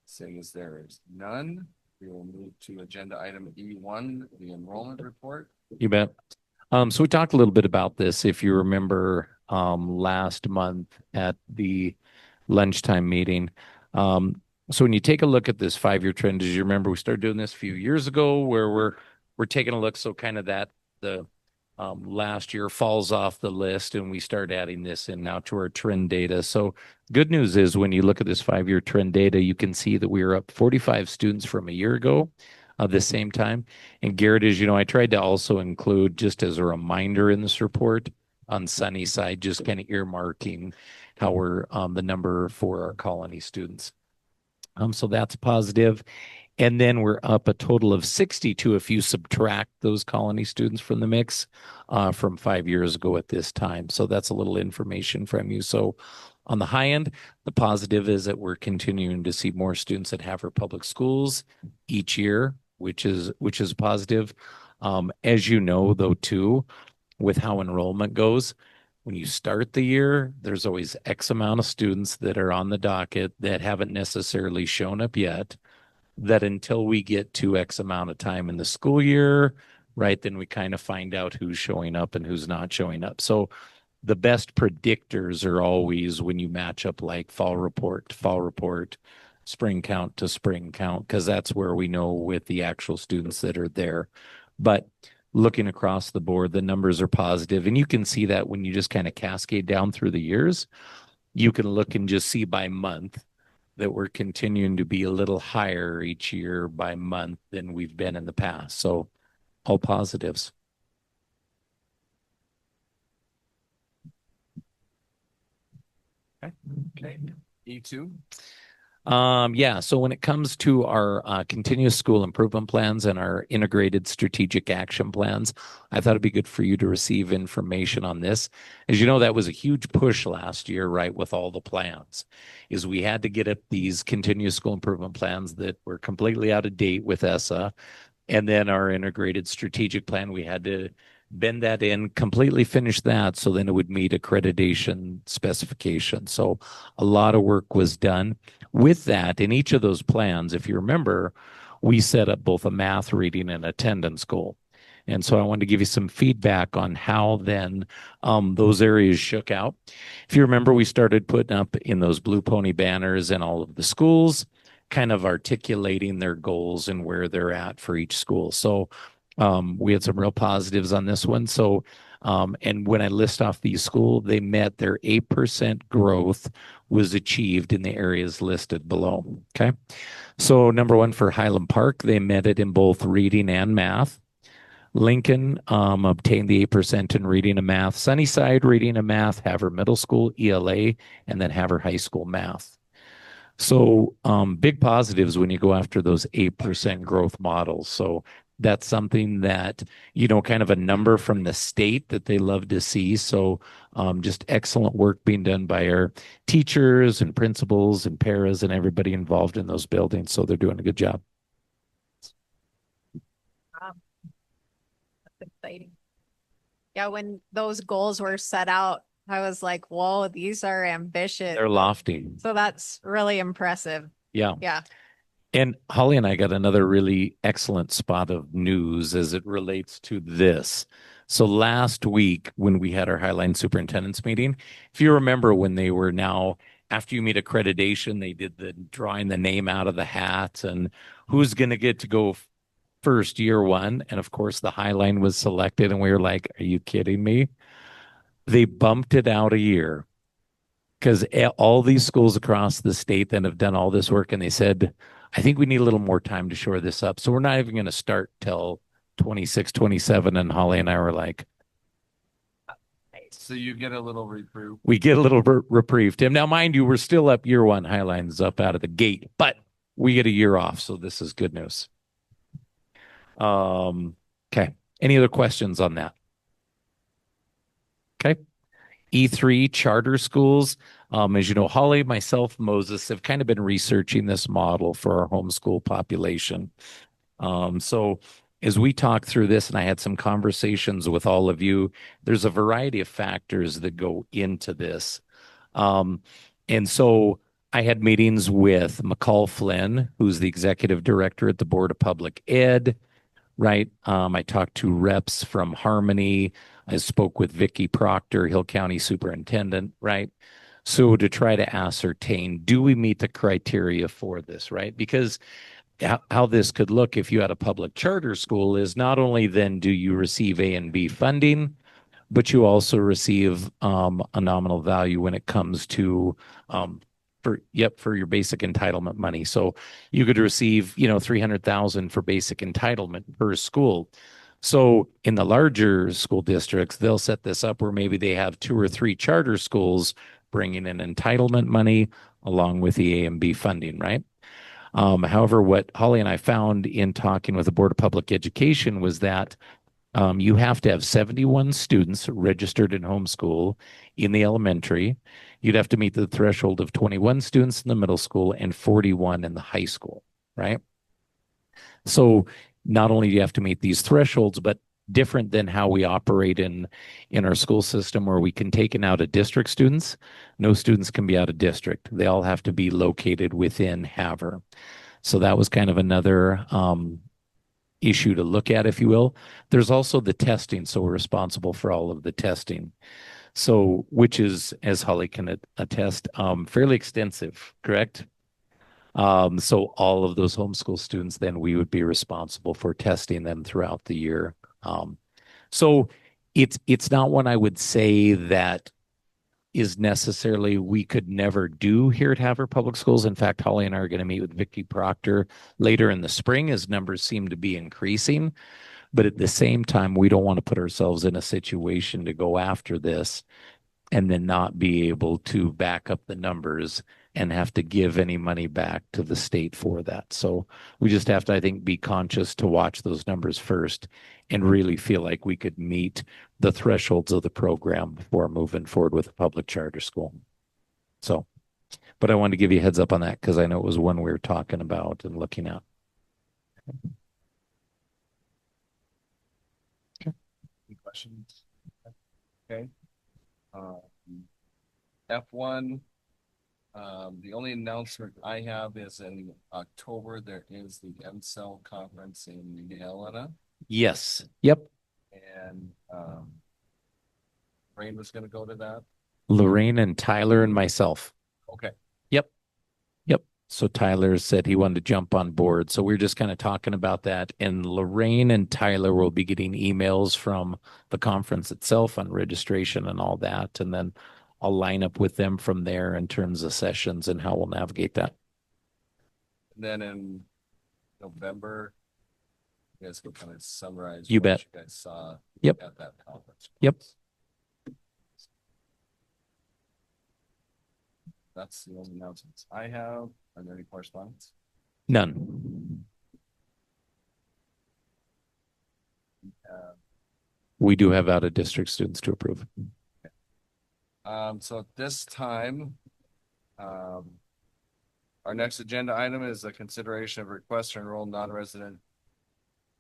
Seeing as there is none, we will move to agenda item E1, the enrollment report. You bet. So we talked a little bit about this, if you remember, last month at the lunchtime meeting. So when you take a look at this 5-year trend, as you remember, we started doing this a few years ago where we're taking a look. So kind of that the last year falls off the list and we start adding this in now to our trend data. So good news is when you look at this 5-year trend data, you can see that we are up 45 students from a year ago the same time. And Garrett, as you know, I tried to also include just as a reminder in this report on Sunnyside, just kind of earmarking how we're the number for our colony students. So that's positive. And then we're up a total of 62 if you subtract those colony students from the mix from 5 years ago at this time. So that's a little information from you. So on the high end, the positive is that we're continuing to see more students at Havre Public Schools each year, which is positive. As you know, though, too, with how enrollment goes, when you start the year, there's always X amount of students that are on the docket that haven't necessarily shown up yet, that until we get to X amount of time in the school year, right, then we kind of find out who's showing up and who's not showing up. So the best predictors are always when you match up like fall report to fall report, spring count to spring count, because that's where we know with the actual students that are there. But looking across the board, the numbers are positive. And you can see that when you just kind of cascade down through the years, you can look and just see by month that we're continuing to be a little higher each year by month than we've been in the past. So all positives. Okay. E2. Yeah, so when it comes to our continuous school improvement plans and our integrated strategic action plans, I thought it'd be good for you to receive information on this. As you know, that was a huge push last year, right, with all the plans, is we had to get up these continuous school improvement plans that were completely out of date with ESSA. And then our integrated strategic plan, we had to bend that in, completely finish that, so then it would meet accreditation specifications. So a lot of work was done. With that, in each of those plans, if you remember, we set up both a math, reading, and attendance goal. And so I wanted to give you some feedback on how then those areas shook out. If you remember, we started putting up in those Blue Pony banners in all of the schools, kind of articulating their goals and where they're at for each school. So we had some real positives on this one. So, and when I list off these schools, they met their 8% growth was achieved in the areas listed below. Okay. So number one for Highland Park, they met it in both reading and math. Lincoln obtained the 8% in reading and math. Sunnyside, reading and math. Havre Middle School, ELA, and then Havre High School, math. So big positives when you go after those 8% growth models. So that's something that, you know, kind of a number from the state that they love to see. So just excellent work being done by our teachers and principals and paras and everybody involved in those buildings. So they're doing a good job. That's exciting. Yeah, when those goals were set out, I was like, whoa, these are ambitious. They're lofty. So that's really impressive. Yeah. Yeah. And Holly and I got another really excellent spot of news as it relates to this. So last week when we had our Highline Superintendent's meeting, if you remember when they were now, after you meet accreditation, they did the drawing the name out of the hat and who's going to get to go first year one. And of course, the Highline was selected and we were like, are you kidding me? They bumped it out a year because all these schools across the state then have done all this work and they said, I think we need a little more time to shore this up. So we're not even going to start till 26, 27. And Holly and I were like, so you get a little reprieve. We get a little reprieve, Tim. Now, mind you, we're still up year one. Highline's up out of the gate, but we get a year off. So this is good news. Okay. Any other questions on that? Okay. E3 charter schools. As you know, Holly, myself, Moses have kind of been researching this model for our homeschool population. So as we talk through this, and I had some conversations with all of you, there's a variety of factors that go into this. And so I had meetings with McCall Flynn, who's the executive director at the Board of Public Ed, right? I talked to reps from Harmony. I spoke with Vicky Proctor, Hill County Superintendent, right? So to try to ascertain, do we meet the criteria for this, right? Because how this could look if you had a public charter school is not only then do you receive A and B funding, but you also receive a nominal value when it comes to for your basic entitlement money. So you could receive 300,000 for basic entitlement per school. So in the larger school districts, they'll set this up where maybe they have 2 or 3 charter schools bringing in entitlement money along with the A and B funding, right? However, what Holly and I found in talking with the Board of Public Education was that you have to have 71 students registered in homeschool in the elementary. You'd have to meet the threshold of 21 students in the middle school and 41 in the high school, right? So not only do you have to meet these thresholds, but different than how we operate in our school system where we can take in out of district students. No students can be out of district. They all have to be located within Havre. So that was kind of another issue to look at, if you will. There's also the testing, so we're responsible for all of the testing. So, which is, as Holly can attest, fairly extensive, correct? So all of those homeschool students, then we would be responsible for testing them throughout the year. So it's not one I would say that is necessarily we could never do here at Havre Public Schools. In fact, Holly and I are going to meet with Vicky Proctor later in the spring as numbers seem to be increasing. But at the same time, we don't want to put ourselves in a situation to go after this and then not be able to back up the numbers and have to give any money back to the state for that. So we just have to, I think, be conscious to watch those numbers first and really feel like we could meet the thresholds of the program before moving forward with a public charter school. So, but I wanted to give you a heads up on that because I know it was one we were talking about and looking at. Any questions? Okay. F1, the only announcement I have is in October, there is the MCEL conference in Helena. Yes. Yep. And Rain was going to go to that. Lorraine and Tyler and myself. Okay. Yep. Yep. So Tyler said he wanted to jump on board. So we're just kind of talking about that. And Lorraine and Tyler will be getting emails from the conference itself on registration and all that. And then I'll line up with them from there in terms of sessions and how we'll navigate that. And then in November, you guys can kind of summarize You what bet. you guys saw Yep. at that conference. Yep. That's the only announcements I have. Are there any correspondence? None. Uh, We do have out of district students to approve. So at this time, our next agenda item is a consideration of request to enroll non-resident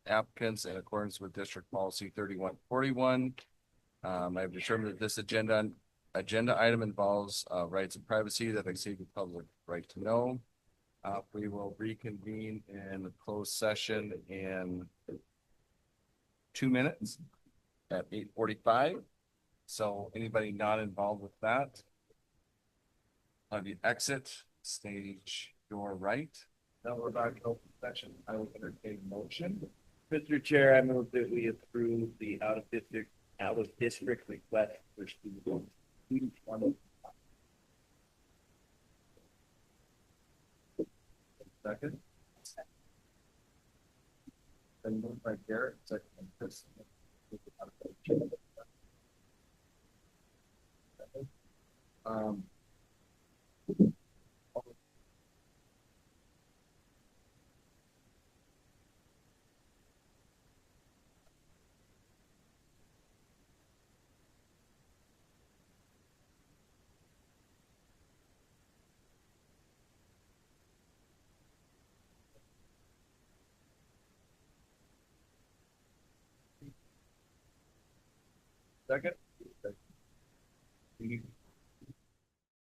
applicants in accordance with District Policy 3141. I've determined that this agenda item involves rights of privacy that exceed the public right to know. We will reconvene in a closed session in 2 minutes at 8:45. So anybody not involved with that, on the exit stage your right. Now we're back to open session. I will entertain a motion. Mr. Chair, I move that we approve the out of district request for students. Second. Then moved by Garrett, second by Chris. Second.